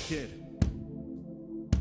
kid,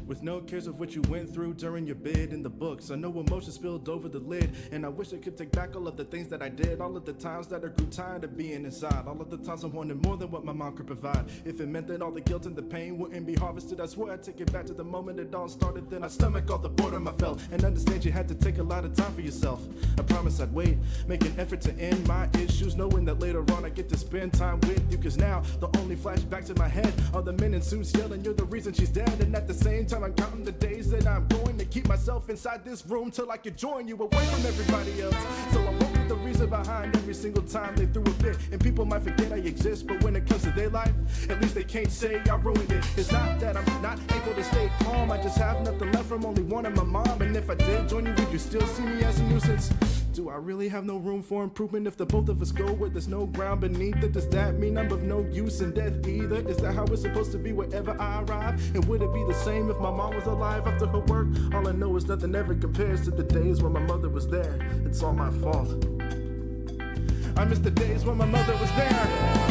with no cares of what you went through during your bid in the books. I know emotion spilled over the lid, and I wish I could take back all of the things that I did, all of the times that I grew tired of being inside, all of the times I wanted more than what my mom could provide. If it meant that all the guilt and the pain wouldn't be harvested, I swear I'd take it back to the moment it all started. Then I stomach all the boredom I felt, and understand you had to take a lot of time for yourself. I promise I'd wait, make an effort to end my issues, knowing that later on I get to spend time with you. Cause now the only flashbacks in my head are the men in suits yelling you're the reason she's dead. And at the same time I'm counting the days that I'm going to keep myself inside this room till I can join you away from everybody else. So I won't be the reason behind every single time they threw a fit. And people might forget I exist, but when it comes to their life, at least they can't say I ruined it. It's not that I'm not able to stay calm, I just have nothing left from only wanting my mom. And if I did join you, would you still see me as a nuisance? Do I really have no room for improvement if the both of us go where there's no ground beneath it? Does that mean I'm of no use in death either? Is that how it's supposed to be wherever I arrive? And would it be the same if my mom was alive after her work? All I know is nothing ever compares to the days when my mother was there. It's all my fault. I miss the days when my mother was there.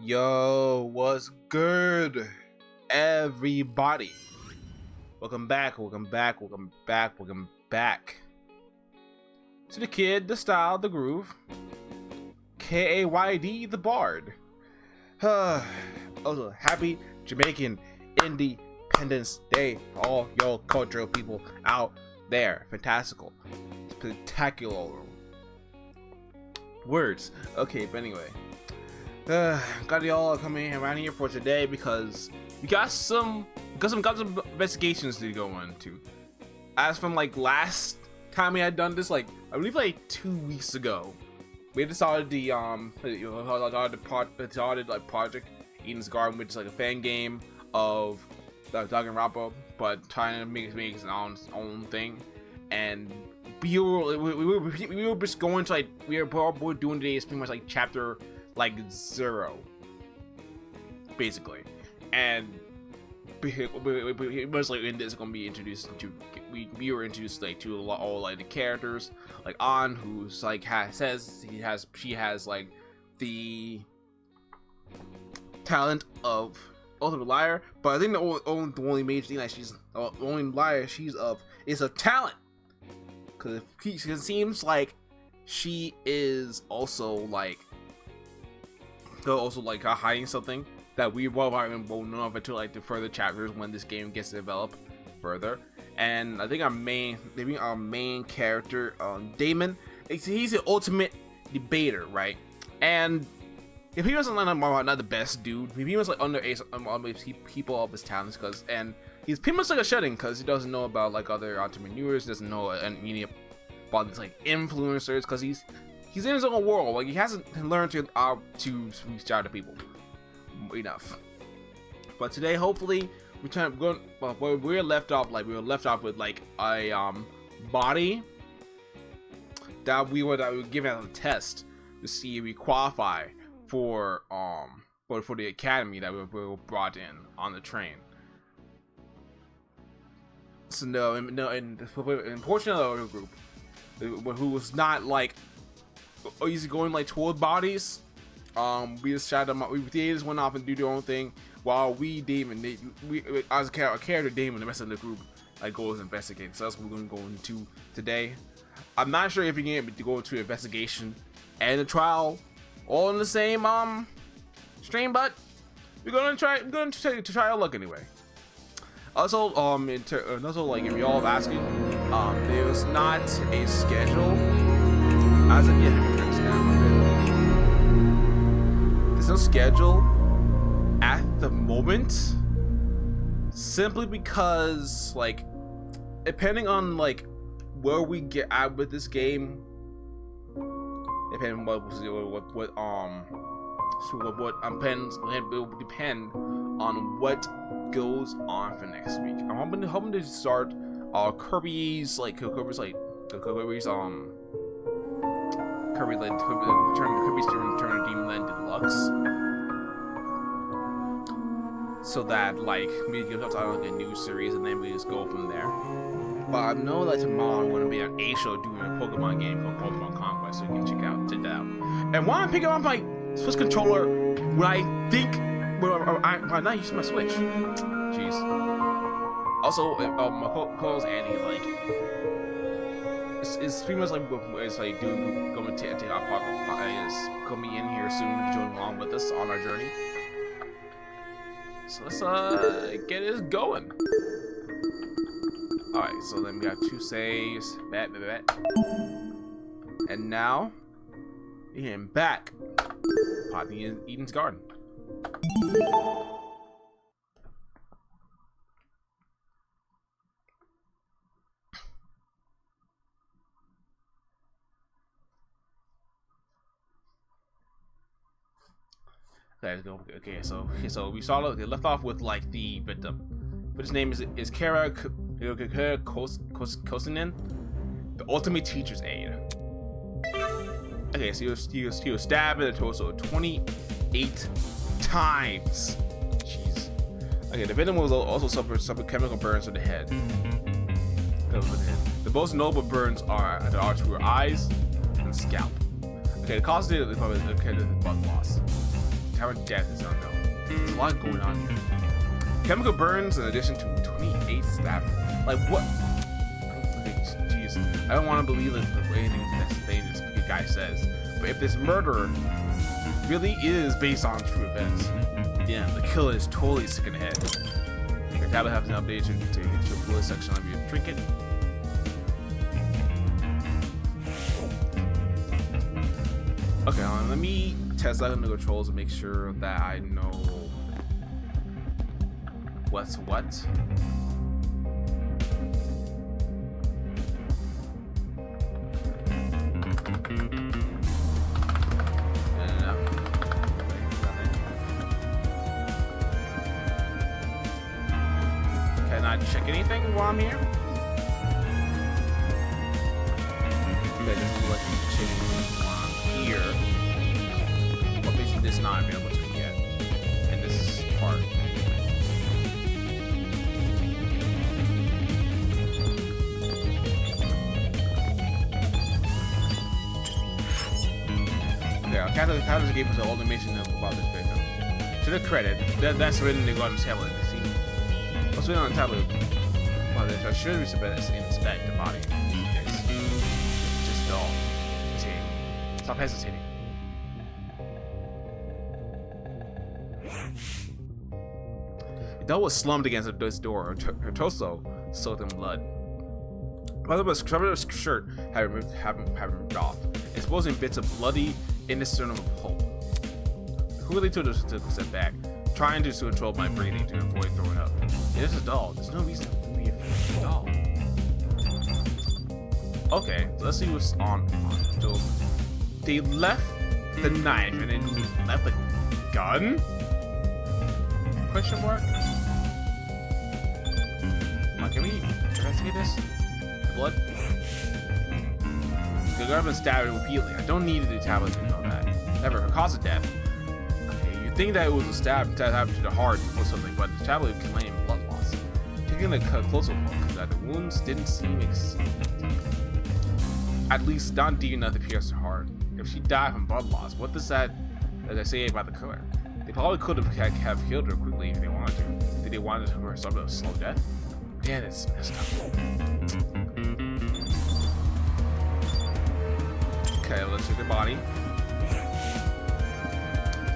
Yo, what's good, everybody? Welcome back to the kid, the style, the groove, KAYD, the bard. Also, happy Jamaican Independence Day for all y'all cultural people out there. Fantastical, spectacular words. Okay, but anyway. Got y'all coming around here for today because we got some investigations to go into. As from like last time we had done this, like I believe like 2 weeks ago, we had started the Project Eden's Garden, which is like a fan game of Danganronpa, but trying to make its own thing. And we were just going to like what we're doing today is pretty much like chapter like 0, basically, and most likely in this gonna be introduced to we were introduced like to all like the characters, like An, who's like she has like the talent of ultimate liar, but I think the only major thing that she's the only liar she's of is a talent, because it seems like she is also hiding something that we won't know of until like the further chapters when this game gets developed further. And I think our main character, Damon, he's the ultimate debater, right? And if he wasn't not the best dude, if he was like underage people of his talents, and he's pretty much like a shut-in because he doesn't know about like other entrepreneurs, doesn't know any about these like influencers, because he's in his own world. Like he hasn't learned to reach out to people enough. But today, hopefully, where we're left off, like we were left off with like a body that we were given as a test to see if we qualify for the academy that we were brought in on the train. So and portion of the group who was not like easy going like toward bodies, we just shot them up. They just went off and do their own thing, while we as a character Damon, the rest of the group like goes investigate. So that's what we're going to go into today. I'm not sure if you can get to go into investigation and a trial all in the same stream, but we're gonna try our luck anyway. Also, like if y'all are asking, there's not a schedule as of yet. There's no schedule at the moment, simply because like depending on like where we get at with this game, depending what will depend on what goes on for next week. I'm hoping to start Kirby's Return to Dreamland Deluxe, so that like we can start like a new series and then we just go from there. But I know that tomorrow I'm gonna be on A show doing a Pokemon game called Pokemon Conquest, so you can check that out. And while I'm picking up my Switch controller, when I think I'm not using my Switch. Jeez. Also, my co-host Annie, like, it's pretty much like it's like going to take our podcast is gonna be in here soon to join along with us on our journey. So let's get it going. All right, so then we got 2 saves, and now we're back. Popping in Eden's Garden. Let's go. Okay, so we saw they left off with like the victim, but his name is Kara Kosinen, the ultimate teacher's aide. Okay, so he was stabbed in the torso 28 times. Jeez. Okay, the victim was also suffered chemical burns to the head. The most notable burns are to her eyes and scalp. Okay, the cause of the blood loss. Time of death is unknown. There's a lot going on here. Chemical burns in addition to 28 stabbing. Like what? Okay, jeez. I don't want to believe it the way this guy says. But if this murder really is based on true events, damn, the killer is totally sick in the head. Your tablet has an update to the bullet section of your trinket. Okay, let me test out the controls and make sure that I know what's what. Can I check anything while I'm here? Okay, just like checking while I'm here. What makes this not available to me yet? In this part. Okay, I'll count the game with all the information about this victim. To the credit, that's written in the tablet. See, what's written on the tablet? Well, I should inspect the body. It's just dull. Stop hesitating. The doll was slumped against this door. Her torso soaked in blood. Part of her shirt had been ripped off, exposing bits of bloody indiscernible pulp. quickly took a step back, trying to control my breathing to avoid throwing up. Yeah, this is a doll. There's no reason to be a doll. Okay, so let's see what's on. So they left the knife and then left the gun? Question mark? Can we investigate this? The blood? Because I've been stabbed repeatedly. I don't need the tablet to know that. Never, cause of death. Okay, you'd think that it was a stab that happened to the heart or something, but the tablet can claim blood loss. Taking a closer look, that the wounds didn't seem at least not deep enough to pierce her heart. If she died from blood loss, what does that say about the killer? They probably could have killed her quickly if they wanted to. Did they want her to suffer a slow death? Man, it's messed up. Okay, let's check their body.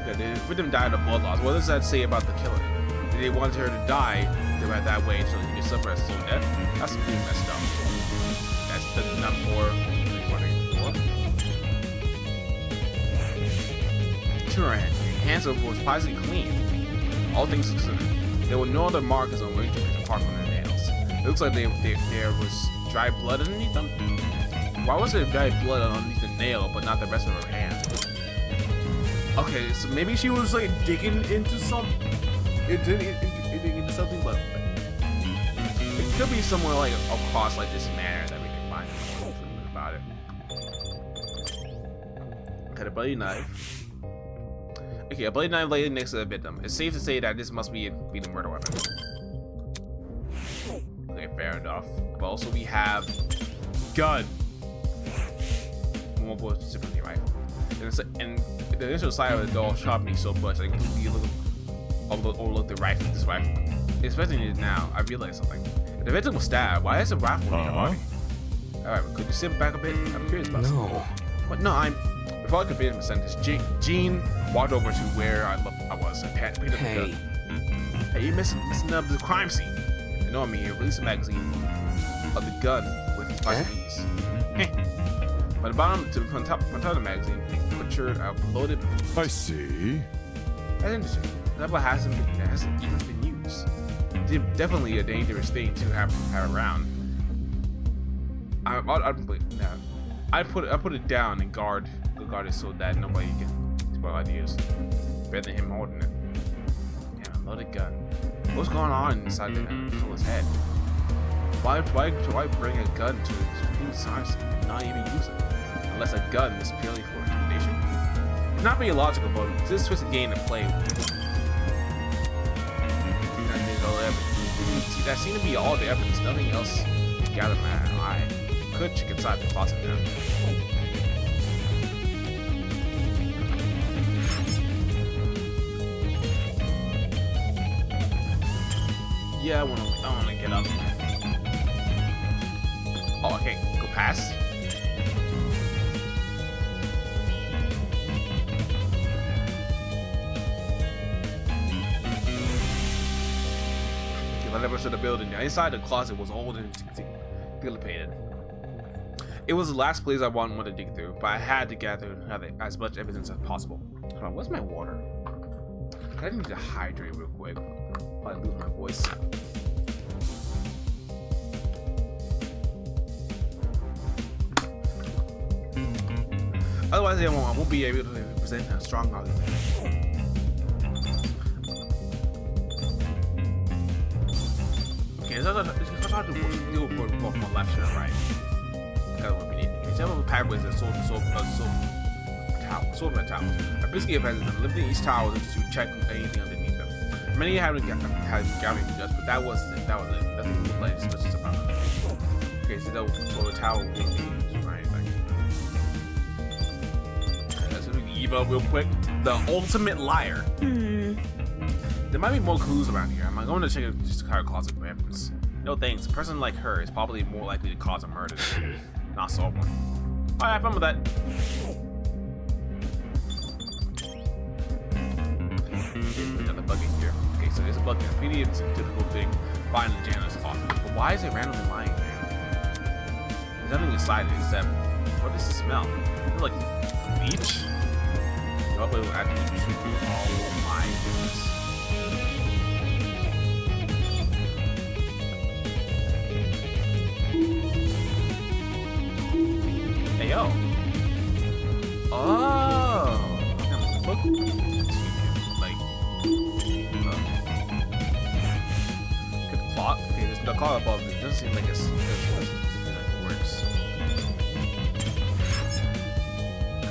Yeah, the victim died of blood loss. What does that say about the killer? Did they want her to die that way so he could suffer a slow death? That's pretty messed up. That's not more than what I thought. Sure, her hands was surprisingly clean. All things considered, there were no other markers on her injuries apart from her nails. It looks like there was dry blood underneath them. Why was there dry blood underneath the nail, but not the rest of her hand? Okay, so maybe she was like digging into something, but it could be somewhere like across like this manner that we can find more information about it. Got a bloody knife. Okay, a bloody knife laid next to the victim. It's safe to say that this must be the murder weapon. Okay, fair enough. But also we have gun. More specifically rifle. And the initial sight of the doll shocked me so much I completely overlooked the rifle. This rifle, especially now, I realized something. If the victim was stabbed, why is a rifle in your body? All right, could you sit back a bit? I'm curious about something. But no, before I could finish my sentence, Jean walked over to where I was and picked up the gun. Hey, you're messing up the crime scene. Ignore me here. Release a magazine of the gun with 5 keys. By the bottom to the top of the magazine, pictured a loaded. I see. That's interesting. That hasn't even been used. Definitely a dangerous thing to have around. I put it down and guard it so that nobody can spoil ideas. Better than him holding it. Yeah, a loaded gun. What's going on inside the killer's head? Why bring a gun to his science and not even use it? Unless a gun is purely for intimidation. It's not very logical, but this twisted game to play with. That seemed to be all the evidence. Nothing else gathered my eye. Could check inside the closet now. Yeah, I wanna get up. Oh, okay, go past. Whatever to the building. Inside the closet was old and dilapidated. It was the last place I wanted to dig through, but I had to gather as much evidence as possible. Hold on, where's my water? I need to hydrate real quick while I lose my voice. Otherwise, I won't be able to present a strong argument. Okay, it's hard to deal with both my left and right. Got what we need. Several pathways that sword towers. I basically have lifting each tower to check anything underneath them. Many haven't gathering just, but that was it. Nothing to play such as about. Okay, so the tower wouldn't be used for anything. Let's do Eva real quick. The ultimate liar. There might be more clues around here. I'm going to check her closet for evidence. No thanks. A person like her is probably more likely to cause a murder than not solve one. Alright, have fun with that. Another bucket here. Okay, so there's a bucket. Pretty typical thing. Finding the janitor's closet. But why is it randomly lying here? There's nothing inside it except, what does it smell? It's like bleach? Oh my goodness. Hey yo. Oh. Like. Good clock. Okay, there's the clock above it. It doesn't seem like it works.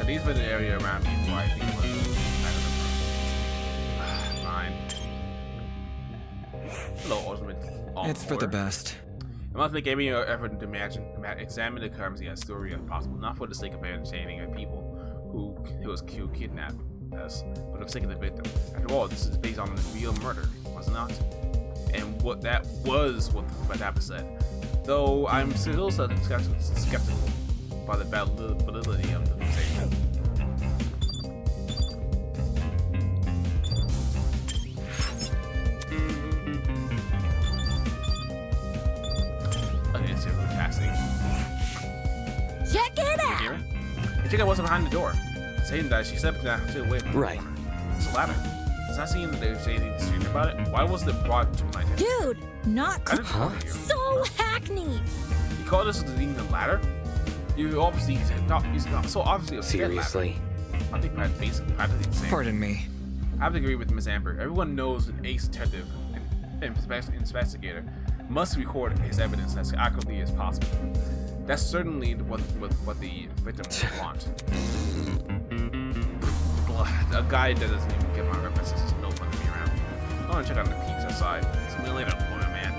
These been the area around me before I think fine. Hello, ultimate. It's for the best. I must make every effort to examine the currency as thoroughly as possible, not for the sake of entertaining the people who kidnapped us, but for the sake of the victim. After all, this is based on the real murder, was it not? And what that was what Badaba said. Though I'm still skeptical by the validity of the statement. Okay, it's fantastic. Check it out! Hear it? And check out what's behind the door. Saying that she stepped down to away from the corner. It's a ladder. Does not seem that they say anything strange about it. Why was it brought to my attention? Dude, not so hackneyed. You call this the ladder? You obviously he's not so obviously a seriously. I think practically the same. Pardon me. I have to agree with Miss Amber. Everyone knows an ace detective and investigator must record his evidence as accurately as possible. That's certainly what the victim would want. A guy that doesn't even get my references is no fun to be around. I want to check out the peeps outside. It's a later, woman, man.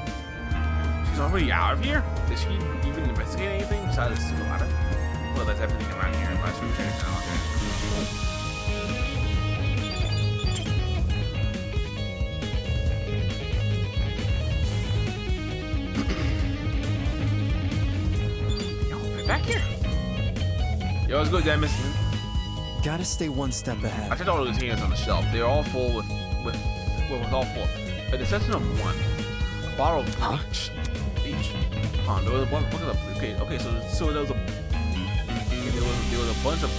She's already out of here? Did she even investigate anything besides the single ladder? Well, that's everything around here. Unless we check it out. Yo, they're back here. Yo, it's good, Dennis. Gotta stay one step ahead. I checked all the containers on the shelf. They're all full with all full. But the exception of one. A bottle of bleach. Oh, there was a bunch. Look at the okay. So there was a bunch of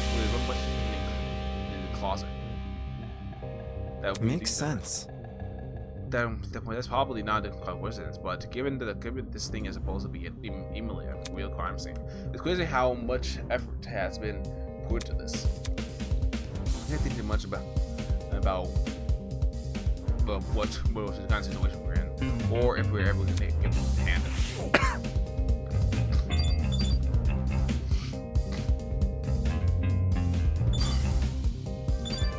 in the closet. That makes sense. That's probably not a coincidence, but given this thing is supposed to be immediately a real crime scene, it's crazy how much effort has been put to this. I can't think too much about what kind of situation we're in, or if we're ever going to get it handed.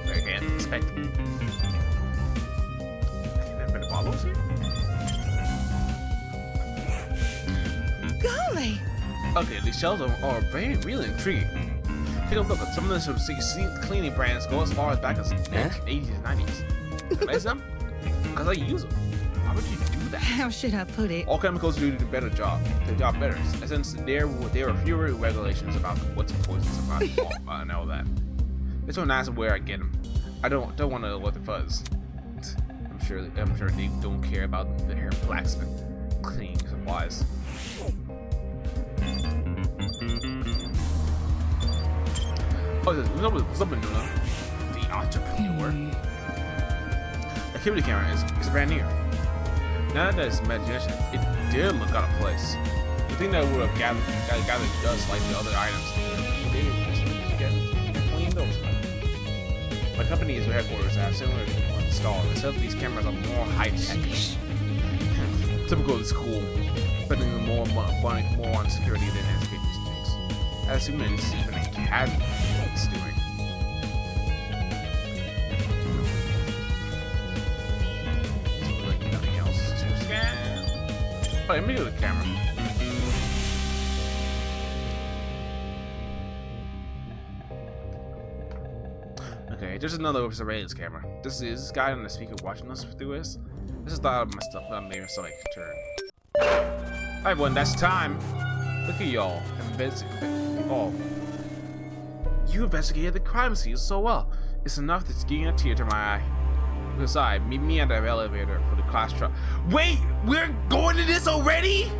I can't expect it. Can there be bottles here? Golly! Okay, these shells are really intriguing. Take a look at some of the cleaning brands go as far as back as the 80s and 90s. Recognize them? Because I use them. Why would you do that? How should I put it? All chemicals do the job better. Since there are fewer regulations about what's poisonous about I know that. This one asks where I get them. I don't want to let the fuzz. I'm sure they don't care about their blacksmith cleaning supplies. Oh, there's something new. The entrepreneur. Activity camera is brand new. Now that it's imagination, it did look out of place. The thing that would have gathered dust like the other items, they didn't clean those. My company's headquarters have similar to one installed, except these cameras are more high-tech. Typical of the school, spending more on security than education students. I assume that it's even a academy it's doing. So like nothing else to scan. Oh, let me go to the camera. Okay, there's another surveillance camera. This is this guy on the speaker watching us through this. This is not my stuff, but maybe stomach turn. Alright, everyone, that's time. Look at y'all. Oh. You investigated the crime scene so well. It's enough that's getting a tear to my eye. Besides, meet me at the elevator for the class truck. Wait, we're going to this already?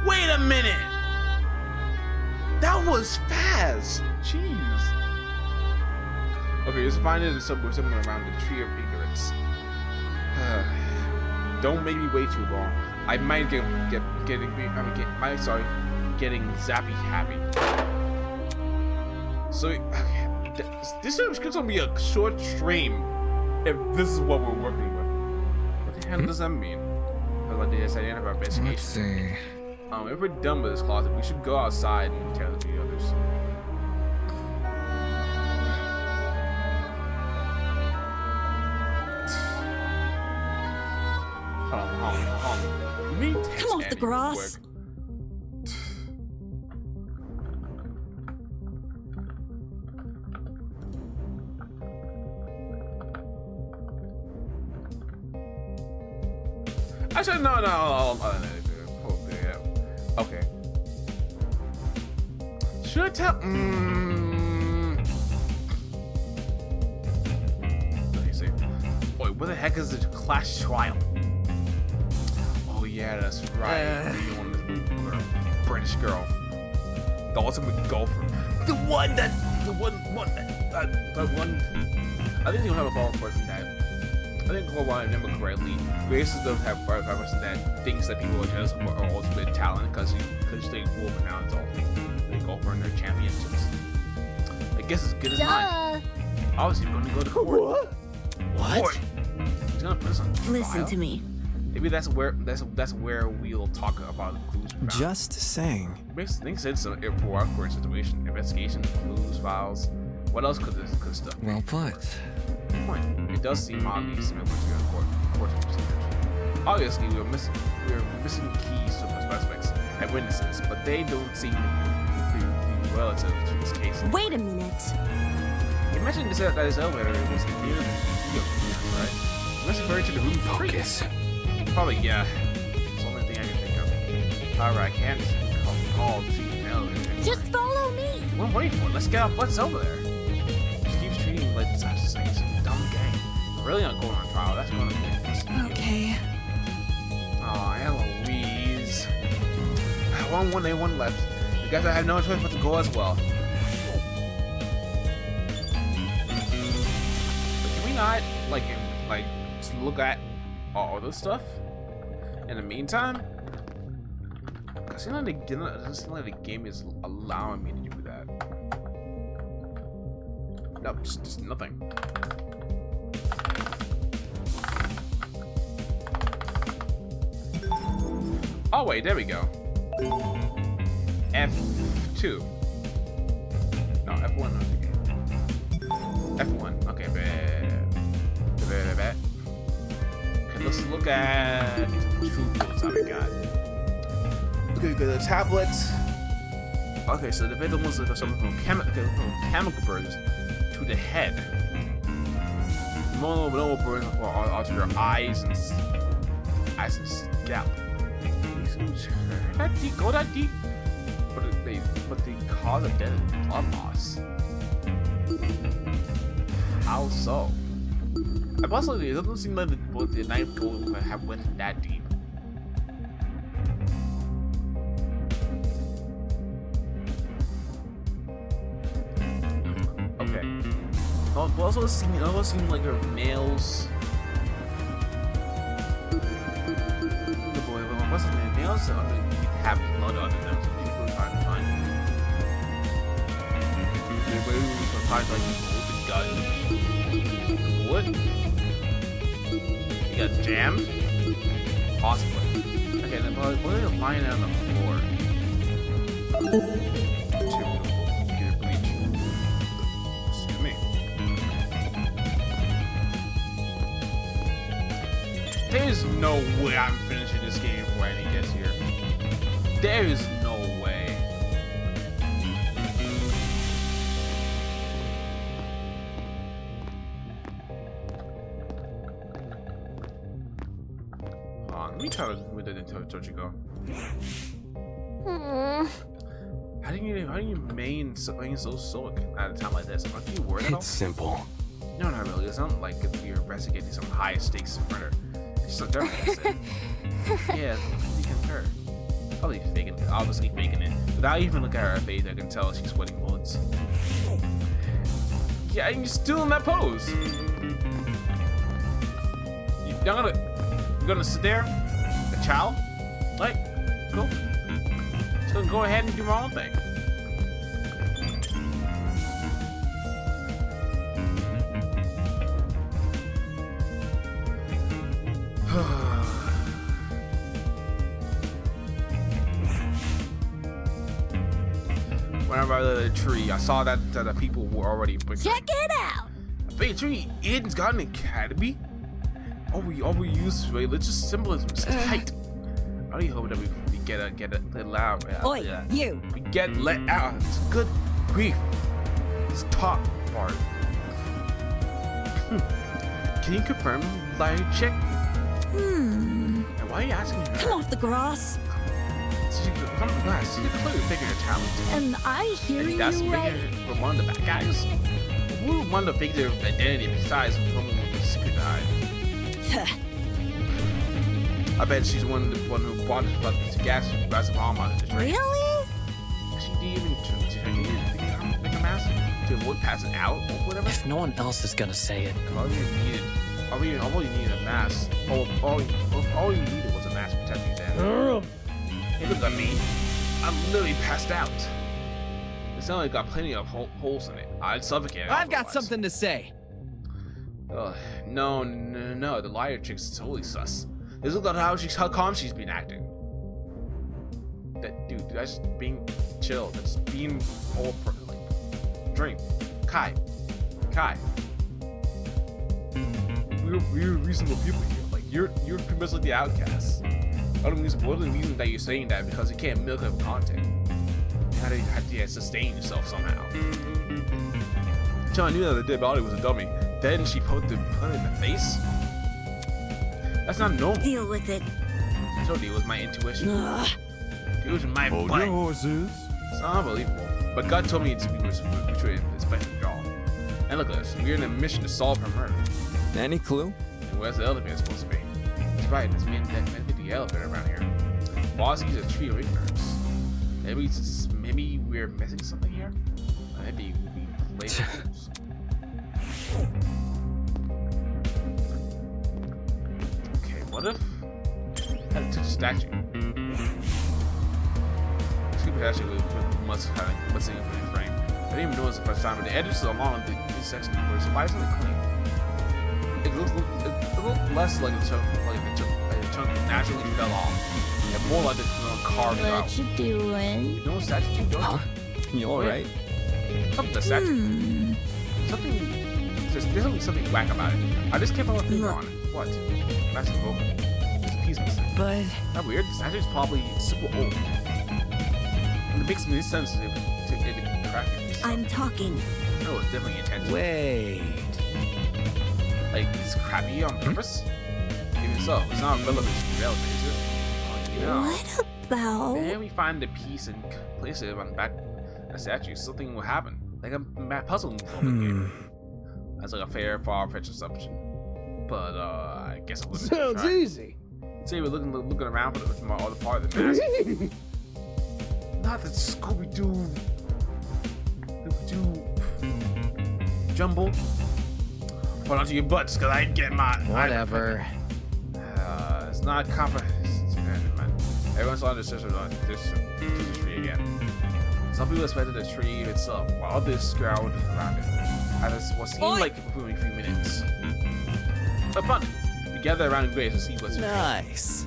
Wait a minute. That was fast. Jeez. Okay, just find it somewhere around the tree of ignorance. Don't make me wait too long. I might getting zappy happy. So okay, this is gonna be a short stream if this is what we're working with. What the hell does that mean? About this at the end of our investigation. Let's see. If we're done with this closet, we should go outside and tell the others. Hold on. Come off the grass. Actually, no. Okay. Should I tell? Let me see. Wait, what the heck is the class trial? Oh yeah, that's right. You want this girl, British girl, the ultimate golfer, the one. I think you have a ball person that. I think, if I remember correctly, Grace is the type of person that thinks that people are jealous of her ultimate talent because they will pronounce all they go for in their championships. I guess as good as mine. Obviously, we're going to go to court. What? He's going to put us on trial. Listen to me. Maybe that's where we'll talk about the clues. We found. Just saying. Makes sense for our court situation, investigation, clues, files. What else could stuff? Well put. Good point. It does seem oddly similar to your court procedures. Obviously, we're missing keys to suspects and witnesses, but they don't seem to be relative to this case. Wait a minute. You mentioned that this elevator was near the right? You must refer to the room Focus. Probably, yeah. It's the only thing I can think of. However, I can't call to the elevator. Just follow me. What am I waiting for? Let's get up. What's over there? Just keeps treating like it's some dumb game. We're really not going on trial. That's going to be interesting. Okay. Oh, Eloise. One left. I guess I have no choice but to go as well. But can we not, just look at all this stuff in the meantime? Because it doesn't seem like the game is allowing me to do that. Nope, just nothing. Oh wait, there we go. F2. No, F1. F1. Okay, bad. Okay, let's look at two bullets that we got. Okay, the tablet. Okay, so the victim was something from chemical burns to the head. Normal burns are to your eyes and scalp. That deep, go that deep, but they cause a dead blood loss. How so? And possibly it doesn't seem like the knife would have went that deep. Okay. It also seemed like her nails. What's his name? Nails have blood on them, so people are trying to find them. Maybe we can find like an open gun. What? You got jammed? Possibly. Okay, then what are they lying on the floor? Get bleach. Excuse me. There's no way I'm finishing this game before Annie gets here. There is no way. Hold on, let me try to move that into Tochiko. How do you remain so stoic at a time like this? Aren't you worried at all? It's simple. No, not really. It's not like if you're investigating some high stakes murder. So definitely. Yeah, you can her. Probably obviously faking it. Without even looking at her face, I can tell she's sweating bullets. Yeah, and you're still in that pose. You're gonna sit there, a child, like, cool. Just gonna go ahead and do my own thing. Whenever I lit a tree, I saw that the people were already Check it out. A big tree. Eden's got an academy. Overused religious symbolism is tight. I really hope that we get let out. Oi, you. We get let out. It's good grief. This top part. Can you confirm, liar chick? And why are you asking her? Come off the grass. Come on, glass. You clearly figure your talent. And I hear you That's right. for one of the bad guys. Who would want to figure their identity besides someone with a secret eye? I bet she's the one who bought this gas bomb out of the train. Really? She didn't even make a mask to avoid passing out or whatever. If no one else is gonna say it. All you needed a mask. All you needed was a mask to protect you then. Hey, look at me. I'm literally passed out. This only got plenty of holes in it. I'd suffocate. I've got something to say. No. The liar chick's totally sus. This looks like how calm she's been acting. Dude, that's just being chill. That's being all like, drink. Kai. We're reasonable people here. Like you're pretty much like the outcast. What the reason that you're saying that because you can't milk up content. You have to sustain yourself somehow. John knew that the dead body was a dummy. Then she put it in the face. That's not normal. Deal with it. I told you it was my intuition. It was my Hold butt. your horses. It's unbelievable. But God told me to be between Inspector Jaw. And look at us. We're in a mission to solve her murder. Any clue? And where's the elevator supposed to be? That's right. It's meant to be the elevator around here. Boss uses a tree of ignorance. Maybe we're missing something here. Maybe we played fools. Okay, what if I had to touch a statue? Stupid statue must have what's in the frame. I didn't even notice the first time, but the edges along this section were surprisingly clean. It looks less like a chunk that naturally fell off, and more like it's carved out. What you doing? You know what statue you don't? Huh? You alright? Something the statue. There's definitely something whack about it. I just kept on thinking on it. What? Massive vocal. There's a piece missing. But That weird? The statue's probably super old. And it makes me sensitive to it cracking. I'm talking. No, it's definitely intentional. wait. Like, it's crappy on purpose? Even so, it's not relevant to is it? You know. What about? Then we find the piece and place it on the back of the statue. Something will happen. Like a mad puzzle game. That's like a fair, far-fetched assumption. But, I guess I'll Sounds easy. Say we're looking around for the other part of the mask. Not the Scooby-Doo jumble. Hold on to your butts, cause I ain't getting mine. Whatever. It's not Everyone saw this tree again. Some people expected the tree itself, while others scowled around it. As what seemed like a few minutes. But fun. We gather around Grace to see what's Nice.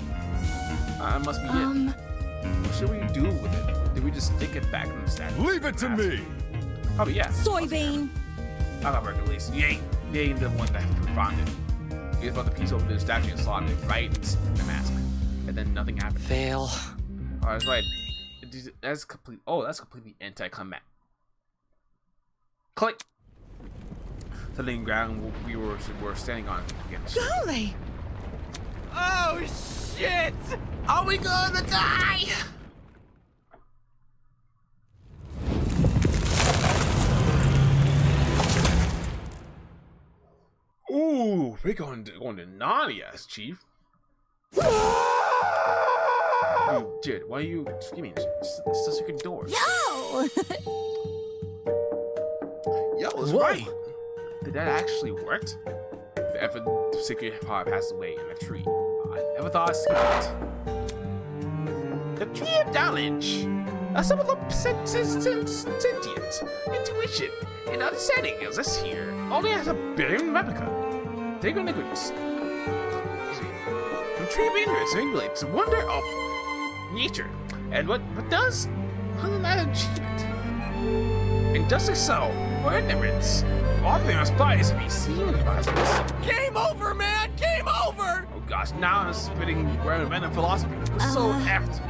must be it. What should we do with it? Did we just stick it back in the statue? Leave it to me. Probably yeah. Soybean. I got Hercules. You ain't the one that found it. You just brought the piece over to the statue and slotted it right in the mask. And then nothing happened. Fail. Oh, that's right. That's complete. Oh, that's completely anti-combat. Click. The living ground we were standing on again. Golly. Oh shit! Are we gonna die? Ooh, we're going to Narnia's, Chief. Dude, why are you screaming? It's a secret door. Yo. Yo, it's right. Did that actually work? The effort secret part passed away in a tree. I never thought I'd see it. The tree of knowledge. A symbol of sentient intuition and understanding is this here. Only has a billion replica. Digger Nicholas. The tree of ignorance regulates the wonder of nature. And what does? Other than that achievement. And just so, for ignorance, all they aspire to be seen by us. Game over, man! Game over! Oh gosh, now I'm spitting random philosophy. It's so effed.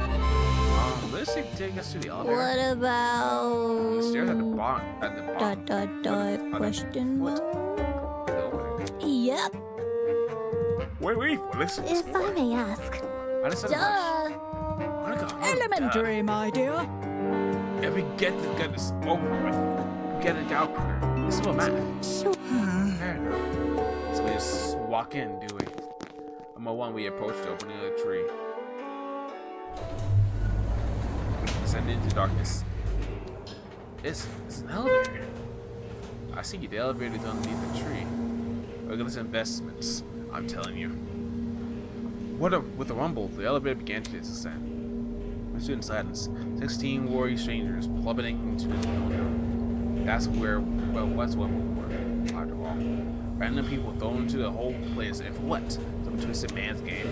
Let's take us to the elevator. What about The stairs at the bottom. question mark? The opening. Yep. Wait for this. If I may ask. I just said Duh. I wanna go home. Elementary, my dear. If we get this over with, we get it out quicker. This is what matters. Sure. Fair enough. So we just walk in, do we? Number one, we approach the opening of the tree. Descend into darkness. It's an elevator. I see the elevator's underneath the tree. Regular investments, I'm telling you. With a rumble, the elevator began to descend. We stood in silence. 16 worried strangers plummeting into the window. That's what we were, after all. Random people thrown into the whole place, and for what? Some twisted man's game.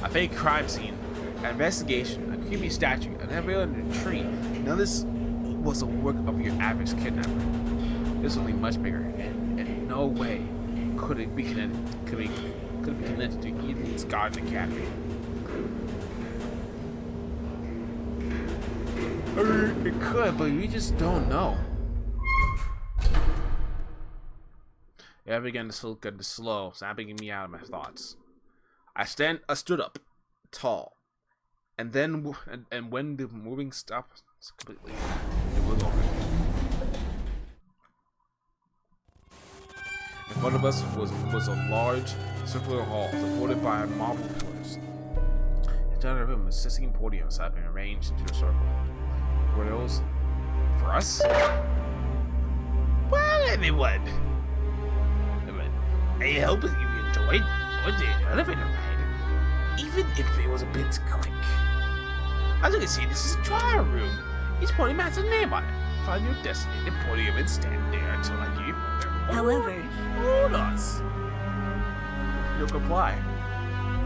A fake crime scene, an investigation, a creepy statue, an elevator in a tree. None of this was the work of your average kidnapper. This was something much bigger, and in no way could it be connected to Eden's Garden Academy. It could, but we just don't know. Yeah, I began to look at the slow, snapping me out of my thoughts. I stood up, tall, and then when the moving stopped completely, it was over. In front of us was a large circular hall supported by marble pillars. Inside the room, a 16 podiums had been arranged into a circle. Were those for us? Well, anyone. I hope you enjoyed the elevator ride, even if it was a bit quick. As you can see, this is a trial room. Each podium has a name on it. Find your designated podium and stand there until I give you their However, orders. You'll comply.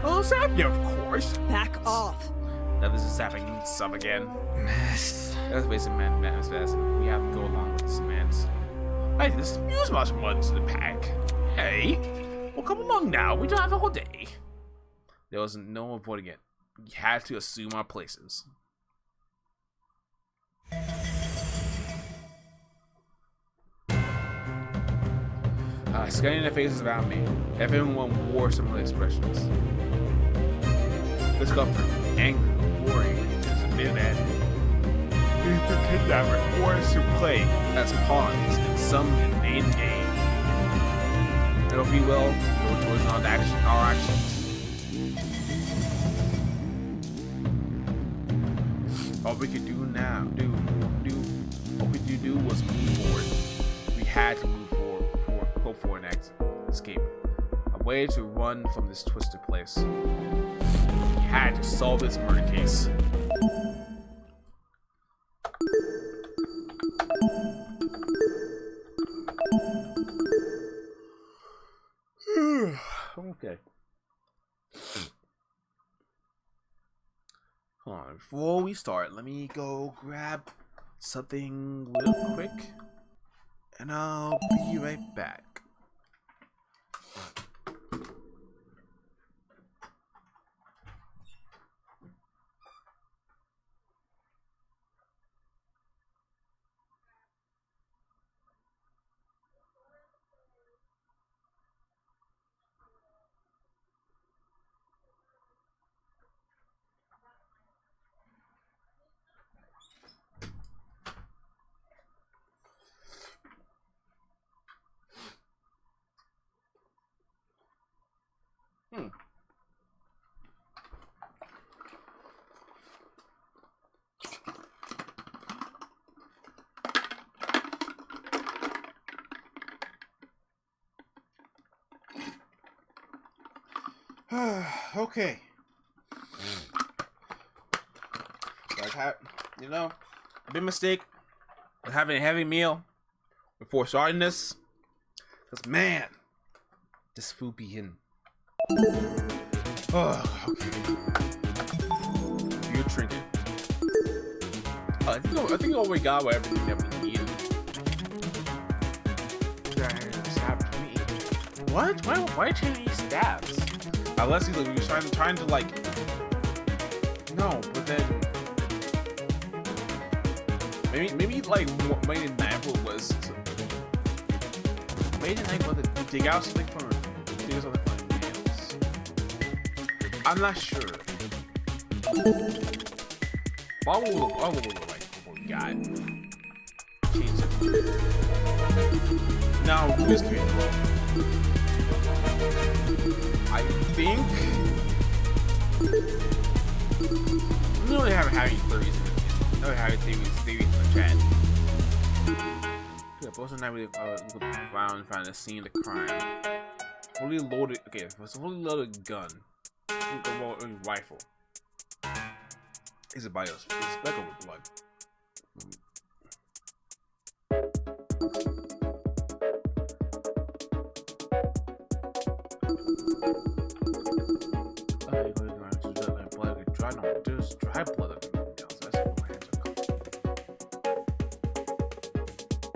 Oh, Sappy, of course. Back off. Now this is happening stuff again. Let's face it, man. We have to go along with this man's. Hey, this use much mud to the pack. Hey, well, come along now. We don't have a whole day. There was no avoiding it. We had to assume our places. Scanning the faces around me, everyone wore similar expressions. Discomfort, anger, worry, disappointment. The kidnapper forced to play as pawns in some inane game. And if we will, no choice on our actions. All we could do now, what we could do was move forward. We had to move forward, go for an exit, escape, a way to run from this twisted place. We had to solve this murder case. Okay. Hold on, before we start, let me go grab something real quick, and I'll be right back. Okay. Like, you know, big mistake of having a heavy meal before starting this. Cause man, this food be hitting. Oh, okay. You're drinking. I think I already got everything that we need. What? Why change these stats? Unless he's like, trying to like. No, but then maybe like Made in Nightfall was Made in Nightfall to dig out something from nails. I'm not sure. Why would like what we got? Change it. Now this can be wrong. I think we don't really have having theories. No having theories in the chat. Yeah, both of the night we found the scene of the crime. Fully loaded. Okay, it's a fully loaded gun. Rifle. Is it by us? It's like over blood. There's dry blood up in the nails. That's where my hands are covered.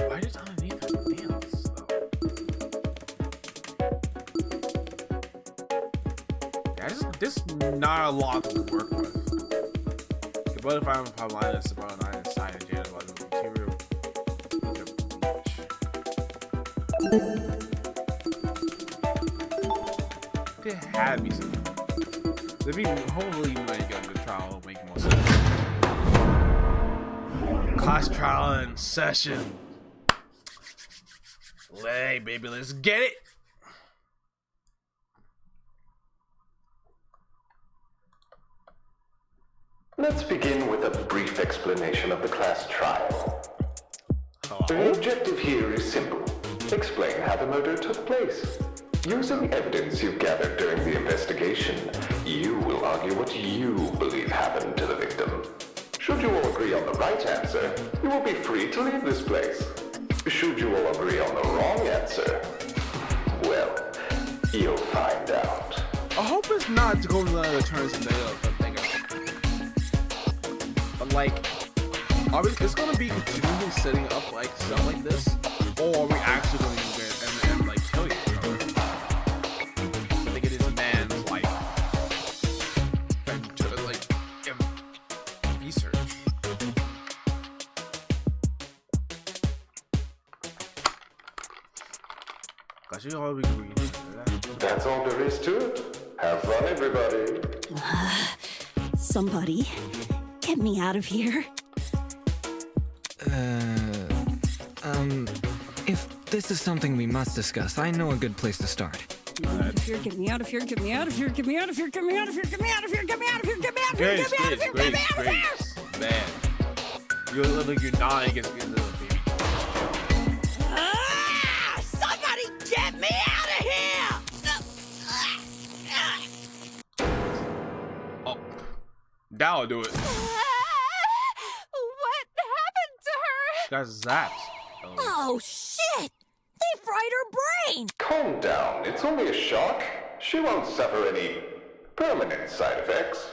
Why just underneath her nails, though? Yeah, this is not a lot to work with. The butterfly and Pavlina is about an inside and Jada about the material. There had to be some. Hopefully when you go to the trial will make more sense. Class trial in session. Hey baby, let's get it. Let's begin with a brief explanation of the class trial. The objective here is simple. Explain how the murder took place. Using evidence you've gathered during the investigation, you will argue what you believe happened to the victim. Should you all agree on the right answer, you will be free to leave this place. Should you all agree on the wrong answer, well, you'll find out. I hope it's not to go to the turns and but like, it's gonna be continually setting up like stuff like this, or are we actually going to and like kill you? That's all there is to it. Have fun, everybody. Somebody, get me out of here. If this is something we must discuss, I know a good place to start. Get me out of here, get me out of here, get me out of here, get me out of here, get me out of here, get me out of here, get me out of here, get me out of here, get me out of here, get me out of here! Man, you look like you're dying against me, little baby. Somebody get me out of here! Oh, that'll do it. What happened to her? She got zapped. Oh, shit! They fried her brain! Calm down. It's only a shock. She won't suffer any permanent side effects.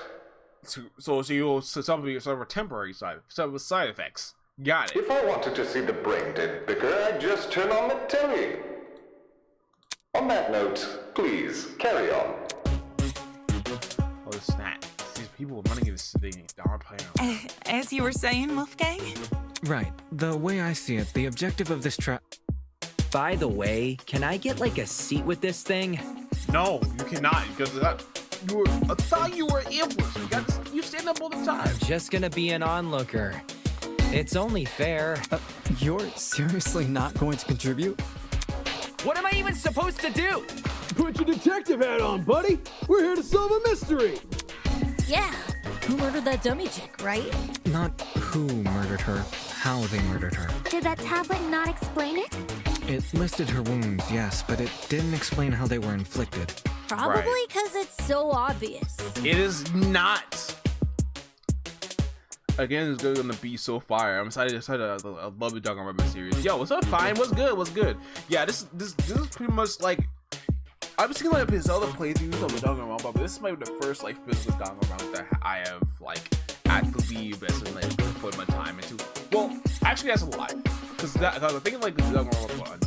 So she will suffer temporary side effects. Got it. If I wanted to see the brain dead bicker, I'd just turn on the telly. On that note, please, carry on. Oh, snap. These people are running in this thing. They aren't playing around. As you were saying, Wolfgang? Right. The way I see it, the objective of this By the way, can I get like a seat with this thing? No, you cannot, because I thought you were ambushed. You stand up all the time. Just gonna be an onlooker. It's only fair. You're seriously not going to contribute? What am I even supposed to do? Put your detective hat on, buddy. We're here to solve a mystery. Yeah, who murdered that dummy chick, right? Not who murdered her, how they murdered her. Did that tablet not explain it? It listed her wounds, yes, but it didn't explain how they were inflicted. Probably because it's so obvious. It is not. Again, it's gonna be so fire. I'm excited. I love the Danganronpa series. Yo, what's up, Fine? What's good? What's good? Yeah, this is pretty much like I've seen like Zelda playthroughs of the Danganronpa, but this is maybe the first like physical Danganronpa that I have like actively invested like put my time into. Well, actually that's a lie, because I think like the Danganronpa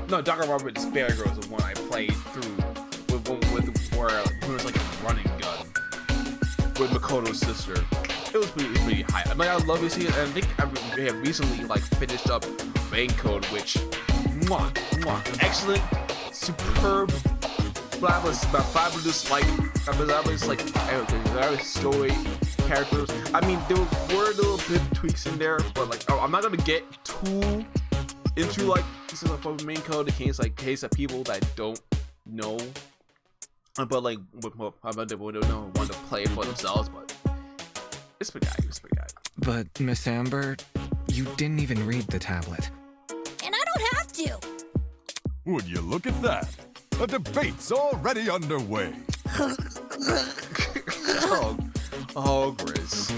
Danganronpa Despair Girls is one I played through with where it was like a running gun with Makoto's sister. It was pretty high. I mean, I love to see it, and I think I have recently like finished up Main Code, which excellent, superb, fabulous like story, characters. I mean, there were little bit tweaks in there, but like I'm not gonna get too into like this is a Main Code in case of people that don't know, but like want to play it for themselves, but. It's pretty good. But, Miss Amber, you didn't even read the tablet. And I don't have to. Would you look at that? A debate's already underway. oh, Grizz.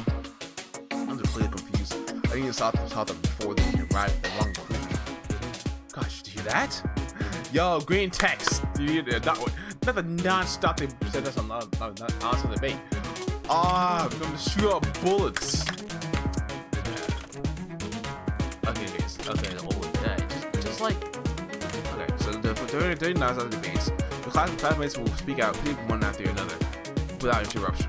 I'm just really confused. I need to stop them before they arrive at the wrong conclusion. Gosh, did you hear that? Yo, green text. Not the non-stop they said that's a non-stop debate. I'm gonna shoot out bullets. Okay, guys. Okay, just like. Okay, so during the non-stop debates, the classmates will speak out one after another without interruption.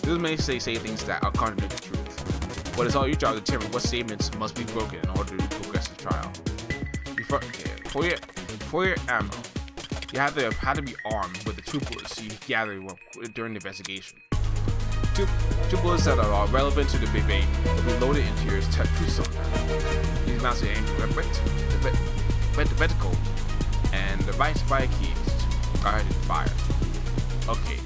This may say things that are contrary to the truth, but it's all your job to determine what statements must be broken in order to progress the trial. For your ammo, you have to be armed with the two bullets you gather during the investigation. Two bullets that are relevant to the debate will be loaded into your truth cylinder. These mounts are aimed the vertical, and the right fire keys are to fire. Okay,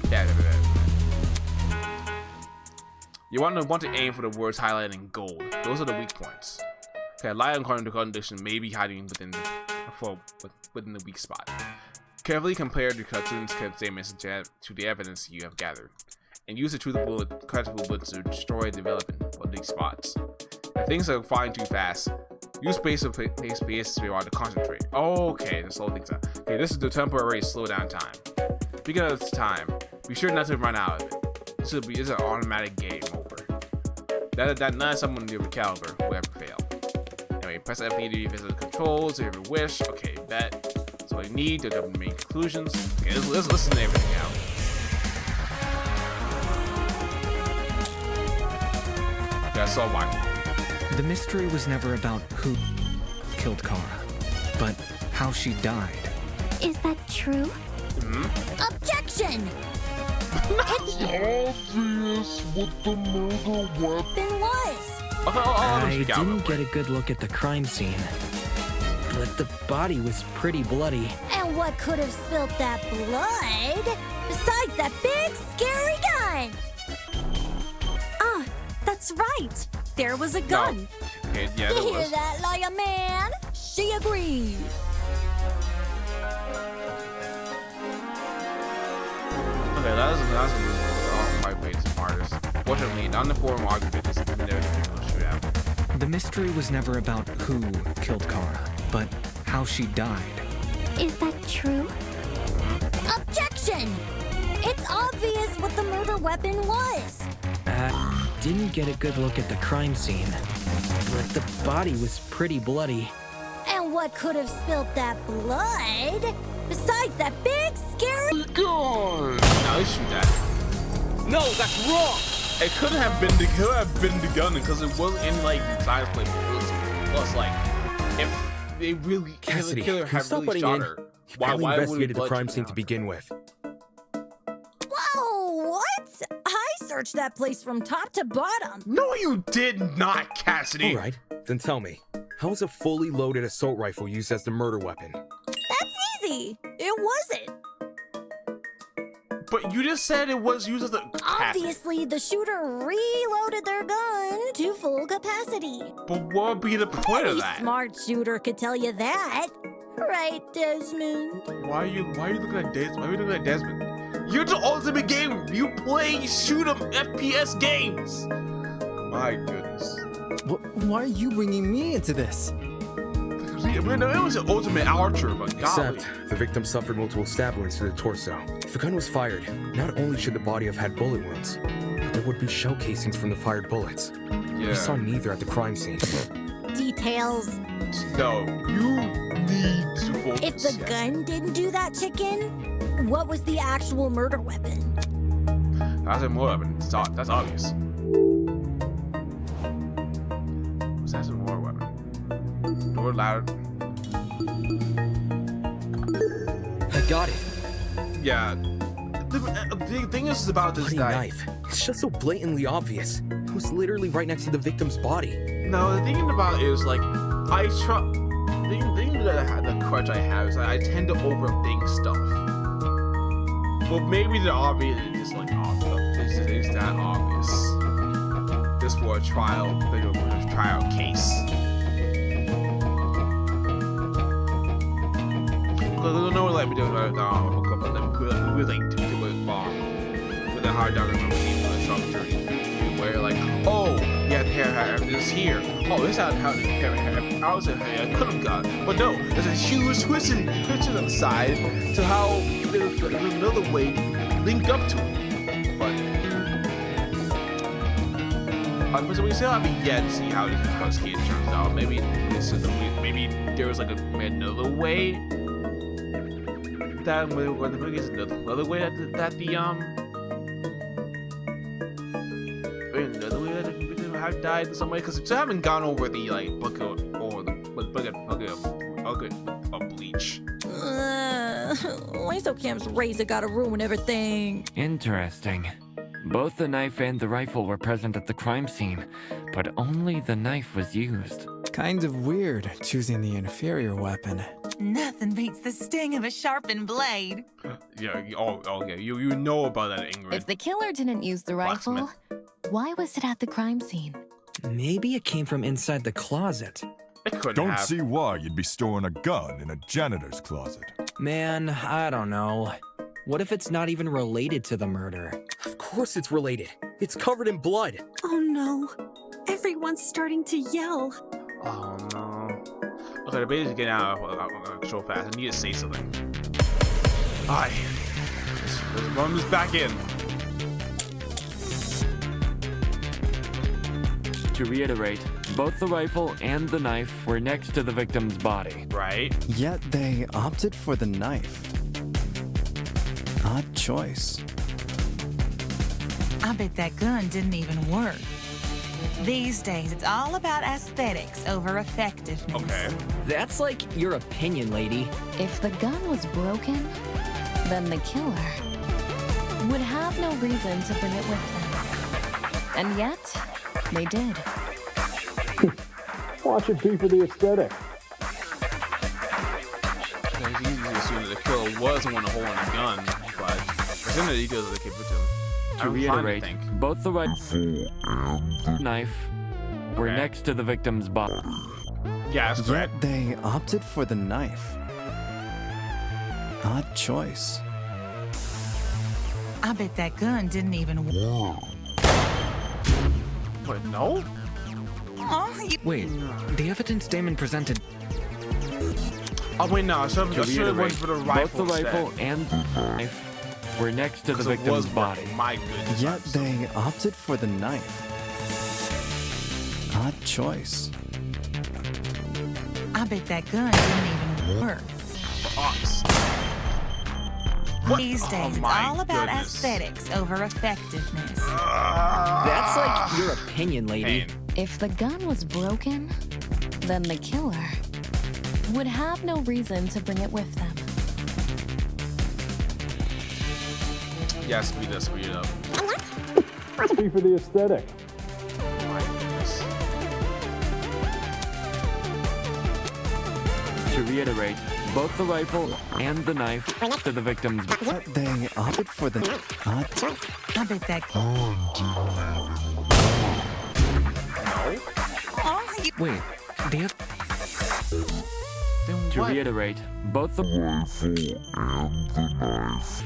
you want to aim for the words highlighted in gold. Those are the weak points. Okay, light and condition may be hiding within the weak spot. Carefully compare the cartoon's statements to the evidence you have gathered, and use the truth bullets to destroy the development of these spots. If things are flying too fast, use space to concentrate. Okay, to slow things down. Okay, this is the temporary slowdown time. Speaking of time, be sure not to run out of it. This is an automatic game over. That not someone near the caliber will ever fail. Anyway, press F8 to visit the controls if you wish. Okay, bet. That's all you need to make conclusions. Okay, let's listen to everything out. Okay, I saw why. The mystery was never about who killed Kara, but how she died. Is that true? Mm-hmm. Objection! It's obvious what the murder weapon was. I didn't get a good look at the crime scene, but the body was pretty bloody. And what could have spilt that blood besides that big scary gun? Ah, that's right. There was a gun. No. Okay, yeah, there You hear was. that, liar man? She agrees. Okay, that's my place smartest. Fortunately, not in the forum argument. This is never going to shoot out. The mystery was never about who killed Kara, but how she died. Is that true? Objection! It's obvious what the murder weapon was. Didn't get a good look at the crime scene, but the body was pretty bloody. And what could have spilt that blood besides that big scary gun? Now you shoot that. No, that's wrong. It couldn't have been the gun because it wasn't in like science play. Plus, like, if they really Cassidy, the killer had stop really butting shot in. her, You why barely would investigated the blood crime shoot scene down? to begin with. Whoa, what? I searched that place from top to bottom. No, you did not, Cassidy. All right, then tell me, how was a fully loaded assault rifle used as the murder weapon? That's easy. It wasn't. But you just said it was used as a. Obviously, the shooter reloaded their gun to full capacity. But what would be the point of Any that? smart shooter could tell you that. right, Desmond. Why are you looking at Desmond? Why are you looking at Desmond? You're the ultimate game. You play shoot 'em FPS games. My goodness. Why are you bringing me into this? It was an ultimate archer, but golly. Except, the victim suffered multiple stab wounds to the torso. If a gun was fired, not only should the body have had bullet wounds, but there would be shell casings from the fired bullets. Yeah. We saw neither at the crime scene. Details. No, you need to focus. If the gun didn't do that, chicken, what was the actual murder weapon? That's a more weapon. That's obvious. That's a more weapon. Door loud. I got it. Yeah. The thing is about this Bloody guy. knife. It's just so blatantly obvious. It was literally right next to the victim's body. No, the thing about it is like I try. The thing that the crutch I have is that I tend to overthink stuff. Well, maybe the obvious is like obvious. Is that obvious? Just for a trial, like a trial case. Because no one let me do it. We like to do a bomb with a hard dagger from the structure. Where you're like, oh, yeah, the hair is here. Oh, this is how the hair I could have got. But no, there's a huge twist on the side to how there's another way to link up to it. But so we still haven't yet to see how this kid turns out. Maybe there was like another way that where the movie is another way that another way that the victim have died in some way, because I haven't gone over the like bucket of bleach. Why so Cam's razor gotta ruin everything? Interesting. Both the knife and the rifle were present at the crime scene, but only the knife was used. Kind of weird choosing the inferior weapon. Nothing beats the sting of a sharpened blade. Yeah. Oh, yeah. You know about that, Ingrid. If the killer didn't use the rifle, why was it at the crime scene? Maybe it came from inside the closet. It couldn't Don't have. see why you'd be storing a gun in a janitor's closet. Man, I don't know. What if it's not even related to the murder? Of course it's related. It's covered in blood. Oh no. Everyone's starting to yell. Oh no. Okay, the baby's getting out of control fast. I need to say something. Alright. Let's run this back in. To reiterate, both the rifle and the knife were next to the victim's body. Right. Yet they opted for the knife. Odd choice. I bet that gun didn't even work. These days, it's all about aesthetics over effectiveness. Okay. That's like your opinion, lady. If the gun was broken, then the killer would have no reason to bring it with them. And yet, they did. Watch it be for the aesthetic. It's easy to assume that the killer was the one holding a gun, but there's in the details that they keep it to. To reiterate, both the rifle and knife were next to the victim's body. Yeah, that's correct. Yet they opted for the knife. Odd choice. I bet that gun didn't even work. But no? Oh, Wait, the evidence Damon presented. Oh wait, no. So To reiterate, for the both rifle the rifle instead. and the knife were next to the 'Cause it victim's was body. My goodness. Yet they opted for the knife. Odd choice. I bet that gun didn't even work. Ox. These days, it's all about aesthetics over effectiveness. That's like your opinion, lady. If the gun was broken, then the killer would have no reason to bring it with them. Yeah, speed it up. Watch it be for the aesthetic. My goodness. To reiterate, both the rifle and the knife to the victim's body. Yet they opted for the odd choice. I bet that. Wait, Then To what? reiterate, both the rifle and the knife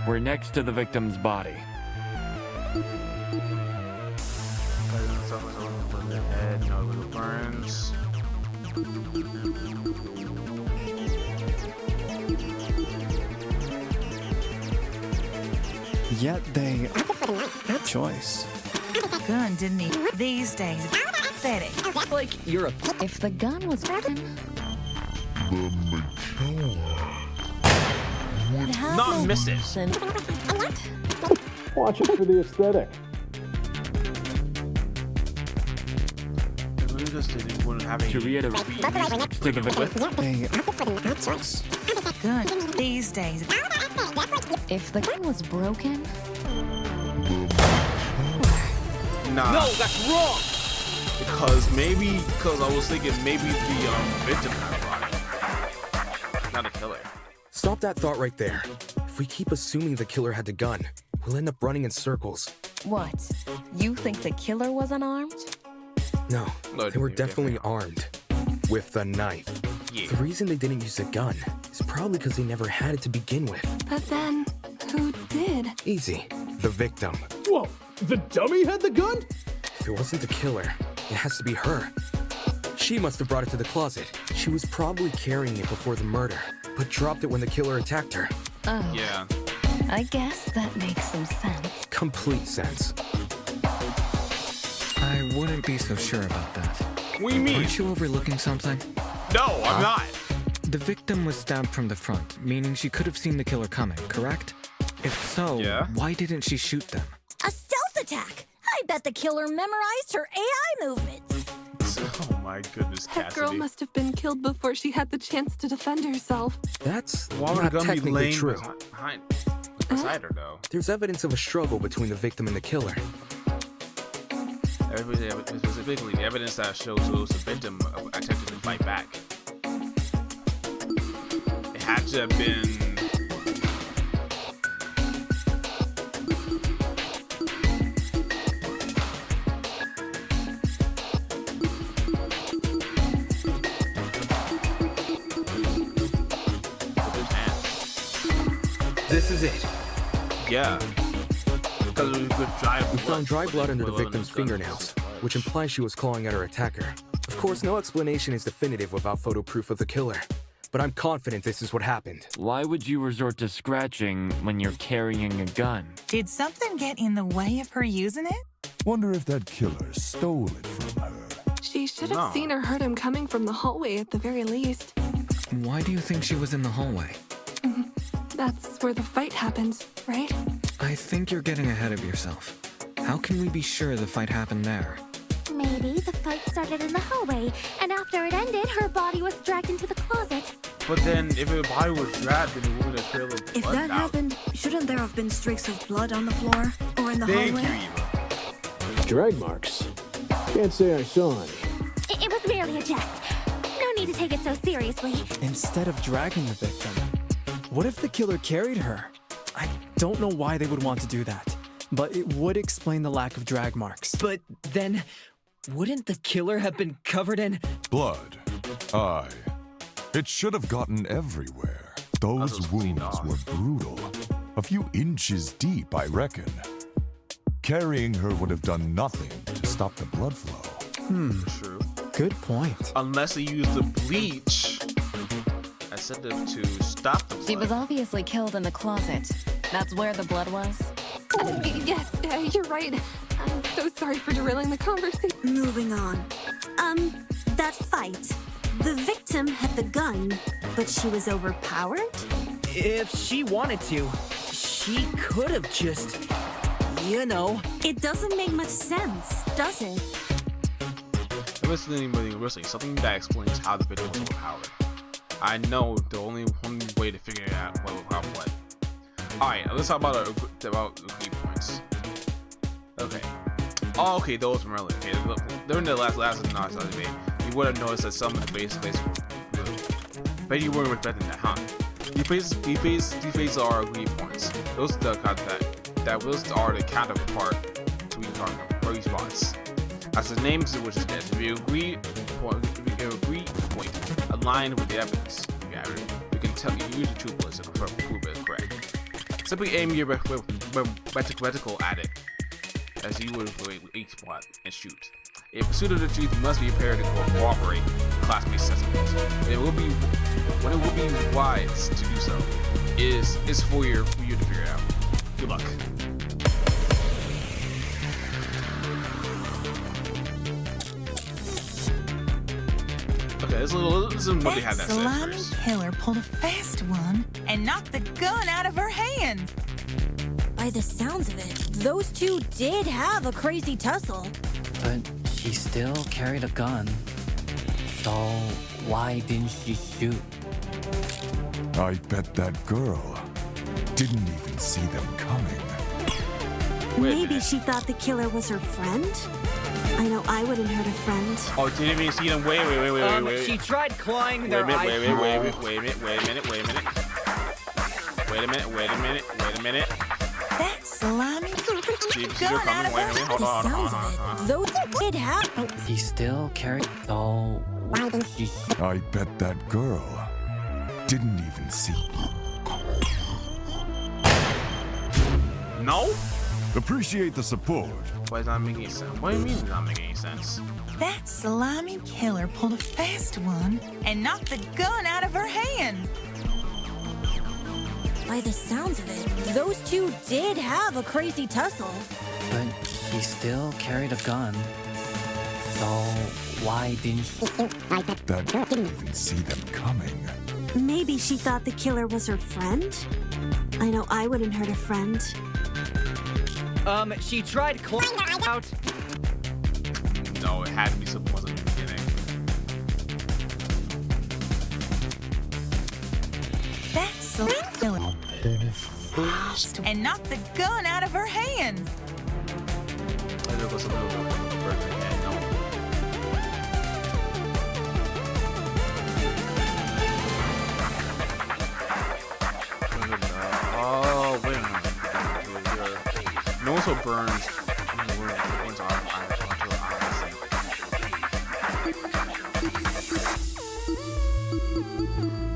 were next to the victim's body. Head, no little burns. Yet they choice. Gun didn't even. These days, it's pathetic. Like you're a. If the gun was broken, would have Not no miss it. reason- What? Watch it for the aesthetic. To reiterate, next to the victim. Gun these days. If the gun was broken, Nah. No, that's wrong. Because I was thinking maybe the victim had a body, not a killer. Stop that thought right there. If we keep assuming the killer had the gun, we'll end up running in circles. what? You think the killer was unarmed? No, No, they were yeah. definitely armed. With the knife. Yeah. The reason they didn't use a gun is probably because they never had it to begin with. But then, who did? Easy. The victim. Whoa, the dummy had the gun? If it wasn't the killer, it has to be her. She must have brought it to the closet. She was probably carrying it before the murder, but dropped it when the killer attacked her. Oh, Yeah. I guess that makes some sense. Complete sense. I wouldn't be so sure about that. What do you mean? Aren't you overlooking something? No, I'm not. The victim was stabbed from the front, meaning she could have seen the killer coming, correct? If so, Yeah. why didn't she shoot them? A stealth attack! I bet the killer memorized her AI movements. Oh my goodness, That girl Cassidy. must have been killed before she had the chance to defend herself. That's Why would a not gun be technically laying true. beside her though? There's evidence of a struggle between the victim and the killer. Specifically, the evidence that shows it was the victim attempted to fight back. It had to have been. This is it. Yeah. Because we could drive. We found dry blood under the victim's fingernails, which implies she was clawing at her attacker. Of course, no explanation is definitive without photo proof of the killer, but I'm confident this is what happened. Why would you resort to scratching when you're carrying a gun? Did something get in the way of her using it? Wonder if that killer stole it from her. She should have No. seen or heard him coming from the hallway at the very least. Why do you think she was in the hallway? That's where the fight happened, right? I think you're getting ahead of yourself. How can we be sure the fight happened there? Maybe the fight started in the hallway, and after it ended, her body was dragged into the closet. But then, if her body was dragged, then it wouldn't have trailed of blood. If that out. happened, shouldn't there have been streaks of blood on the floor? Or in the Thank hallway? you, Eva. Drag marks. Can't say I saw any. It was merely a jest. No need to take it so seriously. Instead of dragging the victim, what if the killer carried her? I don't know why they would want to do that, but it would explain the lack of drag marks. But then, wouldn't the killer have been covered in... Blood. Aye. It should have gotten everywhere. Those wounds were brutal. A few inches deep, I reckon. Carrying her would have done nothing to stop the blood flow. True. Good point. Unless they used the bleach as sedative to stop the blood. She was obviously killed in the closet. That's where the blood was. Yes, you're right. I'm so sorry for derailing the conversation. Moving on. That fight. The victim had the gun, but she was overpowered? If she wanted to, she could have just... You know. It doesn't make much sense, does it? Something that explains how the victim was overpowered. I know the only one way to figure it out what. Alright, let's talk about the key points. Okay. Oh, okay, those were earlier. Okay, during the last debate, you would have noticed that some of the base plates were good. But you weren't expecting that, huh? These are key points. Those are the that are the counterpart to each spots. As the name suggests, if you agree point aligned with the evidence you gathered, you can tell you use the true bullets to prove it correct. Simply aim your reticle at it, as you would with each spot, and shoot. In pursuit of the truth, you must be prepared to cooperate with class-based assessments. When it will be wise to do so is for you to figure it out. Good luck. Okay, this is what they had that salami first. killer pulled a fast one and knocked the gun out of her hand. By the sounds of it, those two did have a crazy tussle. But she still carried a gun. So why didn't she shoot? I bet that girl didn't even see them coming. Maybe she thought the killer was her friend? I know I wouldn't hurt a friend. Oh, didn't even see them. Wait. She tried clawing their eyes. Wait a minute. That salami She's gun out of her hand. Hold on. Those did have. He still carried. So why didn't she? I bet that girl didn't even see. No? Appreciate the support. Why is not making any sense? What do you mean it's not making any sense? That salami killer pulled a fast one and knocked the gun out of her hand. By the sounds of it, those two did have a crazy tussle. But she still carried a gun. So why didn't she? That didn't even see them coming. Maybe she thought the killer was her friend? I know I wouldn't hurt a friend. She tried clawing out. No, it had to be something wasn't in the beginning. That salami killer and knocked the gun out of her hand. There was a little bit of a bird in the head, no. Oh, wait a minute. No one so burns. Burns onto her eyes.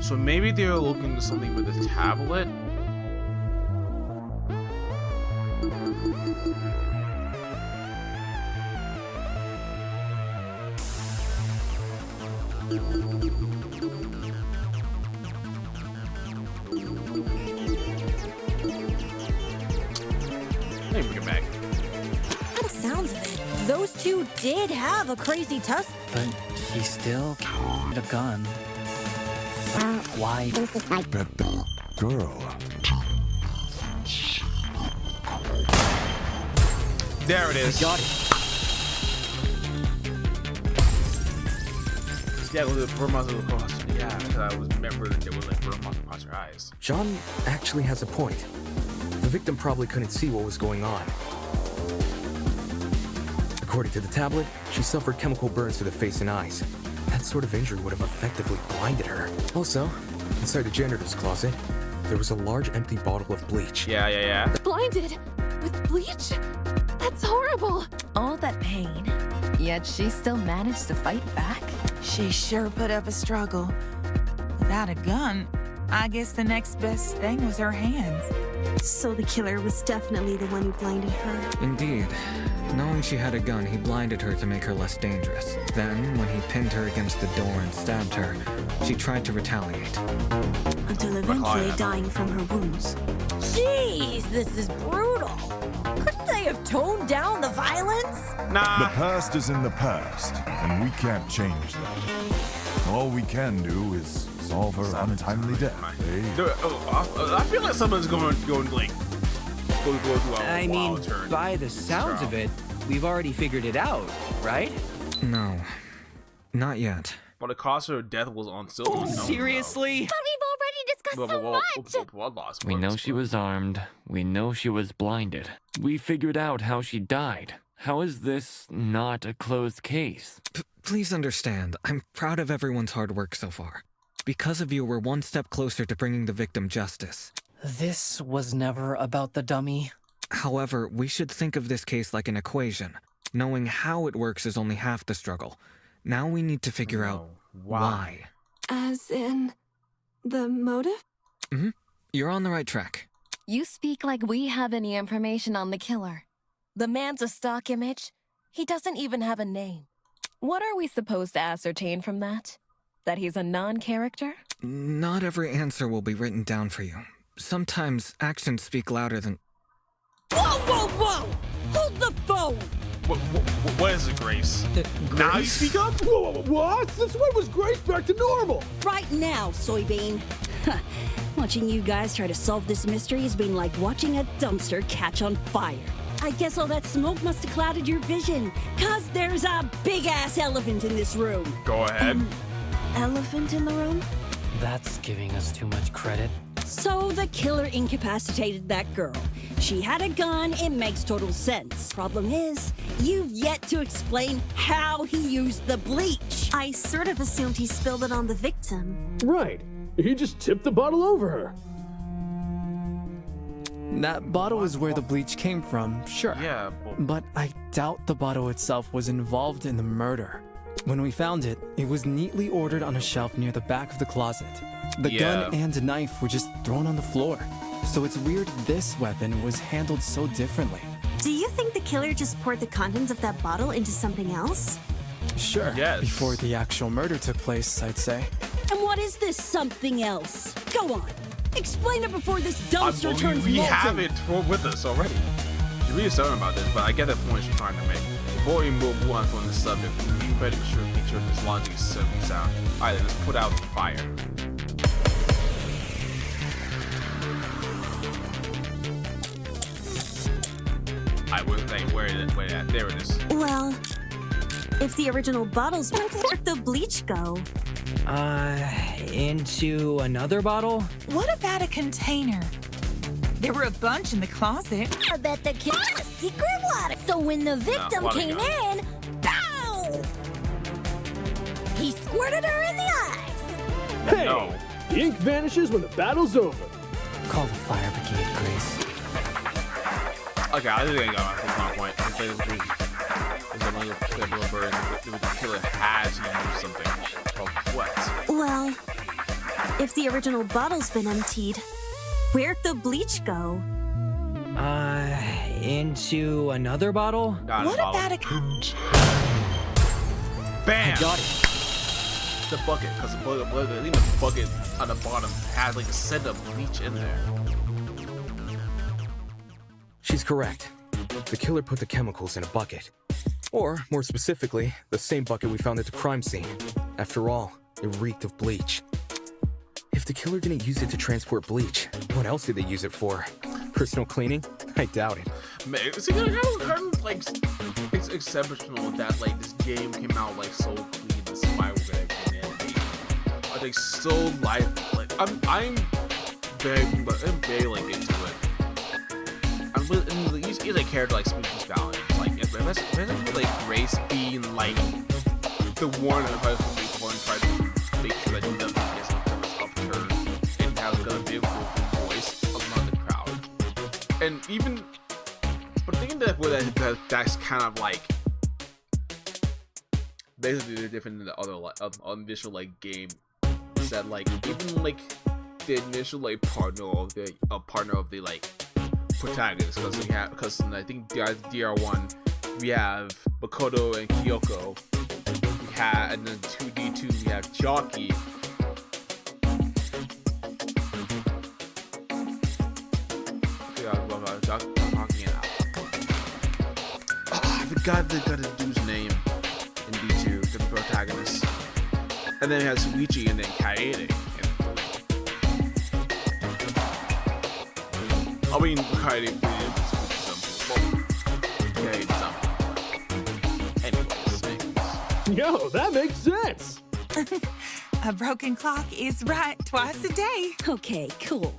So maybe they're looking to something with a tablet. Maybe bring it back. By the sounds of it, those two did have a crazy tussle. But she still carried a gun. Why? I bet the girl. There it is. I got it. Yeah, with the burn marks across. Yeah, because I was remember that there was like burn marks across her eyes. John actually has a point. The victim probably couldn't see what was going on. According to the tablet, she suffered chemical burns to the face and eyes. That sort of injury would have effectively blinded her. Also, inside the janitor's closet, there was a large empty bottle of bleach. Yeah. Blinded with bleach? That's horrible. All that pain, yet she still managed to fight back. She sure put up a struggle. Without a gun, I guess the next best thing was her hands. So the killer was definitely the one who blinded her. Indeed. Knowing she had a gun, he blinded her to make her less dangerous. Then, when he pinned her against the door and stabbed her, she tried to retaliate. Until eventually dying from her wounds. Jeez, this is brutal. Couldn't they have toned down the violence? Nah. The past is in the past, and we can't change that. All we can do is solve her untimely death. I feel like someone's going like go through a wild turn. By the sounds of it, we've already figured it out, right? No, not yet. But the cause of her death was on silver. Seriously? But we've already discussed so much. We know she was armed. We know she was blinded. We figured out how she died. How is this not a closed case? Please understand, I'm proud of everyone's hard work so far. Because of you, we're one step closer to bringing the victim justice. This was never about the dummy. However, we should think of this case like an equation. Knowing how it works is only half the struggle. Now we need to figure out why. As in, the motive? Mm-hmm. You're on the right track. You speak like we have any information on the killer. The man's a stock image. He doesn't even have a name. What are we supposed to ascertain from that? That he's a non-character? Not every answer will be written down for you. Sometimes actions speak louder than... Whoa, whoa, whoa! Hold the phone! What is it, Grace? Now you speak up? Whoa, what? Since when was Grace back to normal? Right now, Soybean. Watching you guys try to solve this mystery has been like watching a dumpster catch on fire. I guess all that smoke must have clouded your vision, 'cause there's a big-ass elephant in this room. Go ahead. Elephant in the room? That's giving us too much credit. So the killer incapacitated that girl. She had a gun, it makes total sense. Problem is, you've yet to explain how he used the bleach. I sort of assumed he spilled it on the victim. Right. He just tipped the bottle over her. That bottle is where the bleach came from, sure. Yeah, but I doubt the bottle itself was involved in the murder. When we found it, it was neatly ordered on a shelf near the back of the closet. The gun and knife were just thrown on the floor. So it's weird this weapon was handled so differently. Do you think the killer just poured the contents of that bottle into something else? Sure. Yes. Before the actual murder took place, I'd say. And what is this something else? Go on. Explain it before this dumpster turns we molten. have it with us already. She's really stubborn about this, but I get the point she's trying to make. Before we move on from this subject, we better make sure this logic is sound. Alright, then let's put out the fire. Where is it? There it is. Well, if the original bottles, where'd the bleach go? Into another bottle? What about a container? There were a bunch in the closet. I bet the kid had a secret water. So when the victim came in, pow! He squirted her in the eyes. Hey! No. The ink vanishes when the battle's over. Call the fire brigade, Grace. Okay, I think I got my point. There's a little bird. The killer had to use something. Of what? Well, if the original bottle's been emptied, where'd the bleach go? Into another bottle? What about a... Bam! I got it. The bucket, because even the bucket on the bottom has like a set of bleach in there. She's correct. The killer put the chemicals in a bucket. Or, more specifically, the same bucket we found at the crime scene. After all, it reeked of bleach. If the killer didn't use it to transport bleach, what else did they use it for? Personal cleaning? I doubt it. Man, see, kind of like, it's exceptional that like this game came out like so clean despite what everything is. I think so light. Like I'm very like into it. And he's a character like Spooky's balance. Like if like Grace being like the one of us try to make sure that he doesn't get up her and has gonna be a cool voice among the crowd. And even but thinking that's kind of like basically the different than the other initial like game is that like even like the initial like partner of the like protagonist, because I think DR1 we have Makoto and Kyoko, we had, and then 2D2 we have Jockey. I forgot the dude's name in D2, the protagonist, and then we have Suichi and then Kaede. I mean, Kaede anyways. Yo, that makes sense. A broken clock is right twice a day. Okay, cool.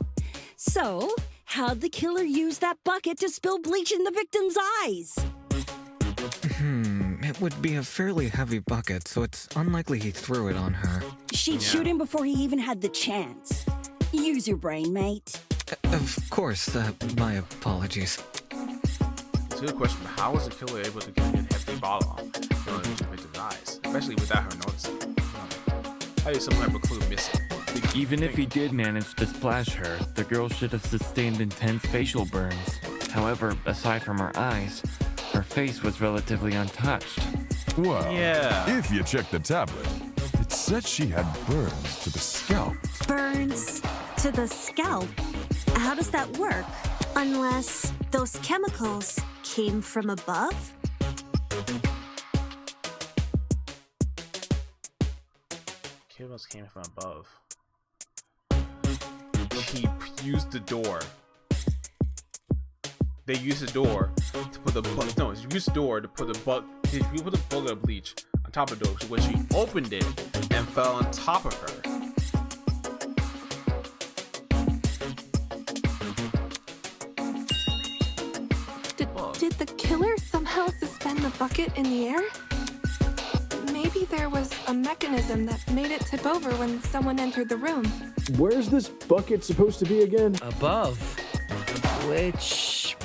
So, how'd the killer use that bucket to spill bleach in the victim's eyes? It would be a fairly heavy bucket, so it's unlikely he threw it on her. She'd shoot him before he even had the chance. Use your brain, mate. Of course, my apologies. It's a good question, but how was the killer able to get hefty the bottle on the victim's eyes, especially without her noticing. How did someone have a clue missing? Even if he did manage to splash her, the girl should have sustained intense facial burns. However, aside from her eyes, her face was relatively untouched. Well, yeah. If you check the tablet, it said she had burns to the scalp. Burns to the scalp? How does that work? Unless those chemicals came from above? Chemicals came from above. He used the door. They used the door to put the no. He used the door to put the he put the bucket of bleach on top of the door. So when she opened it and fell on top of her. Did the killer somehow suspend the bucket in the air? Maybe there was a mechanism that made it tip over when someone entered the room. Where's this bucket supposed to be again? Above. Which,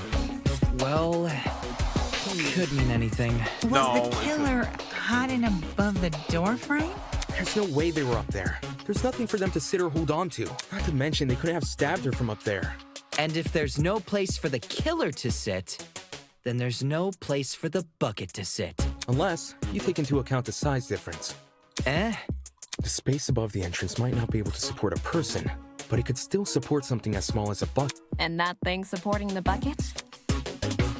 well, could mean anything. Was the killer hiding above the door frame? There's no way they were up there. There's nothing for them to sit or hold on to. Not to mention, they couldn't have stabbed her from up there. And if there's no place for the killer to sit, then there's no place for the bucket to sit. Unless you take into account the size difference. Eh? The space above the entrance might not be able to support a person, but it could still support something as small as a bucket. And that thing supporting the bucket?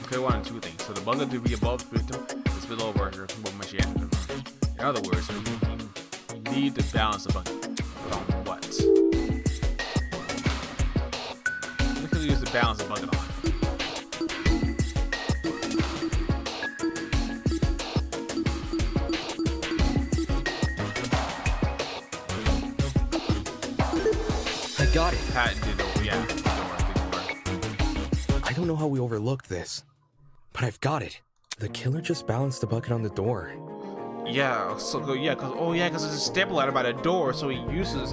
Okay, one of two things. So the bucket to be above the victim, it's below her when she entered the room. In other words, we need to balance the bucket. But on what? We could use to balance the bucket on. Got it. Pat did over, yeah. I don't know how we overlooked this, but I've got it. The killer just balanced the bucket on the door. Yeah, so yeah, cause there's a step ladder by the door, so he used the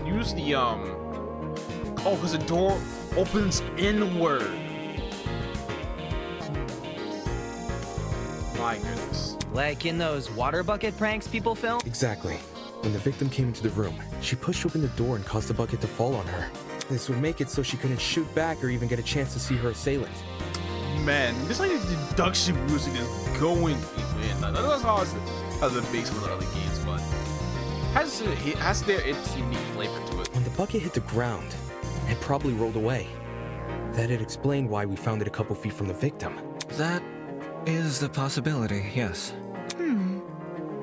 cause the door opens inward. My goodness. Like in those water bucket pranks people film? Exactly. When the victim came into the room, she pushed open the door and caused the bucket to fall on her. This would make it so she couldn't shoot back or even get a chance to see her assailant. Man, this like deduction music is going, man. That's how the base with the early games, but has there its unique flavor to it. When the bucket hit the ground, it probably rolled away. That'd explain why we found it a couple feet from the victim. That is a possibility, yes.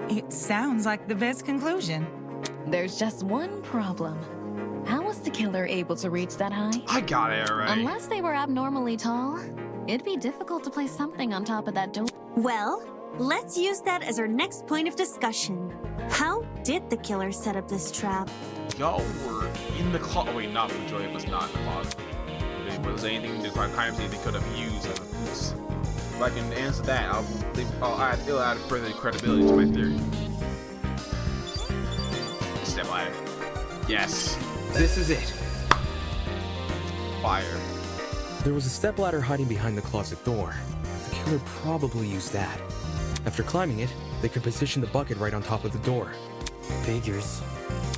It sounds like the best conclusion. There's just one problem. How was the killer able to reach that high? I got it already. Unless they were abnormally tall, it'd be difficult to place something on top of that door. Well, let's use that as our next point of discussion. How did the killer set up this trap? Y'all were in the closet. Wait, not majority was not in the closet. If there was anything the crime scene they could have used as a boost. If I can answer that, it'll add further credibility to my theory. Step ladder. Yes. This is it. Fire. There was a stepladder hiding behind the closet door. The killer probably used that. After climbing it, they could position the bucket right on top of the door. Figures.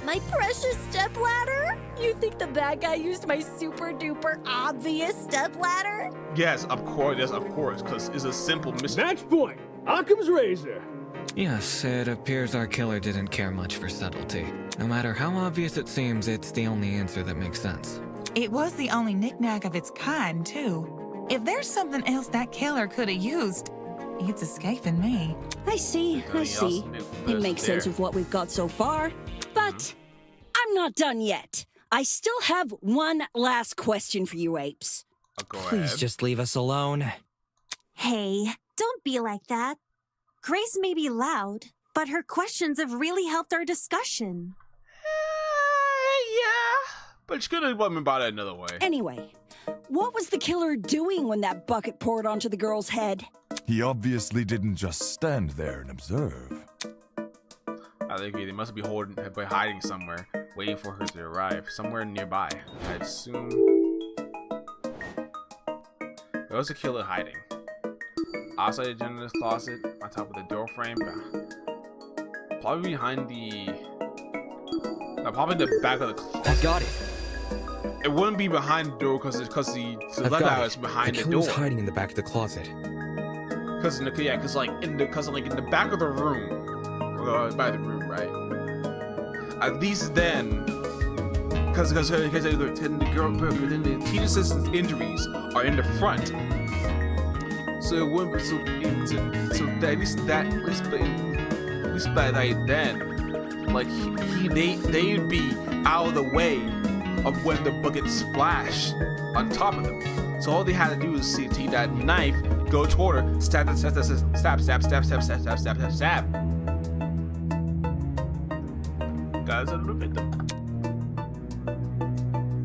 My precious stepladder? You think the bad guy used my super duper obvious stepladder? Yes, of course, because it's a simple mystery. Match point! Occam's razor! Yes, it appears our killer didn't care much for subtlety. No matter how obvious it seems, it's the only answer that makes sense. It was the only knickknack of its kind, too. If there's something else that killer could have used, it's escaping me. I see. It makes sense with what we've got so far. But I'm not done yet. I still have one last question for you apes. Please just leave us alone. Hey, don't be like that. Grace may be loud, but her questions have really helped our discussion. Yeah, but she could have went about it another way. Anyway, what was the killer doing when that bucket poured onto the girl's head? He obviously didn't just stand there and observe. I think they must be hiding somewhere, waiting for her to arrive, somewhere nearby. I'd assume. Where was the killer hiding? outside the janitor's closet, on top of the door frame, probably behind the, no, probably the back of the closet. I got it. It wouldn't be behind the door because the leather is behind the door. Hiding in the back of the closet. Cause like in the back of the room, by the room, right? At least then, because the teacher assistant's injuries are in the front, so it wouldn't be so at least by then, like they'd be out of the way of when the bucket splashed on top of them. So all they had to do was take that knife, go toward her, stab. Guys, a little bit.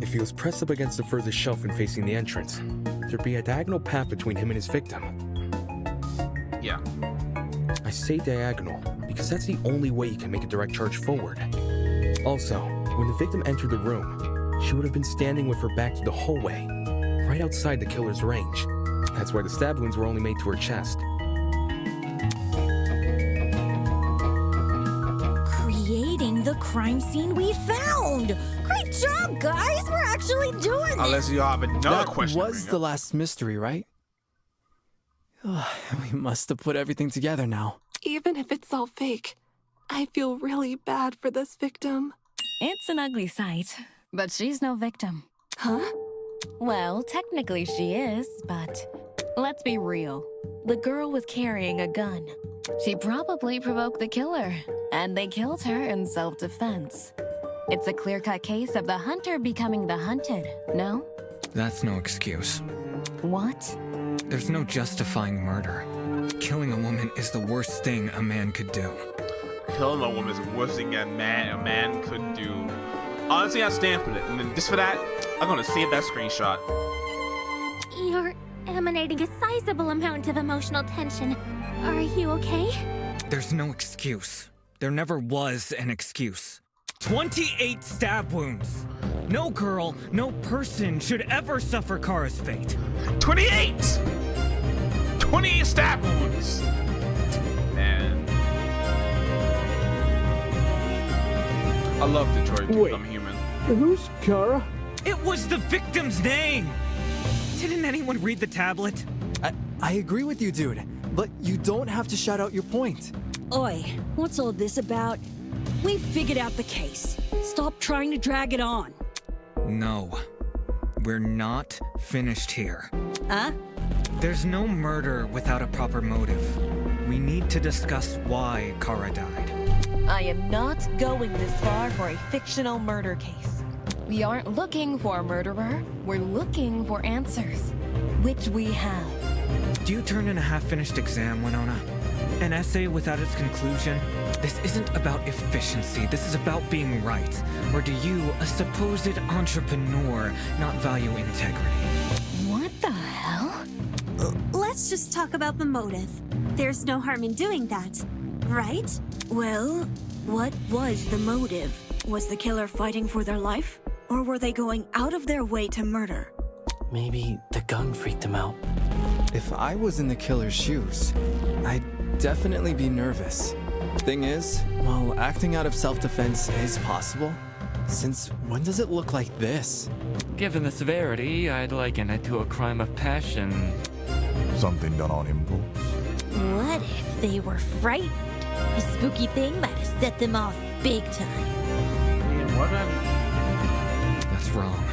If he was pressed up against the furthest shelf and facing the entrance, there'd be a diagonal path between him and his victim. Yeah. I say diagonal because that's the only way you can make a direct charge forward. Also, when the victim entered the room, she would have been standing with her back to the hallway, right outside the killer's range. That's why the stab wounds were only made to her chest. Creating the crime scene we found! Great job, guys! We're actually doing this! Unless you have another question. That was the last mystery, right? We must have put everything together now. Even if it's all fake, I feel really bad for this victim. It's an ugly sight, but she's no victim. Huh? Well, technically she is, but let's be real. The girl was carrying a gun. She probably provoked the killer, and they killed her in self-defense. It's a clear-cut case of the hunter becoming the hunted, no? That's no excuse. What? There's no justifying murder. Killing a woman is the worst thing a man could do. Killing a woman is the worst thing a man could do. Honestly, I stand for it. And then just for that, I'm gonna save that screenshot. You're emanating a sizable amount of emotional tension. Are you okay? There's no excuse. There never was an excuse. 28 stab wounds. No girl, no person should ever suffer Kara's fate. 28! 28 stab wounds! Man. I love Detroit because I'm human. Who's Kara? It was the victim's name! Didn't anyone read the tablet? I agree with you, dude, but you don't have to shout out your point. Oi, what's all this about? We figured out the case. Stop trying to drag it on. No. We're not finished here. Huh? There's no murder without a proper motive. We need to discuss why Kara died. I am not going this far for a fictional murder case. We aren't looking for a murderer. We're looking for answers, which we have. Do you turn in a half-finished exam, Winona? An essay without its conclusion? This isn't about efficiency. This is about being right. Or do you, a supposed entrepreneur, not value integrity? What the hell? Let's just talk about the motive. There's no harm in doing that, right? Well, what was the motive? Was the killer fighting for their life? Or were they going out of their way to murder? Maybe the gun freaked him out. If I was in the killer's shoes, I'd definitely be nervous. Thing is, while acting out of self-defense is possible, since when does it look like this? Given the severity, I'd liken it to a crime of passion. Something done on impulse? What if they were frightened? A spooky thing might have set them off big time. That's wrong.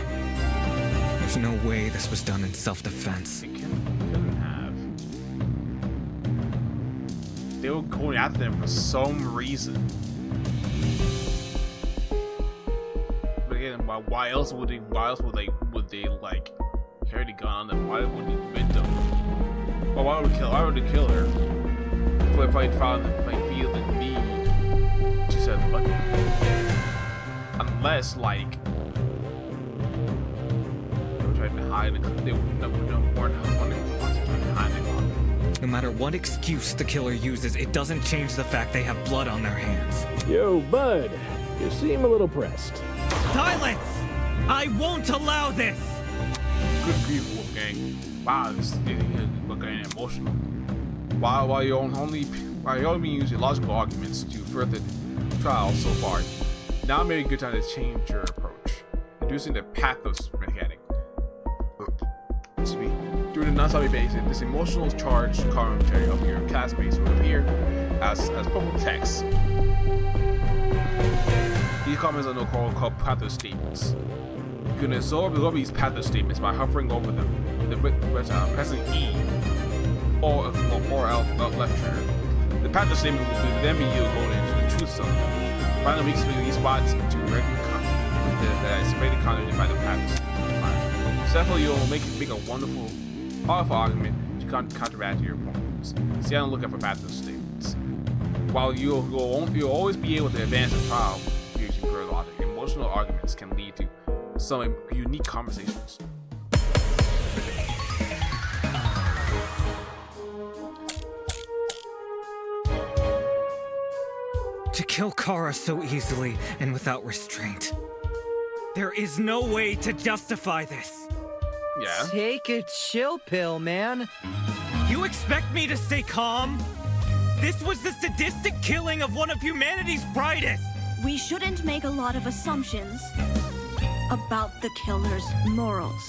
There's no way this was done in self-defense. It couldn't have. They were going after them for some reason. But again, why else would they like carry the gun on them? Why would they commit them? Well, why would they kill her? If I feel the need to set the bucket. Unless like they were trying to hide it, they weren't hiding it. No matter what excuse the killer uses, it doesn't change the fact they have blood on their hands. Yo, bud, you seem a little pressed. Silence! I won't allow this! Good grief, Wolfgang. Wow, this is getting emotional. While you're only being using logical arguments to further the trial so far, now may be a good time to change your approach, introducing the pathos mechanic. Through the non-zombie basis, this emotional charged commentary of your classmates will appear as purple text. These comments are called pathos statements. You can absorb these pathos statements by hovering over them with pressing E or left trigger. The pathos statement will then be used into the truth zone. Finally, we explain these spots into regular content that is rated content by the pathos statement. Therefore, you'll make a wonderful, powerful argument to counteract your opponents. Stay on the lookout for pathos statements. While you'll always be able to advance the trial using pure logic, emotional arguments can lead to some unique conversations. To kill Kara so easily and without restraint. There is no way to justify this. Yeah. Take a chill pill, man. You expect me to stay calm? This was the sadistic killing of one of humanity's brightest. We shouldn't make a lot of assumptions about the killer's morals.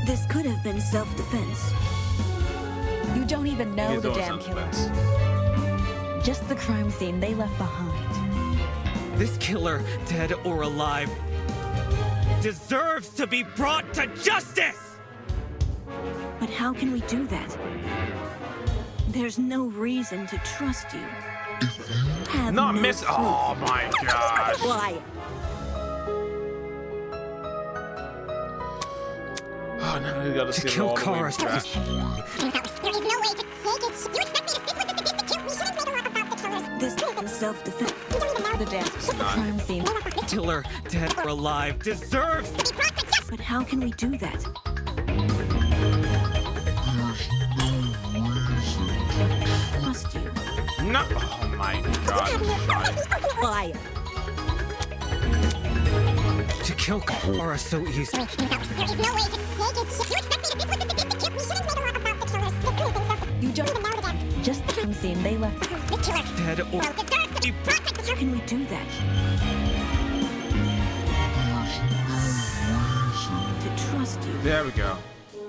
This could have been self-defense. You don't even know the damn killer. Just the crime scene they left behind. This killer, dead or alive, deserves to be brought to justice! But how can we do that? There's no reason to trust you. Not miss. Oh my gosh. Liar. Oh, now we gotta to see kill all the way Kara. back. There is no way to take it. You expect me to stick with the distant kill? We shouldn't make a lot about the killers. This is self-defense. The damn crime scene. Killer, dead or alive, deserves to be brought to justice! But how can we do that? Trust you. No. Oh my god. Liar. To kill Kara so easily. There is no way to take it. You expect me to stick with the distant kill? We shouldn't make a lot about the killers. This could have been self-defense. You don't even know the damn. Just the crime scene they left. This killer Dead or deserves to be brought to How can we do that? To trust you. There we go.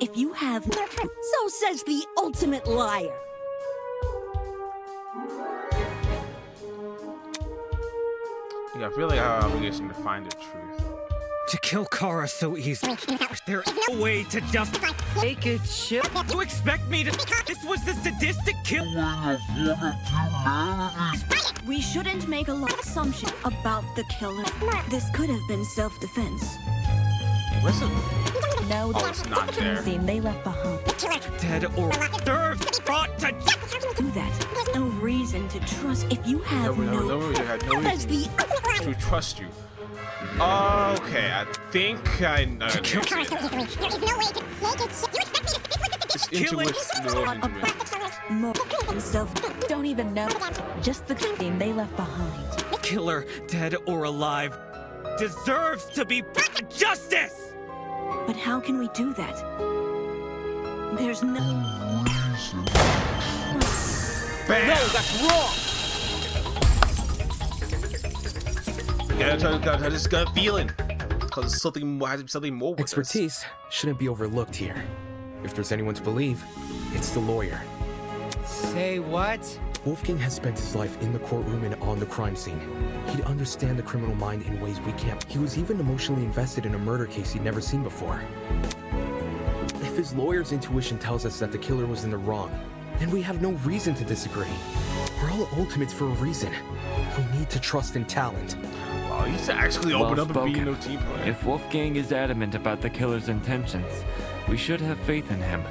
If you have no truth, so says the ultimate liar. Yeah, I feel like I have an obligation to find the truth. To kill Kara so easily. There is no way to justify. Take a chill. You expect me to. This was the sadistic kill. We shouldn't make a lot of assumptions about the killer. This could have been self-defense. Listen. No, Oh, it's not the crime there. scene they left behind. Dead or deserves to be brought to justice. Do that. There's no reason to trust if you have No, you had no That's reason to trust you. Okay, I think I know. There is no way to take it. You expect me to stick with the It's distant intuition. more than self. Don't even know. Just the crime scene they left behind. Killer, dead or alive, deserves to be brought to justice. But how can we do that? There's no. Bam! No, that's wrong! I just got a feeling. Because something more with Expertise shouldn't be overlooked here. If there's anyone to believe, it's the lawyer. Say what? Wolfgang has spent his life in the courtroom and on the crime scene. He'd understand the criminal mind in ways we can't. He was even emotionally invested in a murder case he'd never seen before. If his lawyer's intuition tells us that the killer was in the wrong, then we have no reason to disagree. We're all ultimates for a reason. We need to trust in talent. Wow, he's actually opened up and being no team player. If Wolfgang is adamant about the killer's intentions, we should have faith in him.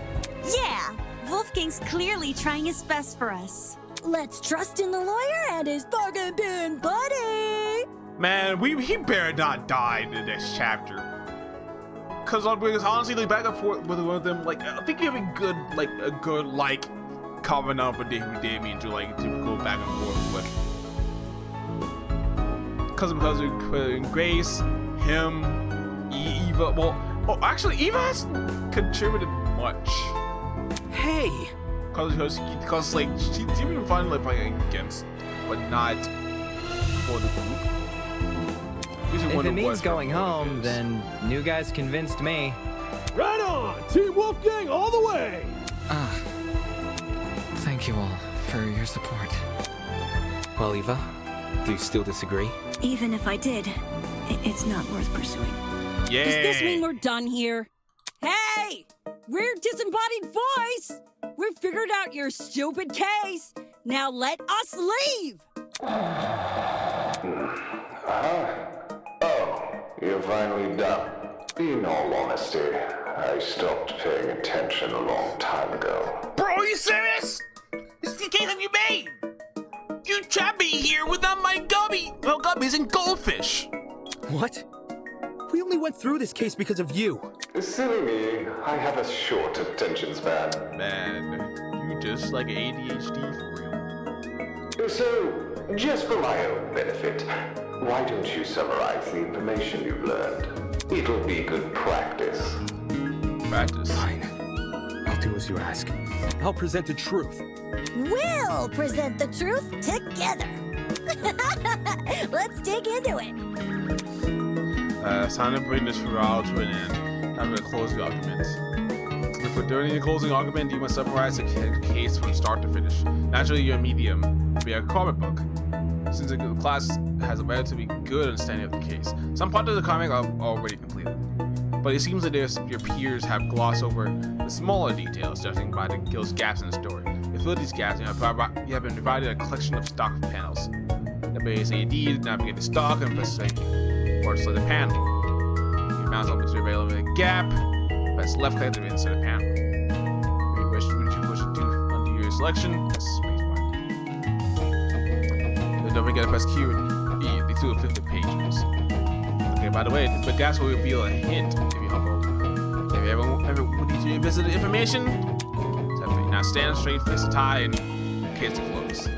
Yeah, Wolfgang's clearly trying his best for us. Let's trust in the lawyer and his bargain bin buddy. Man, he better not die in the next chapter. Because honestly, like back and forth with one of them, like I think you have a good covenant for Damien to go back and forth with. Because in Grace, him, Eva. Well, actually, Eva hasn't contributed much. Hey, Because like she's even fun like playing against, but not for the group. If it means going home, then new guys convinced me. Right on! Team Wolfgang all the way! Thank you all for your support. Well, Eva, do you still disagree? Even if I did, it's not worth pursuing. Yay! Does this mean we're done here? Hey! We're Disembodied Voice! We've figured out your stupid case. Now let us leave! Oh, you're finally done. In all honesty, I stopped paying attention a long time ago. Bro, are you serious? This is the case that you made! You trapped me here without my gummies and goldfish! What? We only went through this case because of you. Silly me, I have a short attention span. Man, you just like ADHD for real. So, just for my own benefit, why don't you summarize the information you've learned? It'll be good practice. Fine. I'll do as you ask. I'll present the truth. We'll present the truth together. Let's dig into it. It's time to bring this trial to an end. Time to close the argument. If we're doing the closing argument, you must summarize the case from start to finish. Naturally, your medium will be a comic book, since the class has a relatively good understanding of the case. Some parts of the comic are already completed, but it seems that your peers have glossed over the smaller details, judging by the guild's gaps in the story. To fill these gaps, you have been provided a collection of stock panels. The base AD to navigate the stock and press or select the panel. The mouse opens to available in the gap. Press left click to insert the panel. If you wish to undo your selection, press spacebar. Don't forget to press Q and E. These two will flip the pages. Okay, by the way, the gaps will reveal a hint if you hover over. If you ever need to revisit the information, now stand straight, face the tie, and case to close.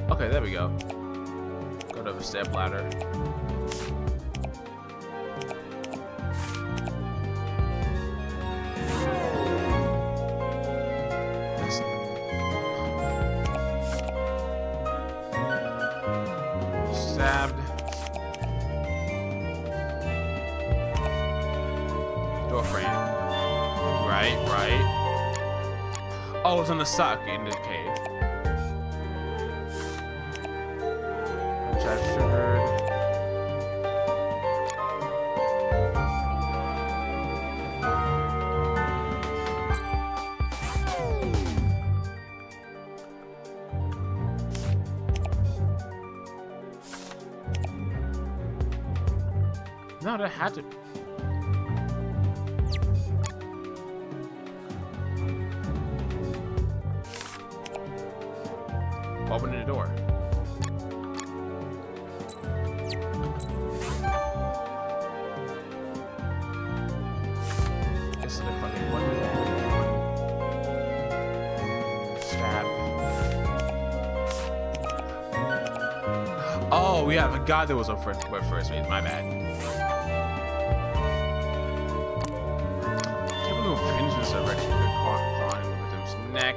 Okay, there we go. Go to the step ladder. Stabbed. Door frame. Right. Oh, it's on the sock in the cave. Which I've sugared. No, that had to. Opening the door. This is the fucking one. Stab. Oh, yeah, I forgot there was a first mate. My bad. Hinges already. Good clawing with his neck.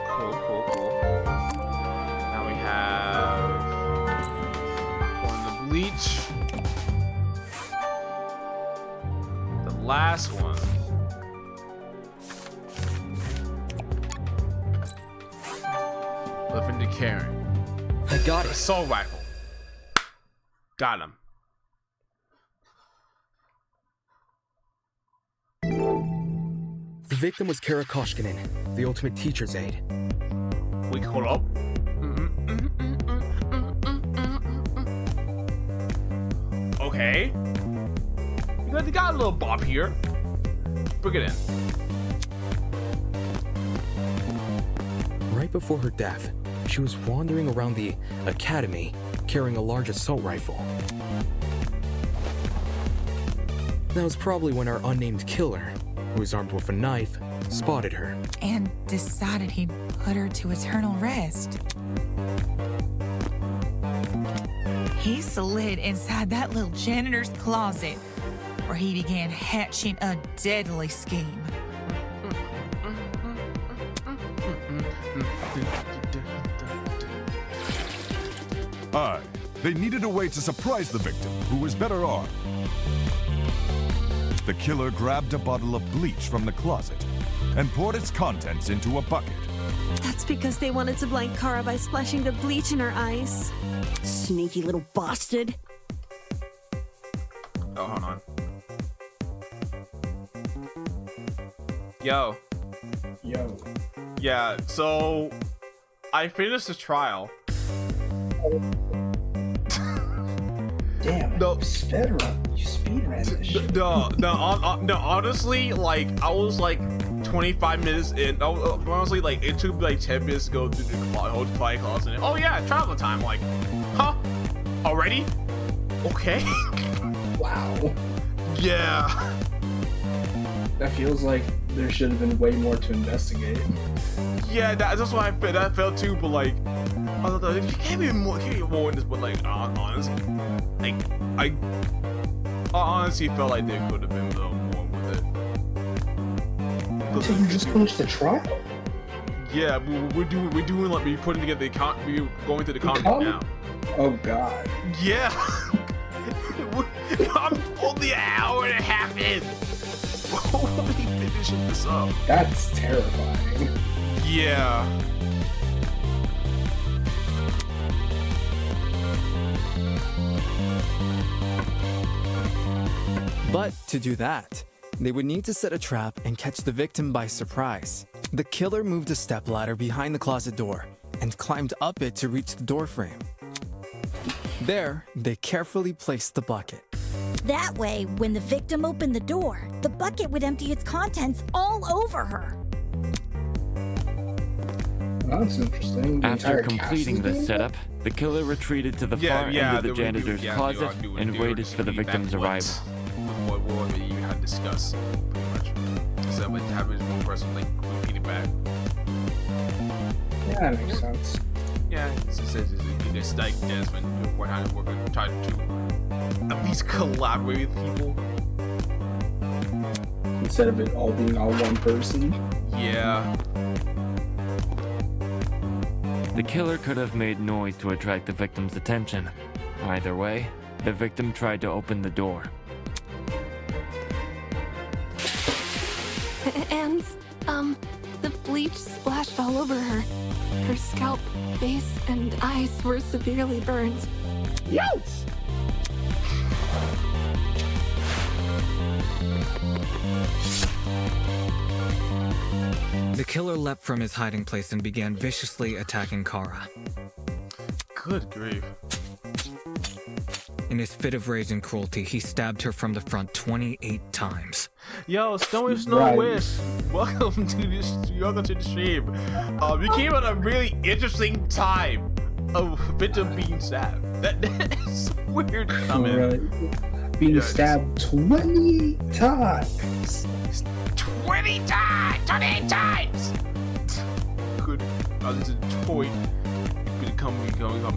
Cool. Now we have pouring the bleach. The last one. Left into Karen. I got it. Assault rifle. Got him. The victim was Kara Koshkinen, the ultimate teacher's aide. We hold up. Okay. You got a little bop here. Bring it in. Right before her death, she was wandering around the academy carrying a large assault rifle. That was probably when our unnamed killer, who was armed with a knife, spotted her. And decided he'd put her to eternal rest. He slid inside that little janitor's closet, where he began hatching a deadly scheme. Aye, they needed a way to surprise the victim, who was better armed. The killer grabbed a bottle of bleach from the closet and poured its contents into a bucket. That's because they wanted to blind Kara by splashing the bleach in her eyes. Sneaky little bastard. Oh, hold on. Yo. Yeah, so I finished the trial. Damn, you speedran this shit. No, honestly, like, I was like 25 minutes in. Honestly, like, it took like 10 minutes to go through the whole quiet closet. And, oh yeah, travel time. Like, huh? Already? Okay. Wow. Yeah. That feels like there should have been way more to investigate. Yeah, that's why that felt too. But like, I thought you can't be more in this. But like, honestly, like I honestly felt like there could have been a little more with it. So you just finished the trial? Yeah, we're doing like we're putting together the account. We're going to the comment now. Oh god. Yeah. I'm only an hour and a half in. We'll be finishing this up. That's terrifying. Yeah. But to do that, they would need to set a trap and catch the victim by surprise. The killer moved a stepladder behind the closet door and climbed up it to reach the doorframe. There, they carefully placed the bucket. That way, when the victim opened the door, the bucket would empty its contents all over her. That's interesting. After completing the setup, the killer retreated to the far end of the janitor's closet and waited for the victim's arrival. What we even had discussed, pretty much. Instead of like having one person like repeat it back. Yeah, that makes sense. Yeah, it says it's like Desmond. We're going to try to at least collaborate with people instead of it all being all one person. Yeah. The killer could have made noise to attract the victim's attention. Either way, the victim tried to open the door. And, the bleach splashed all over her. Her scalp, face, and eyes were severely burned. Yes! The killer leapt from his hiding place and began viciously attacking Kara. Good grief. In his fit of rage and cruelty, he stabbed her from the front 28 times. Yo, Snowy Snow Wish, welcome to the stream. We came at a really interesting time of victim being stabbed. That is weird to come in. Being stabbed 20 times. 20 times! 28 times! Good. This is toy. Become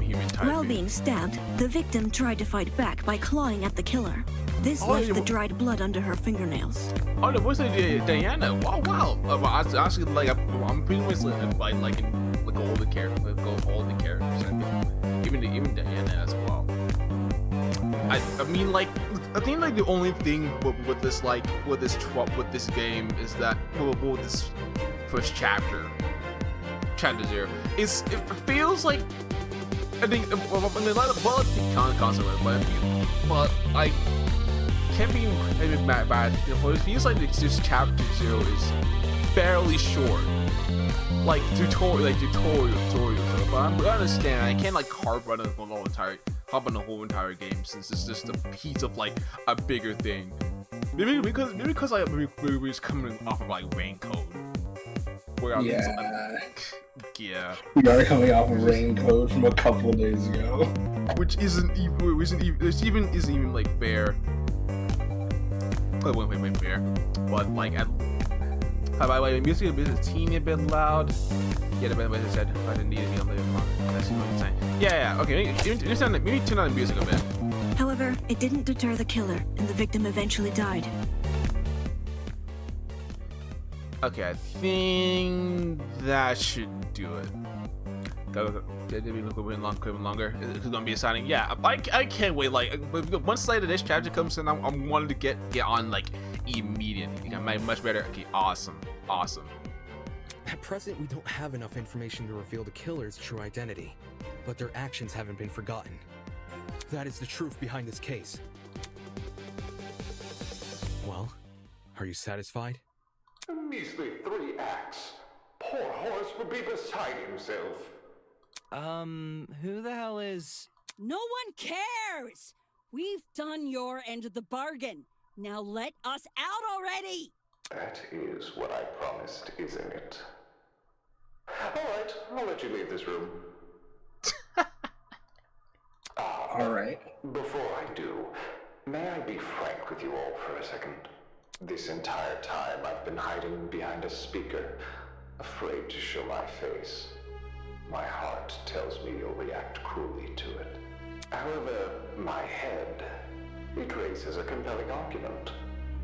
human type. While being stabbed, the victim tried to fight back by clawing at the killer. This left the dried blood under her fingernails. Oh, the voice of Diana. Wow. Actually, like, I'm pretty much like all the characters, even Diana as well. I mean, like, I think like the only thing with this game is that with this first chapter 0, is it feels like I think a lot of concept, but I can't be bad. It feels like this chapter 0 is fairly short, like tutorial stuff. But I understand. I can't like harp on the whole entire game since it's just a piece of like a bigger thing. Maybe because like we was coming off of like rain code. Where yeah. We are coming off a rain code from a couple days ago. Which isn't even like fair. Wait, fair. But like, by the way, the music is a teeny bit loud. Yeah, the band said I didn't need to be on the that's what I'm saying. Yeah, okay. Maybe turn on the music a bit. However, it didn't deter the killer, and the victim eventually died. Okay, I think that should do it. Did we look a bit longer? It's gonna be exciting. Yeah, I can't wait. Like once later this chapter comes in, I'm wanting to get on like immediately. You got much better. Okay, awesome. At present, we don't have enough information to reveal the killer's true identity, but their actions haven't been forgotten. That is the truth behind this case. Well, are you satisfied? A measly 3 acts. Poor Horace would be beside himself. Who the hell is... No one cares! We've done your end of the bargain. Now let us out already! That is what I promised, isn't it? Alright, I'll let you leave this room. Alright. Before I do, may I be frank with you all for a second? This entire time I've been hiding behind a speaker, afraid to show my face. My heart tells me you'll react cruelly to it. However, my head, it raises a compelling argument.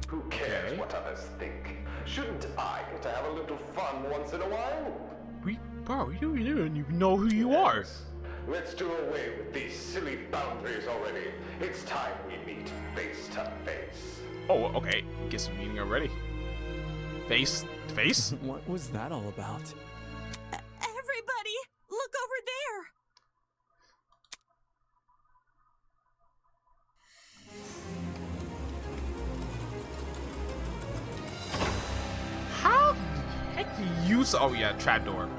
Who cares what others think? Shouldn't I get to have a little fun once in a while? Bro, you don't even know who you are. Let's do away with these silly boundaries already. It's time we meet face to face. Oh, okay. Get some meaning already. Face to face? What was that all about? Everybody, look over there! How the heck do you oh yeah, trapdoor.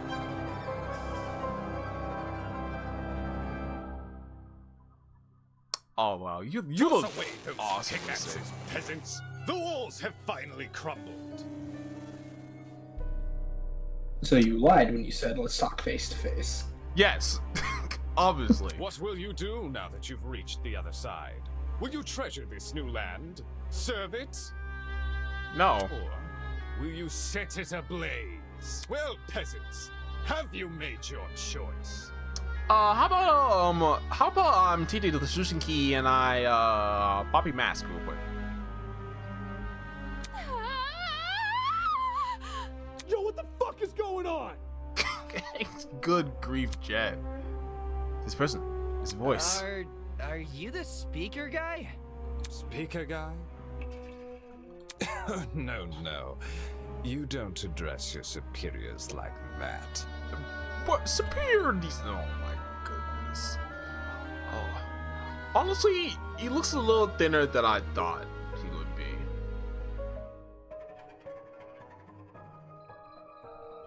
Oh wow, you look awesome. Peasants, the walls have finally crumbled. So you lied when you said let's talk face to face. Yes, obviously. What will you do now that you've reached the other side? Will you treasure this new land? Serve it? No. Or will you set it ablaze? Well, peasants, have you made your choice? How about TD to the Susan Key and I Bobby Mask real quick. Yo, what the fuck is going on? Good grief, Jet. This person, his voice. Are you the speaker guy? Speaker guy? No. You don't address your superiors like that. What superiorities? Oh my goodness. Oh, honestly, he looks a little thinner than I thought he would be.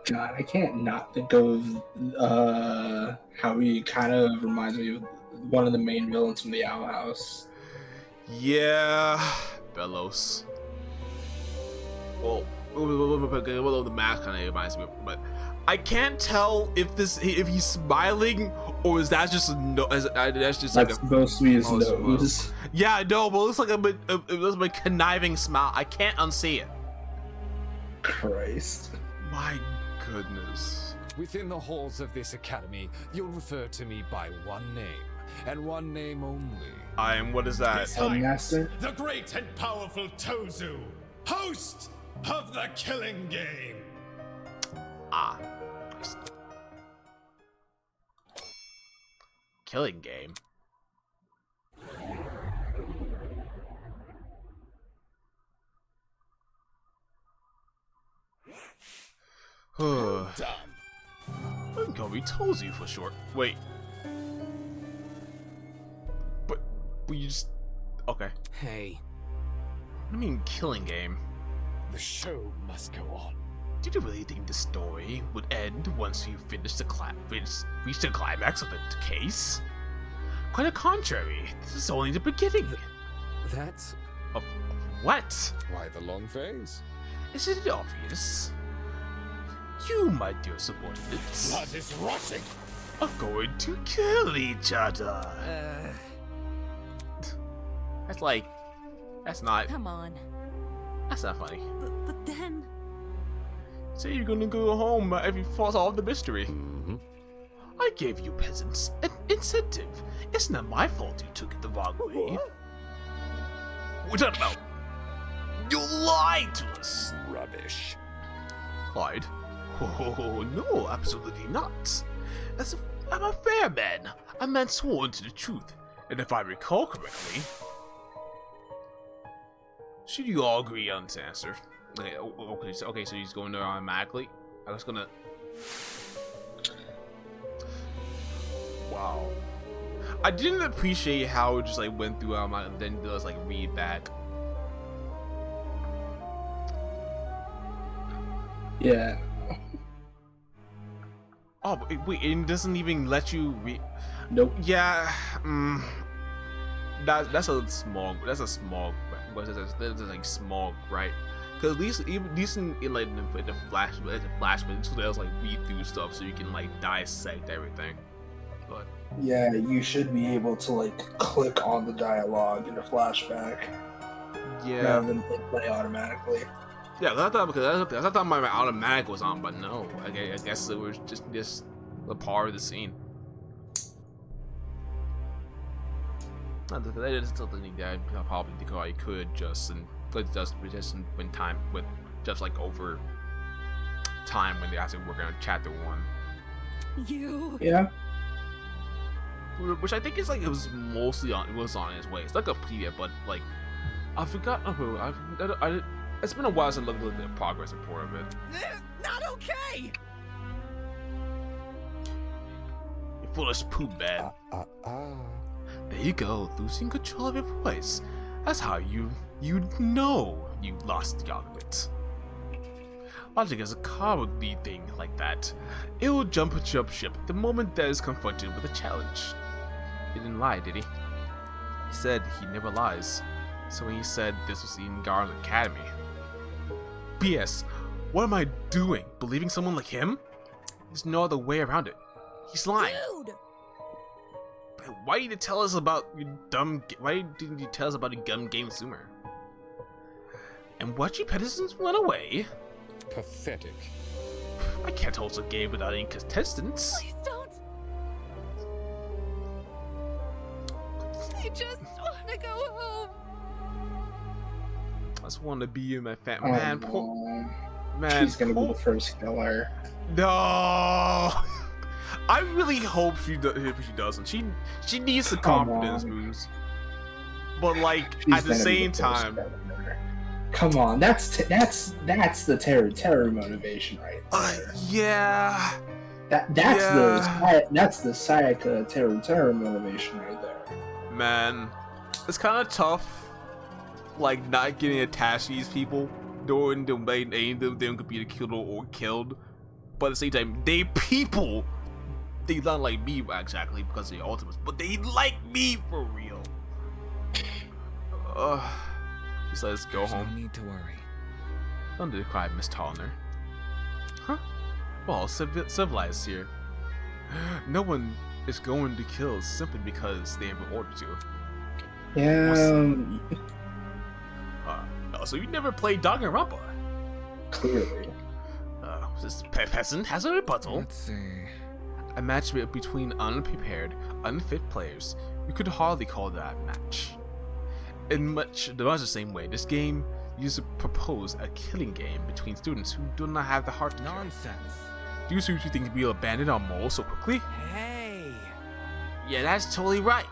God, I can't not think of how he kind of reminds me of one of the main villains from the Owl House. Yeah, Bellows. Well, the mask kind of reminds me, but I can't tell if he's smiling or is that just that's just like supposed to be his nose. nose. Yeah, I know, but it looks like it looks like a conniving smile. I can't unsee it. Christ. My goodness. Within the halls of this academy, you'll refer to me by one name, and one name only. I am, what is that? The great and powerful Tozu, host of the Killing Game. Ah. Killing Game. Done. I'm gonna be Tozu for short. Wait. But you just okay. Hey. What do you mean Killing Game? The show must go on. Did you really think the story would end once you finish reach the climax of the case? Quite the contrary, this is only the beginning. That's... Of what? Why the long face? Isn't it obvious? You, my dear subordinates, Blood is rushing. are going to kill each other. That's not. Come on. That's not funny. But then... Say you're gonna go home if you solve the mystery. I gave you peasants an incentive. It's not my fault you took it the wrong way. What are you talking about? You lied to us. Rubbish. Lied? Oh, no, absolutely not. I'm a fair man. A man sworn to the truth. And if I recall correctly... Should you all agree on this answer? Okay, so he's going there automatically. I was gonna... Wow. I didn't appreciate how it just like went through and then does like read back. Yeah. Oh, wait, it doesn't even let you read. Nope. Yeah. That's a small. That's like small, right? Because at least in like the flash, so there's like read through stuff so you can like dissect everything. But yeah, you should be able to like click on the dialogue in a flashback. Yeah. Rather than play automatically. Yeah, I thought my automatic was on, but no. I guess it was just a part of the scene. Not that it is still the thing that I probably think I could just when time with just like over time when they actually work on chapter 1. Yeah. Which I think is like it was on its way. It's like a PDF, but like I forgot. It's been a while since I looked at the progress report of it. Not okay. You foolish poop man. There you go, losing control of your voice. That's how you know you lost the argument. Logic is a cowardly thing like that. It will jump ship the moment that is confronted with a challenge. He didn't lie, did he? He said he never lies. So when he said this was in Garland Academy. BS. What am I doing? Believing someone like him? There's no other way around it. He's lying. Dude! Why didn't you tell us about your dumb? Why didn't you tell us about a dumb game sooner? And watch you peasants run away. Pathetic. I can't host a game without any contestants. Please don't. I just want to go home. I just want to be in my family. Man, man, she's gonna be the first killer. No. I really hope she doesn't. She needs the confidence boost. But like at the same time, come on, that's the terror motivation right there. Yeah. That's the Sayaka terror motivation right there. Man, it's kind of tough, like not getting attached to these people, knowing any of them could be killed or killed. But at the same time, they not like me exactly because of the Ultimates, but they like me for real. He says, "Go home." No need to worry. Don't cry, Miss Tallner. Huh? Well, civilized here. No one is going to kill simply because they have been ordered to. Yeah. So you never played Danganronpa? Clearly. This peasant has a rebuttal. Let's see. A match between unprepared, unfit players. You could hardly call that a match. In much the same way, this game used to propose a killing game between students who do not have the heart to Nonsense. Do you seriously think we'll abandon our morals so quickly? Hey. Yeah, that's totally right.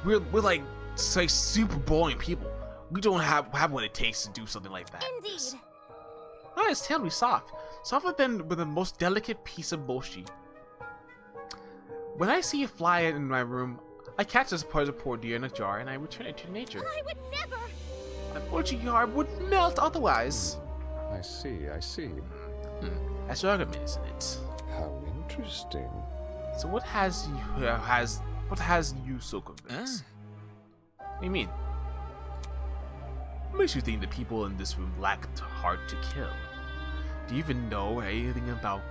We're like super boring people. We don't have what it takes to do something like that. Indeed. No, it's terribly soft. Softer than with the most delicate piece of mochi. When I see a fly in my room, I catch this part of the poor deer in a jar and I return it to nature. I would never. My mochi yard would melt otherwise. I see. That's your argument, isn't it? How interesting. So what has you so convinced? What do you mean? What makes you think the people in this room lacked heart to kill? Do you even know anything about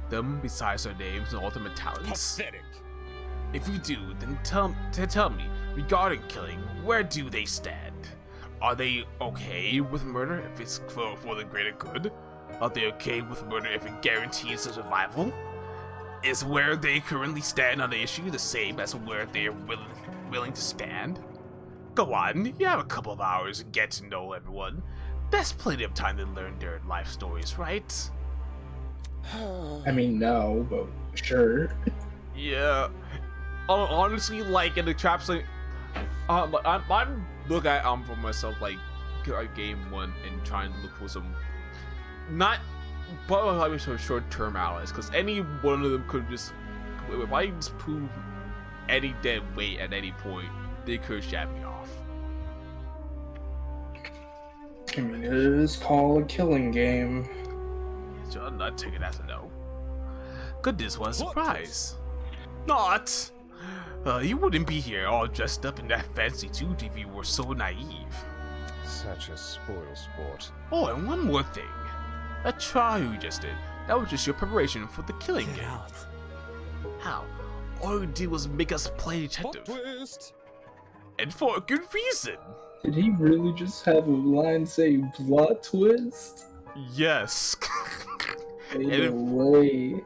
them besides their names and ultimate talents? Pathetic. If you do, then tell me, regarding killing, where do they stand? Are they okay with murder if it's for the greater good? Are they okay with murder if it guarantees their survival? Is where they currently stand on the issue the same as where they're willing to stand? Go on, you have a couple of hours to get to know everyone. That's plenty of time to learn their life stories, right? I mean, no, but sure. Yeah. Honestly, like in the traps, like, I'm look at for myself like game 1 and trying to look for some, not probably some short-term allies, because any one of them could just, if I just prove any dead weight at any point, they could stab me off. I mean, it is called a killing game. So I'm not taking that as a no. Goodness, what a surprise! Not! You wouldn't be here all dressed up in that fancy suit if you were so naive. Such a spoil sport. Oh, and one more thing. That trial you just did, that was just your preparation for the killing game. Out. How? All you did was make us play detective. Twist. And for a good reason. Did he really just have a line say plot twist? Yes. No way.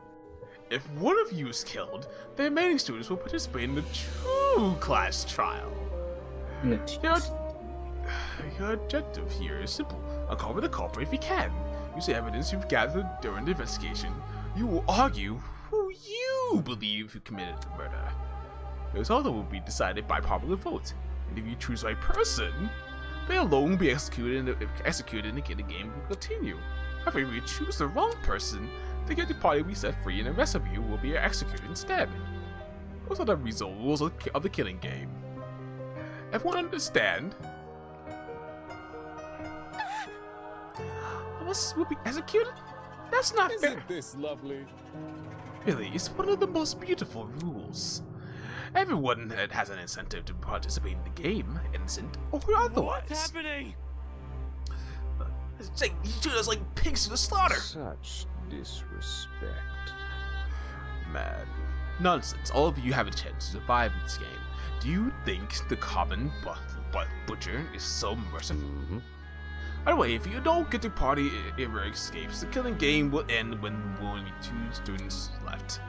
If one of you is killed, the remaining students will participate in the true class trial. Your objective here is simple. Uncover the culprit if you can. Use the evidence you've gathered during the investigation. You will argue who you believe who committed the murder. The result will be decided by popular vote, and if you choose the right person, they alone will be executed and the game will continue. However, if you choose the wrong person, the guilty party will be set free and the rest of you will be executed instead. Those are the rules of the killing game. Everyone understand? Us will be executed? That's not fair. Isn't this lovely? Really, it's one of the most beautiful rules. Everyone has an incentive to participate in the game, innocent or otherwise. What's happening? It's like you treat us like pigs to the slaughter. Such disrespect. Man. Nonsense. All of you have a chance to survive in this game. Do you think the common butcher is so merciful? Mm-hmm. By the way, if you don't get the party ever escapes, the killing game will end when only 2 students left.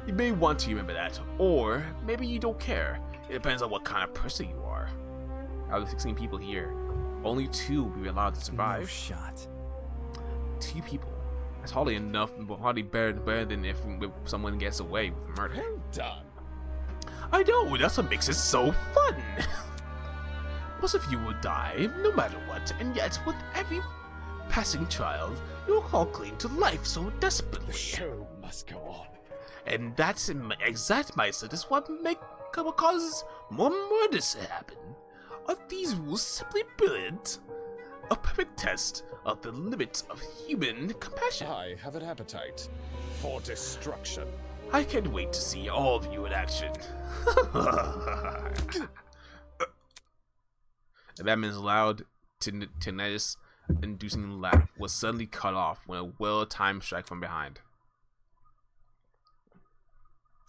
You may want to remember that, or maybe you don't care. It depends on what kind of person you are. Out of the 16 people here, only 2 will be allowed to survive. No shot. 2 people. That's hardly enough, but hardly better than if someone gets away with murder. Well done. I know, that's what makes it so fun. Most of you will die, no matter what, and yet with every passing child, you will call clean to life so desperately. The show must go on. And that's exact mindset is what causes more murders to happen. Are these rules simply brilliant? A perfect test of the limits of human compassion. I have an appetite for destruction. I can't wait to see all of you in action. That man's loud, tinnitus inducing laugh was suddenly cut off when a well-timed strike from behind.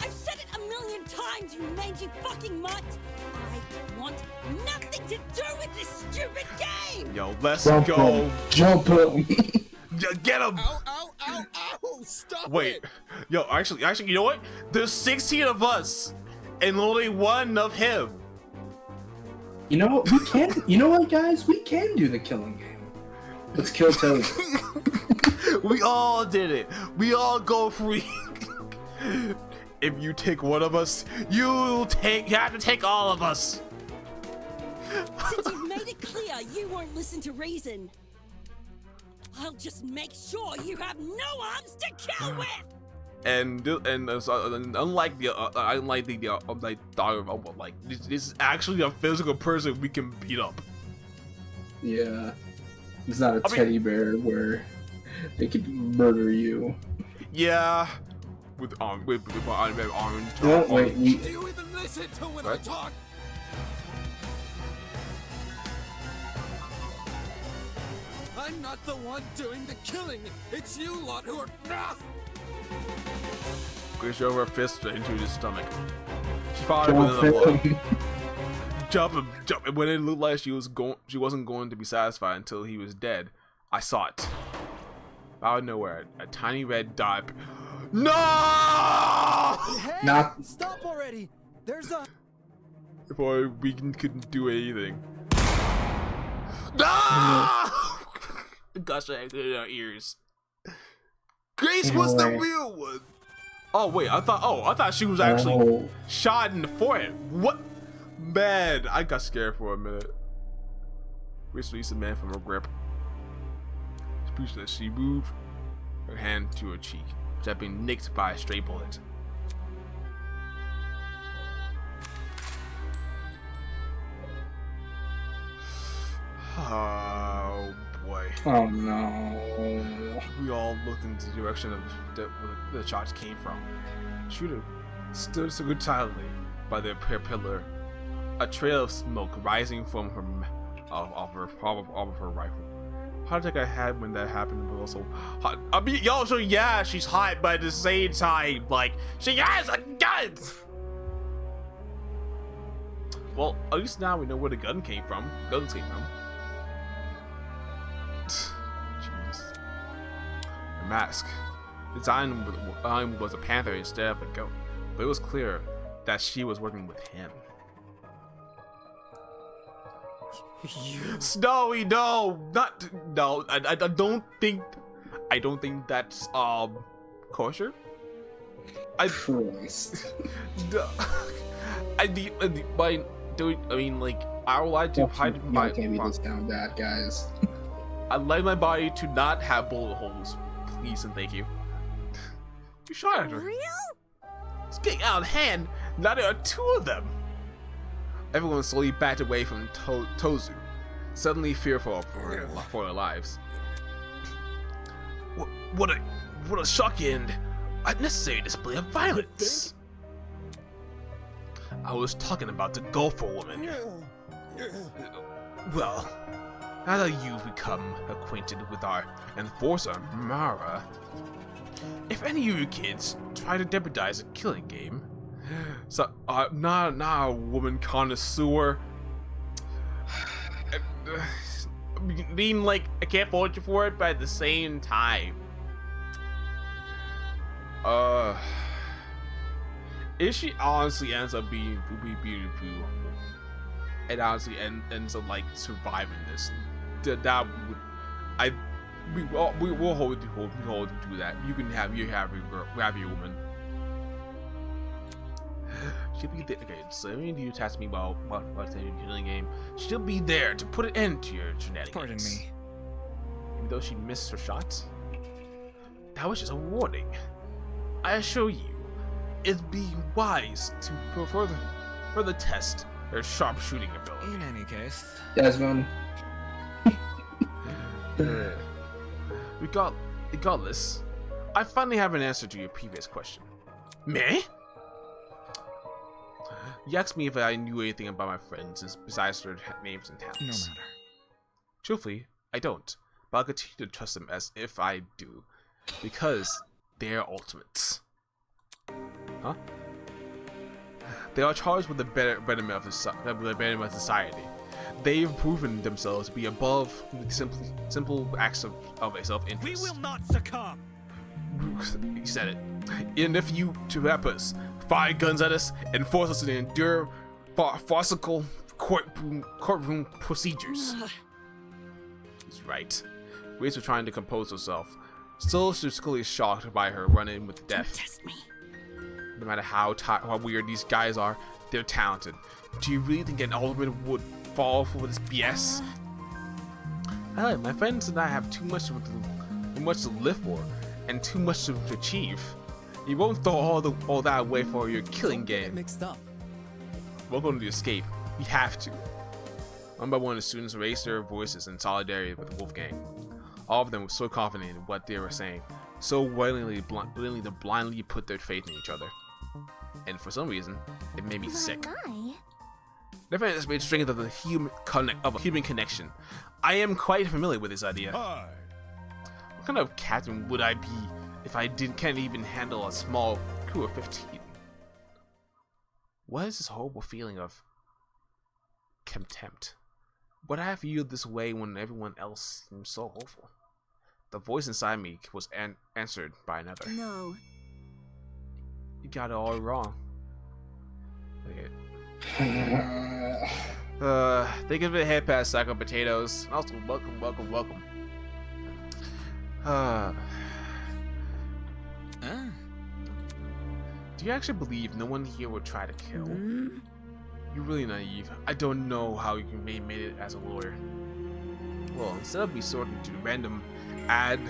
I've said it a million times, you mangy fucking mutt! I want nothing to do with this stupid game! Yo, let's Jump go! him. Jump him! Get him! Ow, ow, ow, ow! Stop Wait, it! yo, actually, you know what? There's 16 of us, and only 1 of him. You know what? We can. You know what, guys? We can do the killing game. Let's kill Toad. We all did it. We all go free. If you take one of us, you have to take all of us. Since you've made it clear you won't listen to reason, I'll just make sure you have no arms to kill with. And unlike the daughter of like this is actually a physical person we can beat up. Yeah, it's not a teddy bear where they could murder you. Yeah, with arms. No, wait. Do you even listen to when I talk? I'm not the one doing the killing. It's you lot who are. Grace drove her fist into his stomach. She followed with another blow. Jump. When it looked like she wasn't going to be satisfied until he was dead, I saw it. Out of nowhere, a tiny red dot. No! Hey, stop already! There's a. Before we couldn't do anything. No! Gosh, I in our ears. Grace was the real one. Oh wait, I thought she was actually shot in the forehead. What? Man, I got scared for a minute. Grace released the man from her grip. Speechless, she moved her hand to her cheek, which had been nicked by a stray bullet. Oh boy. Oh no. We all looked into the direction of where the shots came from. Shooter stood so good silently by the pillar, a trail of smoke rising from her of her rifle. Heart attack I had when that happened was also hot. I mean, yo, so yeah, she's hot, but at the same time, like, she has a gun! Well, at least now we know where the guns came from. Jeez. Her mask. The design was a panther instead of a goat, but it was clear that she was working with him. Snowy, no, I don't think that's kosher. I mean, like, I would like to hide my. Can't be this down bad, guys. I'd like my body to not have bullet holes, please and thank you. You shot at her. Real? It's getting out of hand. Now there are two of them. Everyone slowly backed away from Tozu, suddenly fearful for their lives. What a shocking and unnecessary display of violence! I was talking about the Gopher woman. Well, now that you've become acquainted with our enforcer, Mara, if any of you kids try to jeopardize a killing game, so, not a woman connoisseur. I mean, like, I can't fault you for it, but at the same time, if she honestly ends up being beautiful, and honestly ends up like surviving this, that would, we'll hold you to that. You can have your woman. She'll be there. Okay, so if you ask me about what's in your killing game, she'll be there to put an end to your shenanigans. Pardon me. Even though she missed her shots, that was just a warning. I assure you, it'd be wise to further test her sharpshooting ability. In any case, Desmond. Regardless, I finally have an answer to your previous question. Me? You asked me if I knew anything about my friends besides their names and talents. No matter. Truthfully, I don't, but I'll continue to trust them as if I do, because they are ultimates. Huh? They are charged with the betterment of society. They've proven themselves to be above simple acts of self-interest. We will not succumb. You said it. And if you trap us, fire guns at us, and force us to endure farcical courtroom procedures. He's right. Grace was trying to compose herself, still physically shocked by her run-in with death. Test me. No matter how weird these guys are, they're talented. Do you really think an alderman would fall for this BS? My friends and I have too much to live for, and too much to achieve. You won't throw all that away for your killing game. Mixed up. Welcome to the escape. We have to. One by one, the students raised their voices in solidarity with Wolfgang. All of them were so confident in what they were saying, so willing to blindly put their faith in each other. And for some reason, it made me sick. Definitely the strength of the human connection. I am quite familiar with this idea. Hi. What kind of captain would I be if I can't even handle a small crew of 15? What is this horrible feeling of contempt? Would I feel this way when everyone else seems so hopeful? The voice inside me was answered by another. No. You got it all wrong. Okay. They give it a head pass, sack of potatoes. Also, welcome. Do you actually believe no one here would try to kill? You're really naive. I don't know how you made it as a lawyer. Well, instead of resorting to random ad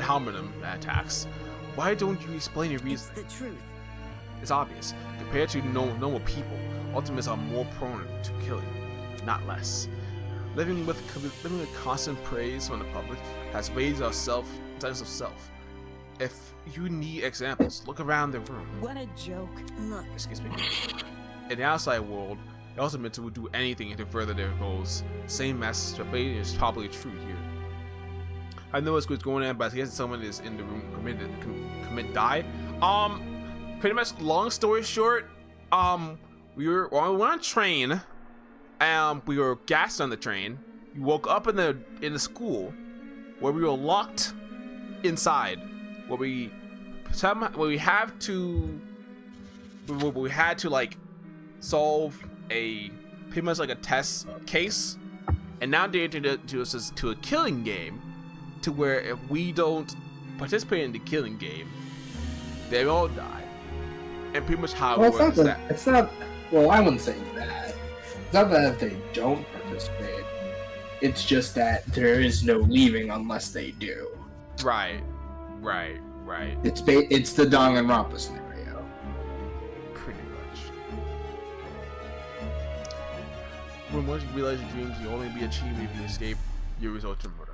hominem attacks, why don't you explain your reason? It's the truth. It's obvious. Compared to normal people, ultimates are more prone to killing, not less. Living with constant praise from the public has raised our sense of self. If you need examples, look around the room. What a joke. Look. Excuse me. In the outside world, the ultimates would do anything to further their goals. Same masturbation is probably true here. I know what's going on, but I guess someone is in the room die. Pretty much, long story short, we were on a train. We were gassed on the train. We woke up in the school where we were locked inside. Where we had to like solve pretty much like a test case, and now they introduced us to a killing game, to where if we don't participate in the killing game, they all die. And pretty much how it works is that it's not. Well, I wouldn't say that. It's not that if they don't participate. It's just that there is no leaving unless they do. Right. It's the Danganronpa scenario. Pretty much. When once you realize your dreams will only be achieved if you escape, you result to murder.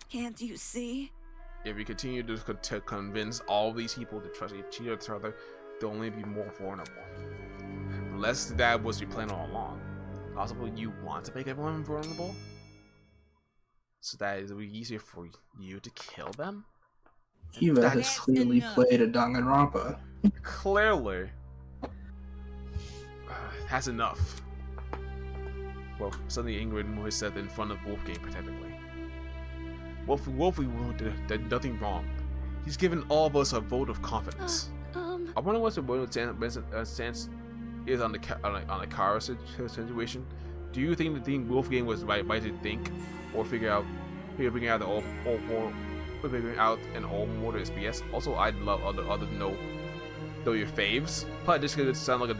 Can't you see? If we continue to convince all these people to trust each other, they'll only be more vulnerable. Unless that was your plan all along. Possibly you want to make everyone vulnerable? So that it will be easier for you to kill them? Eva has clearly played a Danganronpa. Clearly. That's enough. Well, suddenly Ingrid was said in front of Wolfgang protectively. Wolfie did nothing wrong. He's given all of us a vote of confidence. I wonder what the vote of stance is on the car situation. Do you think Wolfgang was right to think or figure out an all mortar is BS? Also, I'd love other to know your faves. Probably just because it sounds like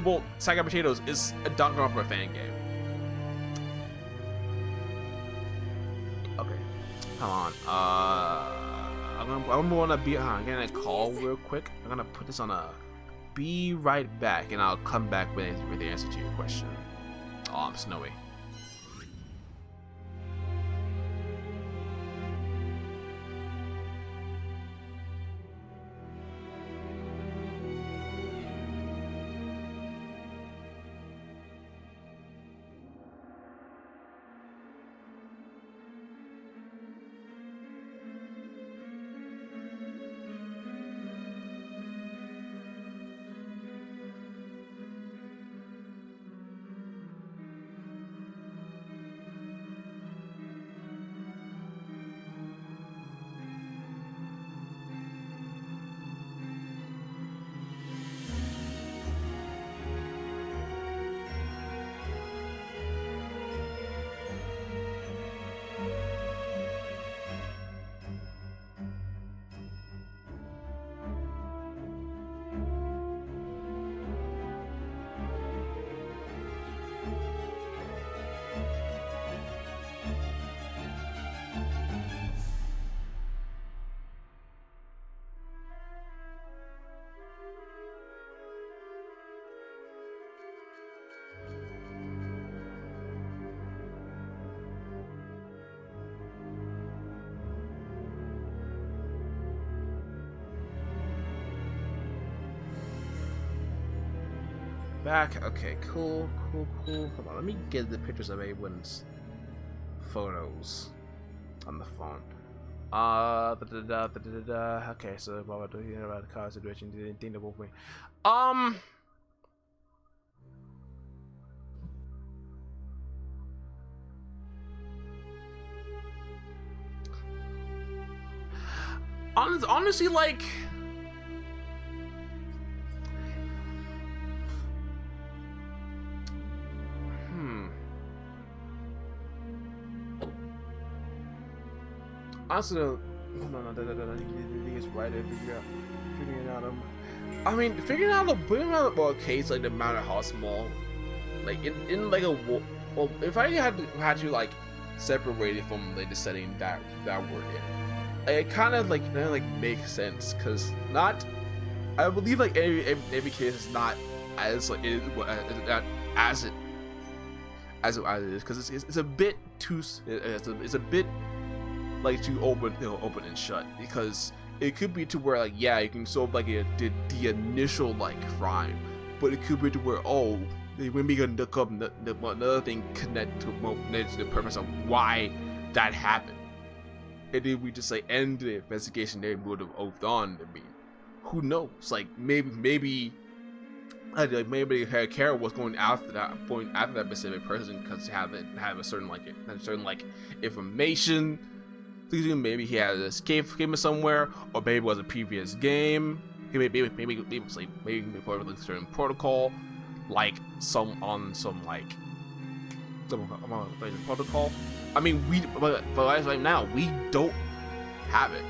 well, Sack of Potatoes is a Danganronpa fan game. Okay, come on. I'm gonna getting a call real quick. I'm gonna put this on a be right back, and I'll come back with the answer to your question. Oh, I'm snowy. back. Okay, cool. Hold on, let me get the pictures of everyone's photos on the phone. Okay, so what about hearing about the car situation? Didn't think the wolf way. Honestly, like, honestly, no, it's right there. Figuring out. I mean, figuring out a case like the matter how small, like in like a well, if I had to like separate it from like the setting that we're in, it kind of like makes sense, because not, I believe like every case is not as like as it is, because it's a bit too it's a bit like too open and shut, because it could be to where like, yeah, you can solve like the initial like crime, but it could be to where, oh, when we gonna look up another thing connected to the purpose of why that happened, and then we just like end the investigation they would have moved on. I mean, who knows? Like maybe her Kara was going after that specific person because they have a certain like information. Maybe he had escaped somewhere, or maybe it was a previous game. Maybe part of a certain protocol, like some protocol. I mean, but as right now, we don't have it.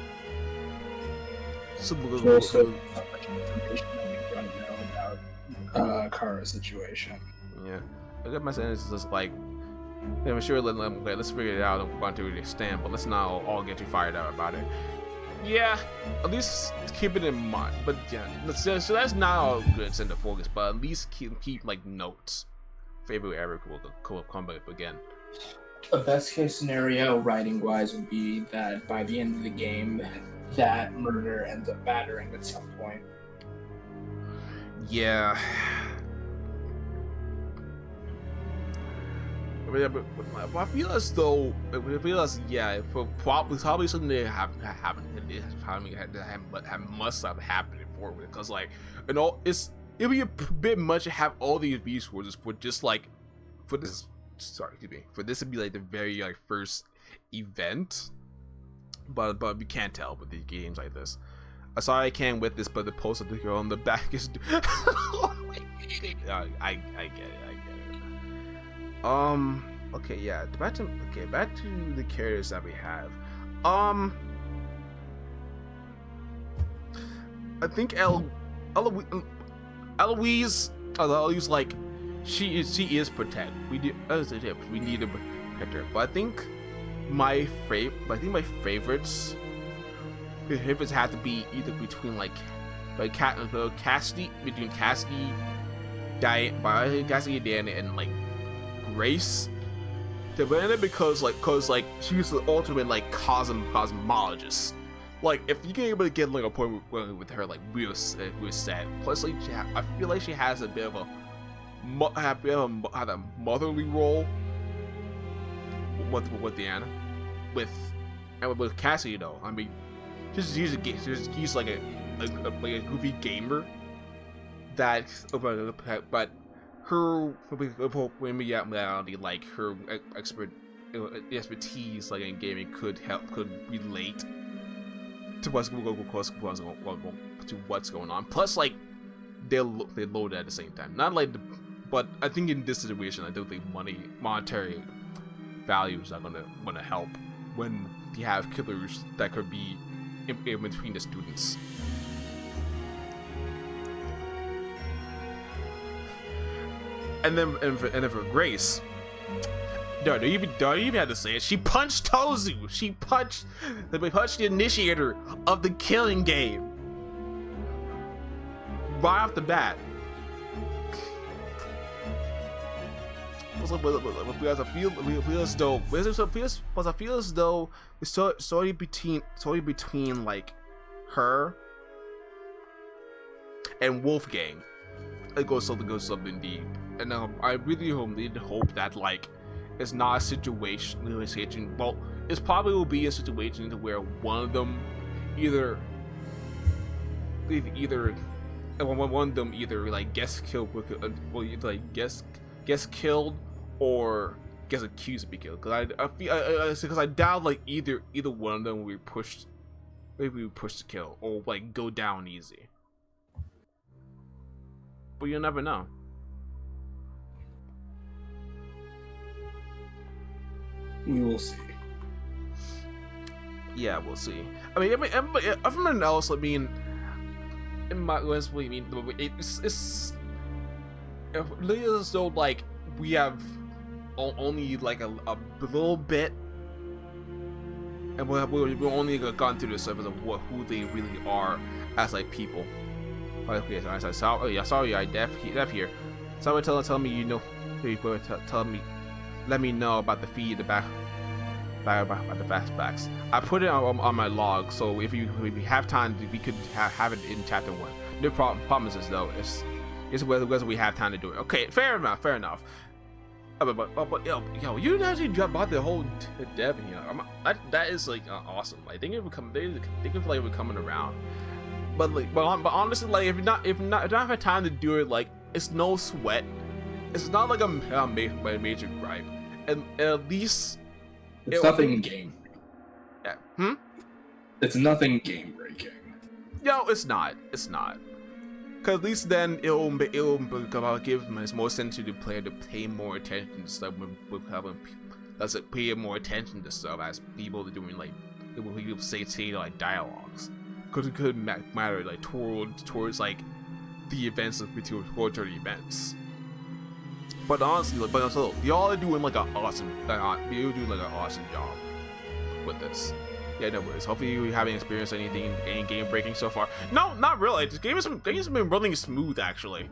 So also, information that we don't know about Kara's situation. Yeah, I guess my sense is just like, yeah, I'm sure. Let's figure it out. I'm going to understand, but let's not all get too fired up about it. Yeah, at least keep it in mind. But yeah, so that's not all good center focus. But at least keep like notes. Favorite ever will come up again. A best case scenario, writing wise, would be that by the end of the game, that murder ends up mattering at some point. Yeah. But I feel as though it probably something that happened. Must have happened before, because like, you know, it'd be a bit much to have all these resources for just like for this to be like the very like first event. But we can't tell with these games like this. I'm sorry I can't with this, but the post of the girl on the back is. I get it. Okay, yeah. Back to the characters that we have. I think Eloise, like, she is protect. We need to protect her. But I think my favorites have to be either between Cassidy, Diana, and like Grace. Because she's the ultimate like cosmologist. Like, if you can able to get like a point with her, like we're sad. Plus, like, I feel like she has a bit of a motherly role with Diana. With Cassie though, I mean, she's like a goofy gamer that, but her reality, like her expertise like in gaming could relate to what's going on. Plus, like, they load at the same time. Not like but I think in this situation, I don't think monetary values are gonna help when you have killers that could be in between the students. And then for Grace, don't even have to say it. She punched Tozu. She punched the initiator of the killing game right off the bat. I feel as though it's sorry between like her and Wolfgang. it goes something deep, and I really hope that like it's not a situation. Well, it probably will be a situation where one of them either like gets killed, gets killed or gets accused to be killed. Because I doubt like either one of them will be pushed, maybe pushed to kill or like go down easy. But you'll never know. We will see. Yeah, we'll see. I mean, everyone else. I mean, in my what I mean, it's really as though like we have only like a little bit, and we've only gone through the surface of who they really are as like people. Okay, so I saw. Oh yeah, sorry, I deaf here. Someone tell me you know. Tell me, let me know about the feed, about the fastbacks. I put it on my log, so if we have time, we could have it in chapter 1. The problem is though, it's whether we have time to do it. Okay, fair enough. But yo, you actually bought the whole dev here. That is like awesome. Like, they can feel like we're coming around. But honestly, like if you don't have time to do it, like it's no sweat. It's not like a major gripe, and at least it's nothing game. Yeah. It's nothing game breaking. Yo, it's not. Cause at least then it'll give more sense to the player to pay more attention to stuff let's pay more attention to stuff as people are doing like people say like dialogues. Cause it could matter like towards like the events of towards the events. But honestly, y'all are doing like an awesome job with this. Yeah, no worries. Hopefully you haven't experienced any game breaking so far. No, not really. This game has been running smooth actually.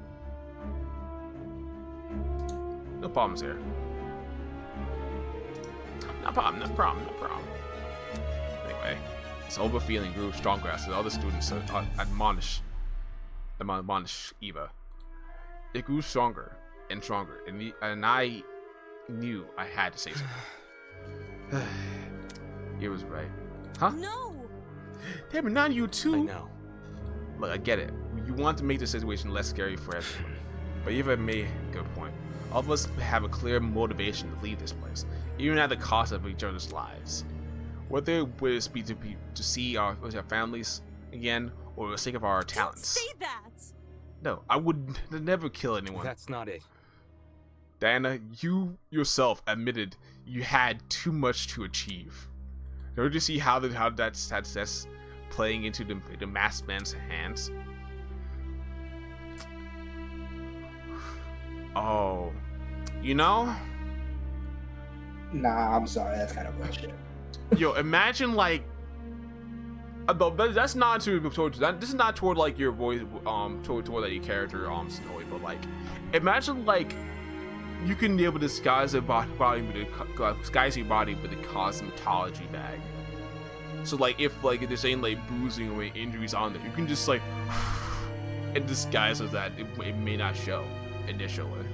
No problems here. No problem. Anyway, this overfeeling grew stronger as the other students admonish Eva. It grew stronger and stronger, and I knew I had to say something. It was right. Huh? No! Hey, but not you too. I know. Look, I get it. You want to make the situation less scary for everyone. But Eva made a good point. All of us have a clear motivation to leave this place, even at the cost of each other's lives. Whether it would be to see our families again, or for the sake of our talents. Don't say that! No, I would never kill anyone. That's not it. Diana, you yourself admitted you had too much to achieve. Don't you see how that's playing into the masked man's hands? Oh, you know? Nah, I'm sorry. That's kind of bullshit. Yo, imagine like. But that's not this is not toward like your voice, toward like your character, story. But like, imagine like you can be able to disguise your body with a cosmetology bag. So like if like there's any like bruising or injuries on there, you can just like and disguise as that. It may not show initially.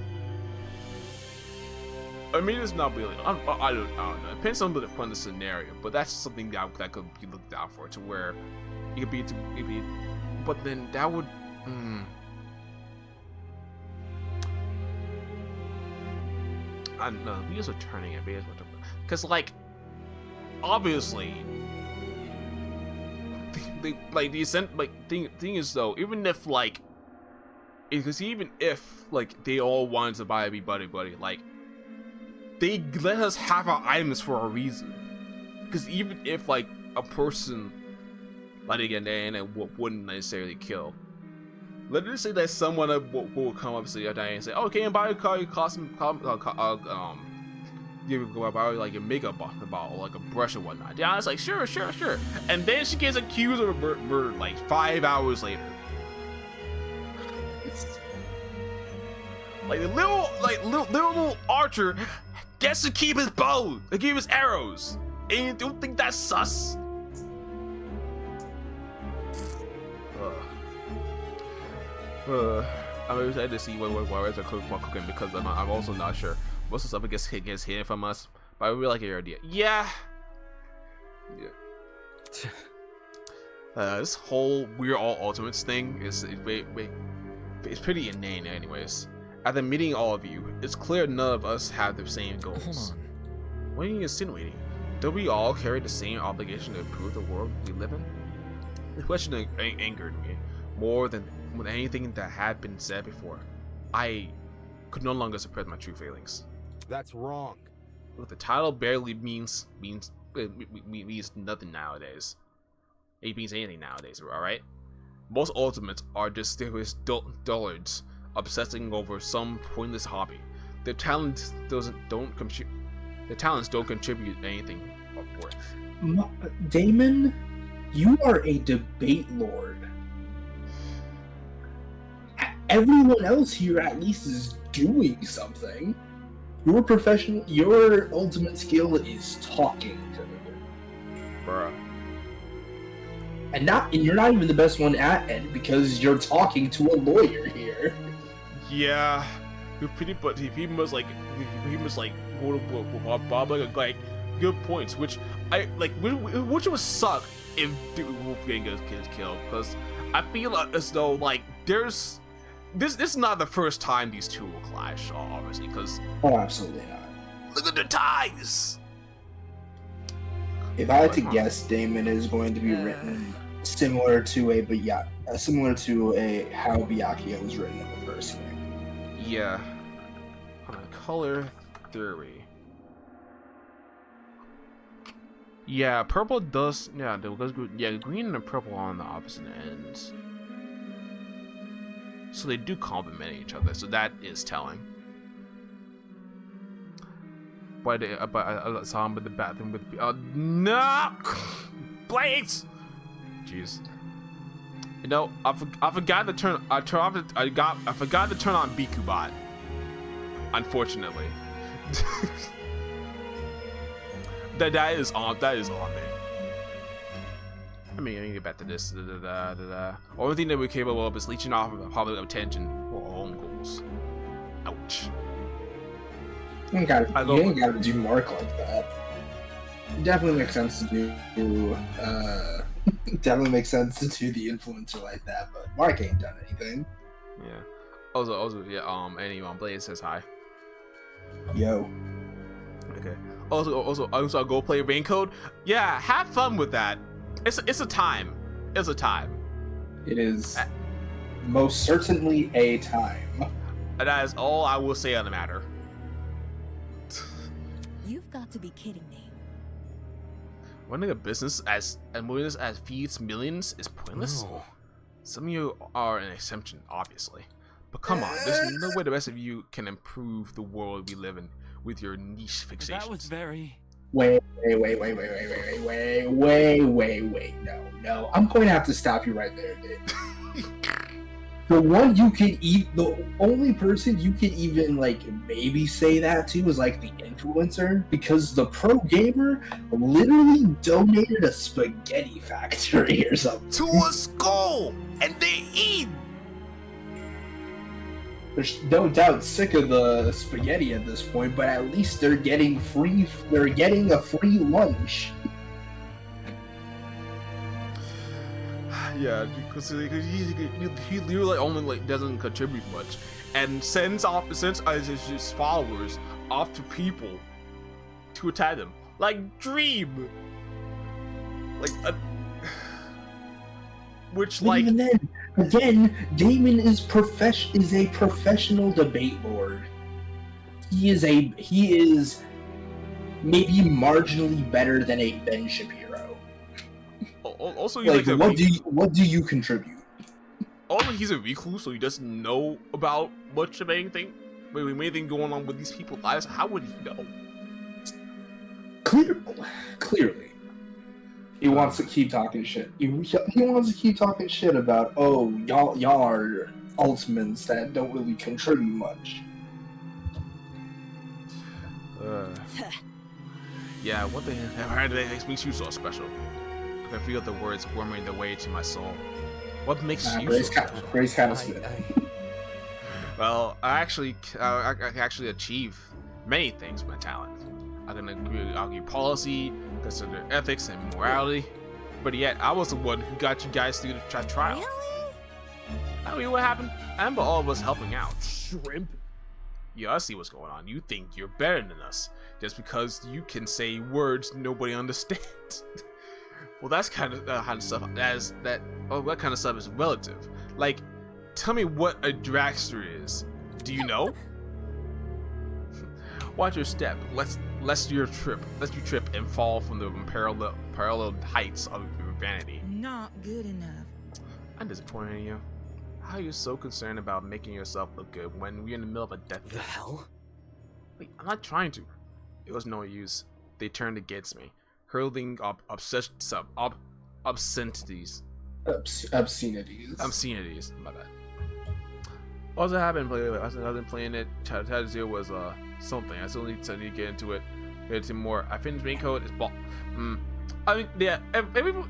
I mean, it's not really. I don't know. It depends on the scenario, but that's something that could be looked out for, to where it could be. But then that would. I don't know. Wheels are turning a bit, because like, obviously, thing is though, even if like, because even if like they all wanted to be buddy, like. They let us have our items for a reason, because even if like a person, like again, they wouldn't necessarily kill. Let's just say that someone will come up to Diana and say, "Oh, can you buy a car? Give like a makeup bottle, like a brush or whatnot." Diana's like, "Sure," and then she gets accused of a murder like 5 hours later. Like the little archer gets to keep his bow, to keep his arrows, and you don't think that's sus? I'm excited to see what words are cooking because I'm also not sure. Most of the stuff gets hidden from us, but I really like your idea. Yeah. This whole we're all ultimates thing is it's pretty inane, anyways. After meeting all of you, it's clear none of us have the same goals. Hold on. What are you insinuating? Don't we all carry the same obligation to improve the world we live in? The question angered me more than anything that had been said before. I could no longer suppress my true feelings. That's wrong. Look, the title barely means nothing nowadays. It means anything nowadays, alright? Most ultimates are just dullards obsessing over some pointless hobby. Their talents don't contribute anything of worth. Damon, you are a debate lord. Everyone else here at least is doing something. Your ultimate skill is talking to them. Bruh. And you're not even the best one at it because you're talking to a lawyer here. Yeah. He must like Bob like good points, which I like, which would suck if Wolfgang gets killed, because I feel as though like this is not the first time these two will clash, obviously, because absolutely not. Look at the ties. If I had to guess, Damon is going to be written similar to how Byakuya was written in the first game. Yeah. Color theory. Yeah, purple does. Yeah, green and purple on the opposite ends. So they do complement each other. So that is telling. But I saw him in the bathroom with no blades. Jeez. You know, I forgot to turn. I forgot to turn on Bikubot. Unfortunately. that is on me. I mean, I need to get back to this. Only thing that we're capable of is leeching off of public attention for our own goals. Ouch. You ain't gotta do Mark like that. It definitely makes sense to do. Definitely makes sense to do the influencer like that, but Mark ain't done anything. Yeah. Also, yeah. Anyone, Blaze says hi. Yo. Okay. Also, I'll go play Raincoat. Yeah, have fun with that. It's a time. It's a time. It is most certainly a time. And that is all I will say on the matter. You've got to be kidding me. Running a business as feeds millions is pointless. No. Some of you are an exception, obviously. But come on, there's no way the rest of you can improve the world we live in with your niche fixations. That was very... Wait. No. I'm going to have to stop you right there, dude. The only person you could even like maybe say that to is like the influencer, because the pro gamer literally donated a spaghetti factory or something to a school, and they eat. There's no doubt sick of the spaghetti at this point, but at least they're getting a free lunch. Yeah, because he literally only doesn't contribute much, and sends his followers off to people to attack them, like Dream, which but even then, again, Damon is a professional debate lord. He is maybe marginally better than a Ben Shapiro. Also, what do you contribute? Also, he's a recluse, so he doesn't know about much of anything. Anything going on with these people's lives, how would he know? Clearly, he wants to keep talking shit. He wants to keep talking shit about, oh, y'all are ultimates that don't really contribute much. Yeah, what the hell makes you so special? I feel the words worming their way to my soul. What makes you so special? Grace kind of spit. Well, I actually achieve many things with my talent. I can argue policy, consider ethics and morality, but yet I was the one who got you guys through the trial. Really? I mean, what happened? I remember all of us helping out. Shrimp? Yeah, I see what's going on. You think you're better than us just because you can say words nobody understands. Well, that's kind of stuff. That kind of stuff is relative. Like, tell me what a dragster is. Do you know? Watch your step, lest you trip and fall from the parallel heights of your vanity. Not good enough. I'm disappointed in you. How are you so concerned about making yourself look good when we're in the middle of a death? The hell? Wait, I'm not trying to. It was no use. They turned against me, hurling obscenities. Obscenities. Obscenities. My bad. Also, I have been playing it. Chapter 0 was something. I still need to get into it. Get into more. I finished main code. It's ball. I mean, yeah. Everyone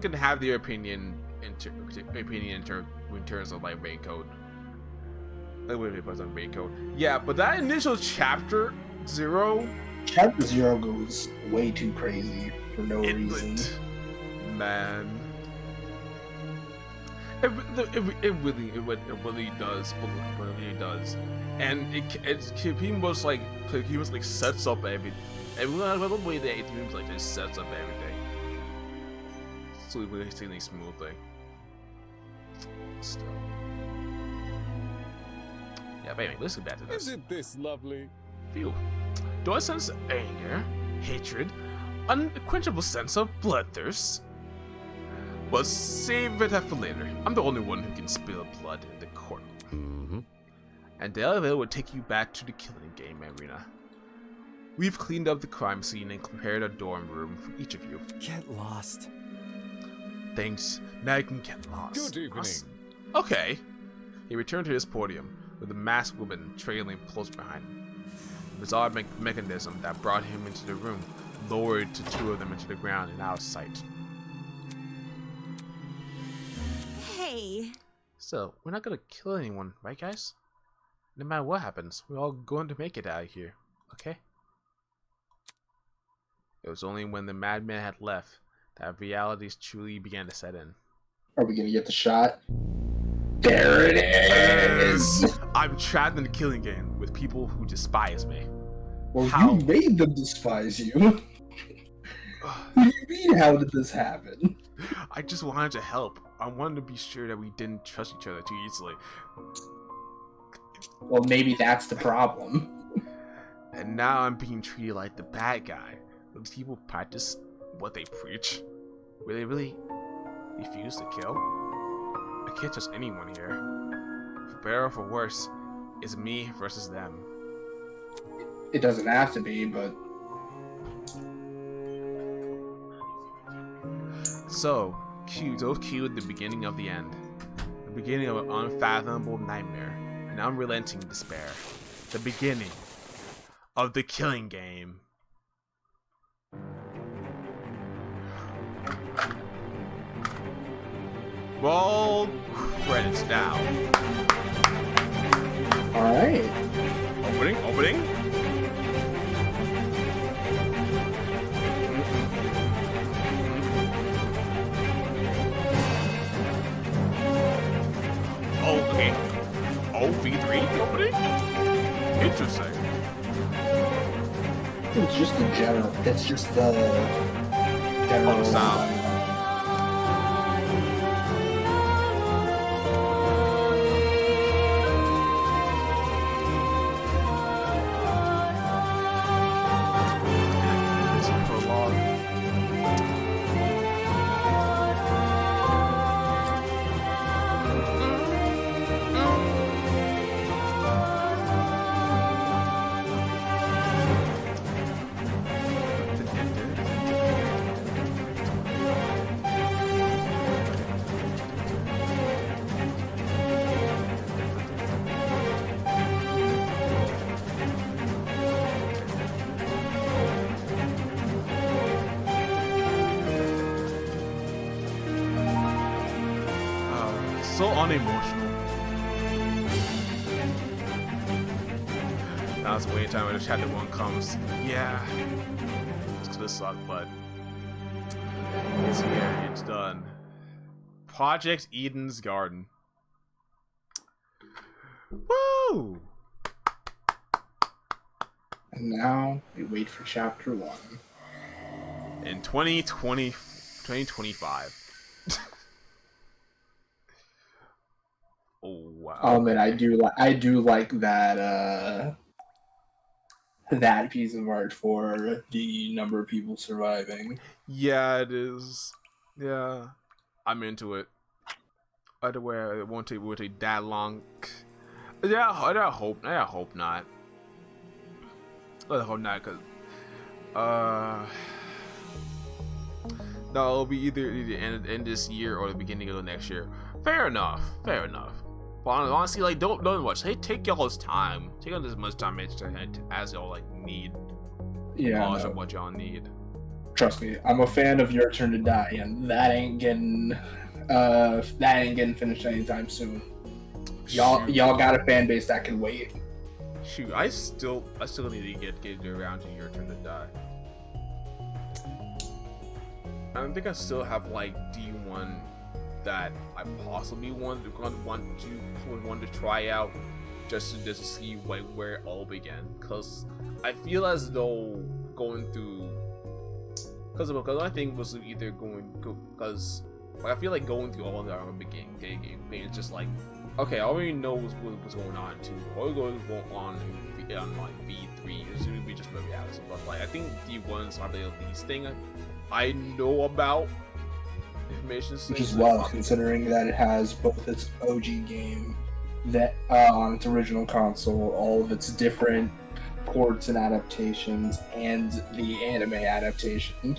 can have their opinion in terms of like main code. Yeah, but that initial chapter 0. Chapter 0 goes way too crazy for no reason. Man. It really does, and he was like sets up everything. The way that it seems like just sets up everything, so really smoothly. Still, yeah. But anyway, let's get back to this. Isn't this lovely? Phew. Do I sense anger, hatred, unquenchable sense of bloodthirst? But save it for later. I'm the only one who can spill blood in the courtroom. And the elevator will take you back to the killing game arena. We've cleaned up the crime scene and prepared a dorm room for each of you. Get lost. Thanks. Now you can get lost. Good evening. Okay. He returned to his podium with a masked woman trailing close behind him. The bizarre mechanism that brought him into the room lowered the two of them into the ground and out of sight. Hey. So, we're not gonna kill anyone, right guys? No matter what happens, we're all going to make it out of here, okay? It was only when the madman had left that realities truly began to set in. Are we gonna get the shot? There it is! I'm trapped in the killing game with people who despise me. Well, you made them despise you. What do you mean, how did this happen? I just wanted to help. I wanted to be sure that we didn't trust each other too easily. Well, maybe that's the problem. And now I'm being treated like the bad guy. Will these people practice what they preach? Will they really refuse to kill? I can't trust anyone here. For better or for worse, it's me versus them. It doesn't have to be, but... So, those cued the beginning of the end. The beginning of an unfathomable nightmare. An unrelenting despair. The beginning of the killing game. Roll credits now. Alright. Opening. Oh, okay. Oh, V3 opening? Interesting. It's just the general. It's just the general sound. It's a prologue. So unemotional. that's the waiting time when the chapter 1 comes. Yeah, it's gonna suck, but it's here. It's done. Project Eden's Garden. Woo! And now we wait for chapter 1. In 2025. Oh wow. Oh man, I do like that that piece of art for the number of people surviving. Yeah, it is. Yeah, I'm into it. Either way, it won't take that long. Yeah, I hope not. I hope not, cause no, it'll be either end this year or the beginning of the next year. Fair enough. But honestly, like, don't rush. Hey, take y'all's time. Take as much time as y'all like need. Yeah, Polish of what y'all need. Trust me, I'm a fan of Your Turn to Die, and that ain't getting finished anytime soon. Y'all got a fan base that can wait. Shoot, I still need to get around to Your Turn to Die. I don't think I still have like D1 that I possibly want to try out just to see like where it all began. Cause I feel as though going through, because my thing was either because I feel like going through all the game it's just like, okay, I already know what's going on too. All going on like V3 is gonna be just movie hours, but like I think D1 is probably the least thing I know about information. Which is well, considering that it has both its OG game that on its original console, all of its different ports and adaptations, and the anime adaptation.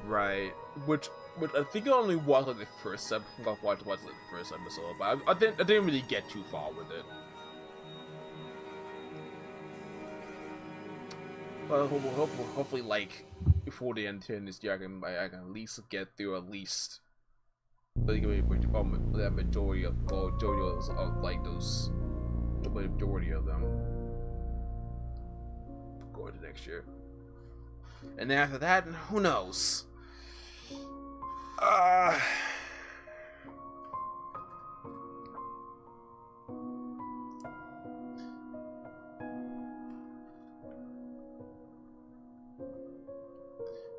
Right, which I think I only watched like the first episode. I watched like the first episode, but I didn't really get too far with it. But hopefully, like before the end of this year, I can at least get through at least like the majority of like those, the majority of them going to next year, and then after that, who knows?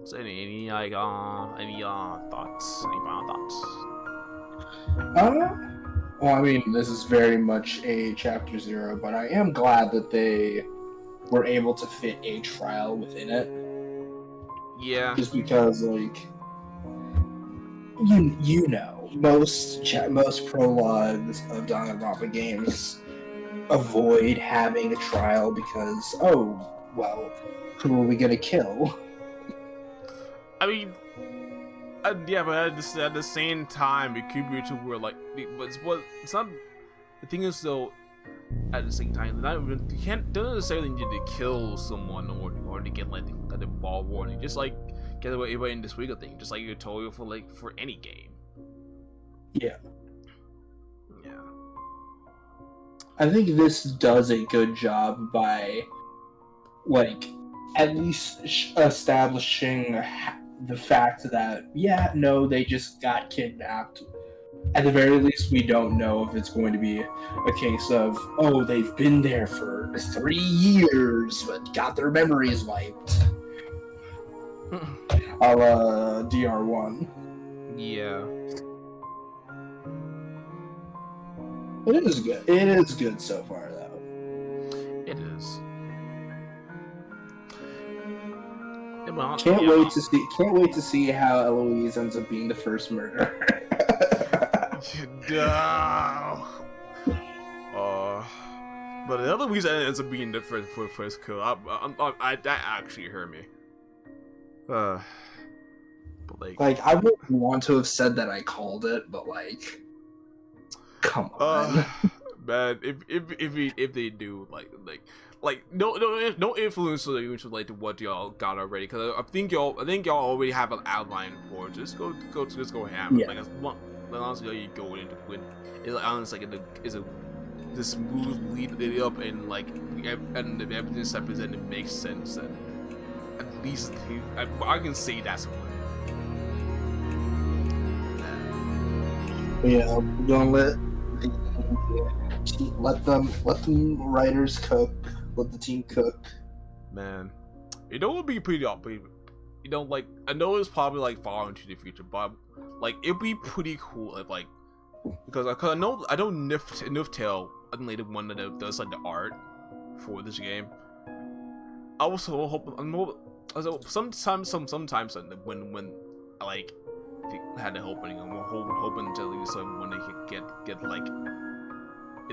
So any thoughts? Any final thoughts? Well, I mean, this is very much a chapter 0, but I am glad that they were able to fit a trial within it. Yeah. Just because, like, you know, most prologues of Danganronpa games avoid having a trial because, oh, well, who are we gonna kill? I mean, yeah, but at the same time, it could be to where like, it's not. The thing is though, at the same time, don't necessarily need to kill someone or to get like the ball rolling. Just like get everybody in this week thing, just like you told you for any game. Yeah. Yeah. I think this does a good job by, like, at least establishing the fact that, yeah, no, they just got kidnapped. At the very least, we don't know if it's going to be a case of, oh, they've been there for 3 years, but got their memories wiped. A la DR1. Yeah. It is good. It is good so far, though. It is. Can't wait to see how Eloise ends up being the first murderer. But the other reason ends up being the first kill, that actually hurt me. But like I wouldn't want to have said that I called it, but like, come on, man. If they do no influence like what y'all got already, because I think y'all already have an outline for it. Just go ham. Yeah. Like as long as you go into win, it's honestly like it's a the smooth lead up and like and the evidence that presented makes sense, and at least I can say that's yeah. We're gonna let them writers cook, let the team cook. Man, it would be pretty up. You know, like I know it's probably like far into the future, but like it'd be pretty cool if like because I know Niftail, the one that does like the art for this game. I was so hoping sometimes when I like had the opening, I'm hoping to at least when they could get like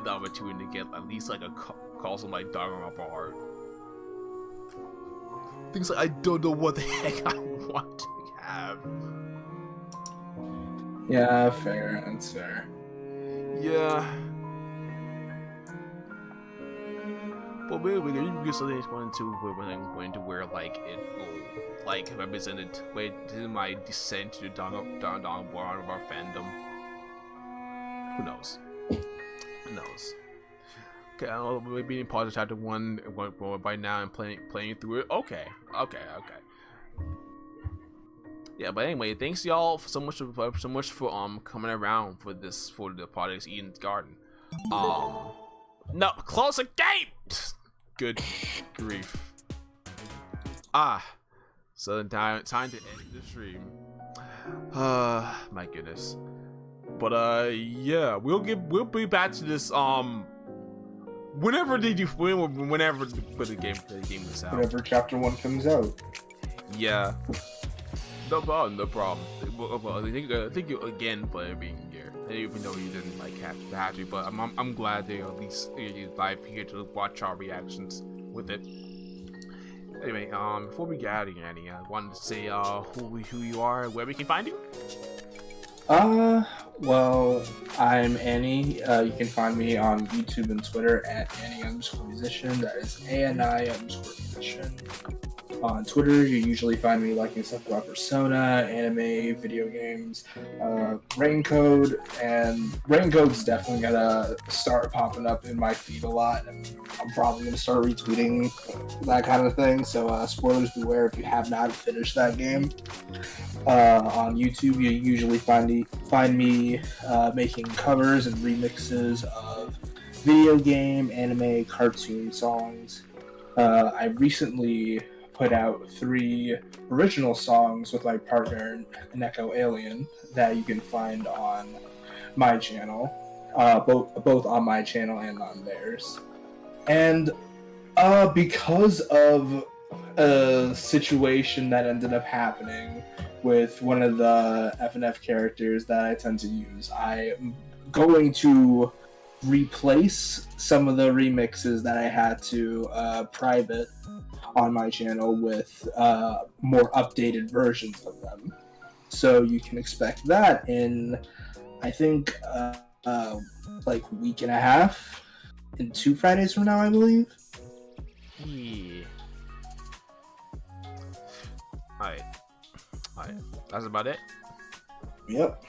the opportunity to get at least like a call some like Dharma art. Things like I don't know what the heck I want to have. Yeah, fair. That's fair. Yeah. But maybe you something that's going to where like it will like represented wait this is my descent to the Dong Bar fandom. Who knows? Who knows? Okay, I'll be in part of chapter 1 by now and playing through it. Okay. Yeah, but anyway, thanks y'all so much for coming around for the project's Eden's Garden. No, close the gate. Good grief. So time to end the stream. My goodness. But yeah, we'll be back to this whenever the game is out. Whenever chapter 1 comes out. Yeah. No problem. Well, thank you again for being here. Even though you didn't like have to, but I'm glad they at least you live here to watch our reactions with it. Anyway, before we get out of here, Annie, I wanted to say who you are, where we can find you. Well, I'm Annie. You can find me on YouTube and Twitter at Annie_musician. That is ANI_musician. On Twitter, you usually find me liking stuff about Persona, anime, video games, Raincode's definitely gonna start popping up in my feed a lot, and I'm probably gonna start retweeting that kind of thing. So spoilers beware if you have not finished that game. On YouTube, you usually find me making covers and remixes of video game, anime, cartoon songs. I recently put out 3 original songs with my partner Neko Alien that you can find on my channel, both on my channel and on theirs. And because of a situation that ended up happening with one of the FNF characters that I tend to use, I'm going to replace some of the remixes that I had to private on my channel with more updated versions of them. So you can expect that in, I think, like a week and a half, in 2 Fridays from now, I believe. Yeah. Alright. That's about it? Yep.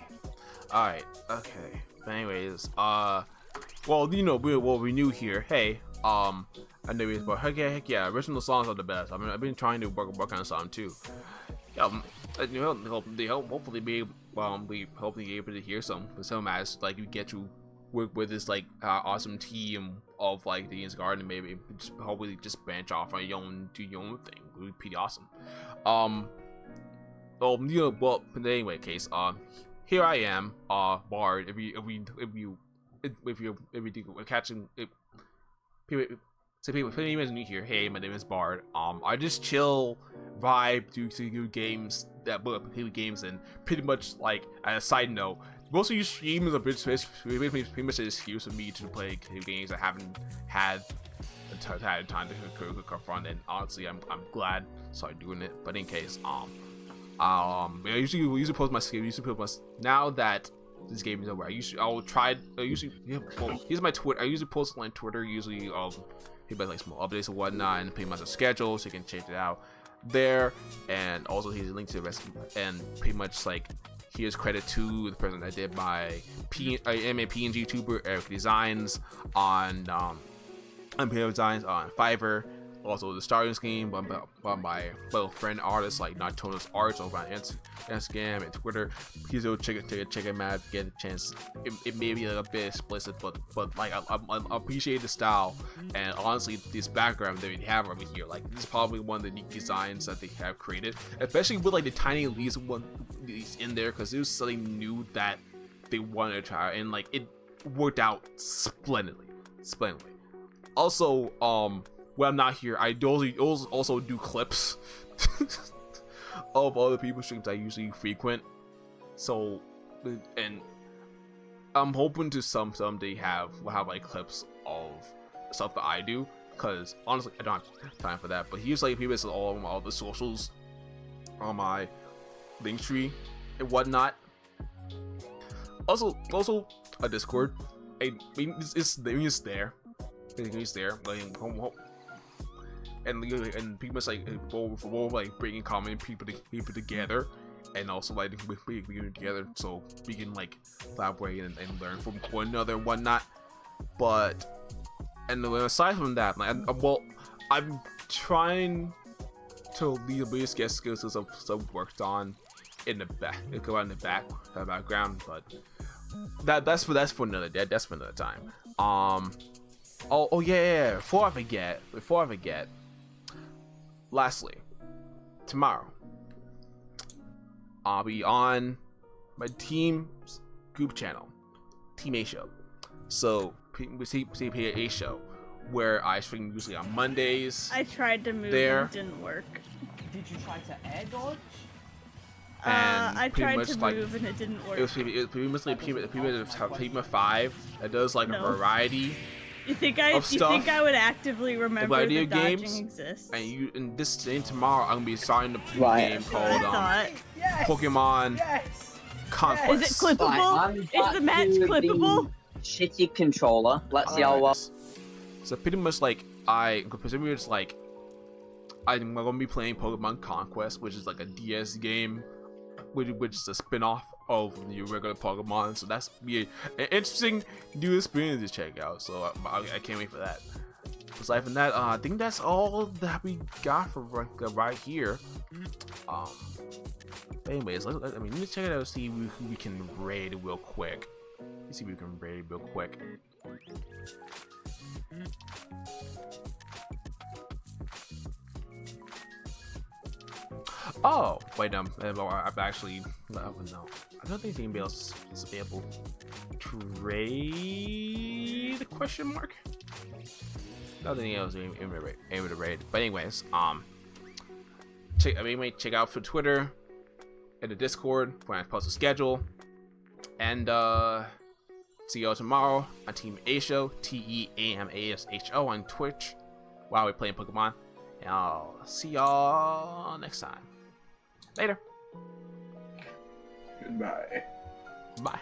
Alright, okay. But anyways, well, you know, we're new here. Hey, I know it's but heck yeah, original songs are the best. I mean, I've been trying to work on some too. Yeah, hopefully be able to hear some as like you get to work with this like awesome team of like the Eden's Garden. Maybe just hopefully just branch off on your own, do your own thing. It would be pretty awesome. Well, in anyway, case here I am, Bard. If you catching it, people new here. Hey, my name is Bard. I just chill, vibe, do games games, and pretty much like as a side note, most of your streams are pretty much an excuse for me to play games I haven't had time to confront. And honestly, I'm glad I started doing it. But in case, I usually post my now that this game is over. Here's my Twitter. I usually post on Twitter, usually people like small updates and whatnot, and pretty much a schedule, so you can check it out there. And also here's a link to the rest, and pretty much like here's credit to the person that did my anime PNG tuber Eric Designs on Designs on Fiverr. Also the starting scheme by my fellow friend artists like Noctonus Arts over on Instagram and Twitter. Please go check him out, get a chance. It may be a little bit explicit, but like I appreciate the style, and honestly this background that we have over here, like this is probably one of the unique designs that they have created, especially with like the tiny leaves in there, because it was something new that they wanted to try, and like it worked out splendidly. Also, when I'm not here, I also do clips of other people's streams I usually frequent. So, and I'm hoping to someday have like clips of stuff that I do, because honestly I don't have time for that. But here's like people all the socials on my link tree and whatnot. Also a Discord. It's there. It's there. And people like for like bringing common people together, and also like bringing together so we can like collaborate and learn from one another and whatnot. But and aside from that, like, I'm trying to leave the get skills of some worked on in the background, but that's for another day. That's for another time. Oh yeah. Before I forget. Lastly, tomorrow I'll be on my team's group channel, Team A Show. So we see A Show, where I stream usually on Mondays. I tried to move and it didn't work. Did you try to air dodge? I tried to move and it didn't work. It was pretty much like Team 5 that does like a variety. You think I would actively remember that dodging games exists? And this day tomorrow I'm gonna be starting a game called Pokemon Conquest. Is it clippable? Is the match clippable? Shitty controller. Let's see how well. So pretty much like I'm gonna be playing Pokemon Conquest, which is like a DS game, which is a spin-off of the regular Pokemon. So that's be an interesting new experience to check out. So I can't wait for that. Aside from that, I think that's all that we got for right here. Anyways, let me check it out. See who we can raid real quick. Let's see if we can raid real quick. Oh wait, I've actually no. I don't think anybody else is able to trade question mark. Nothing else able to raid. But anyways, check out for Twitter and the Discord when I post a schedule. And see y'all tomorrow on Team A Show, TEAMASHO on Twitch while we're playing Pokemon. And I'll see y'all next time. Later. Goodbye. Bye.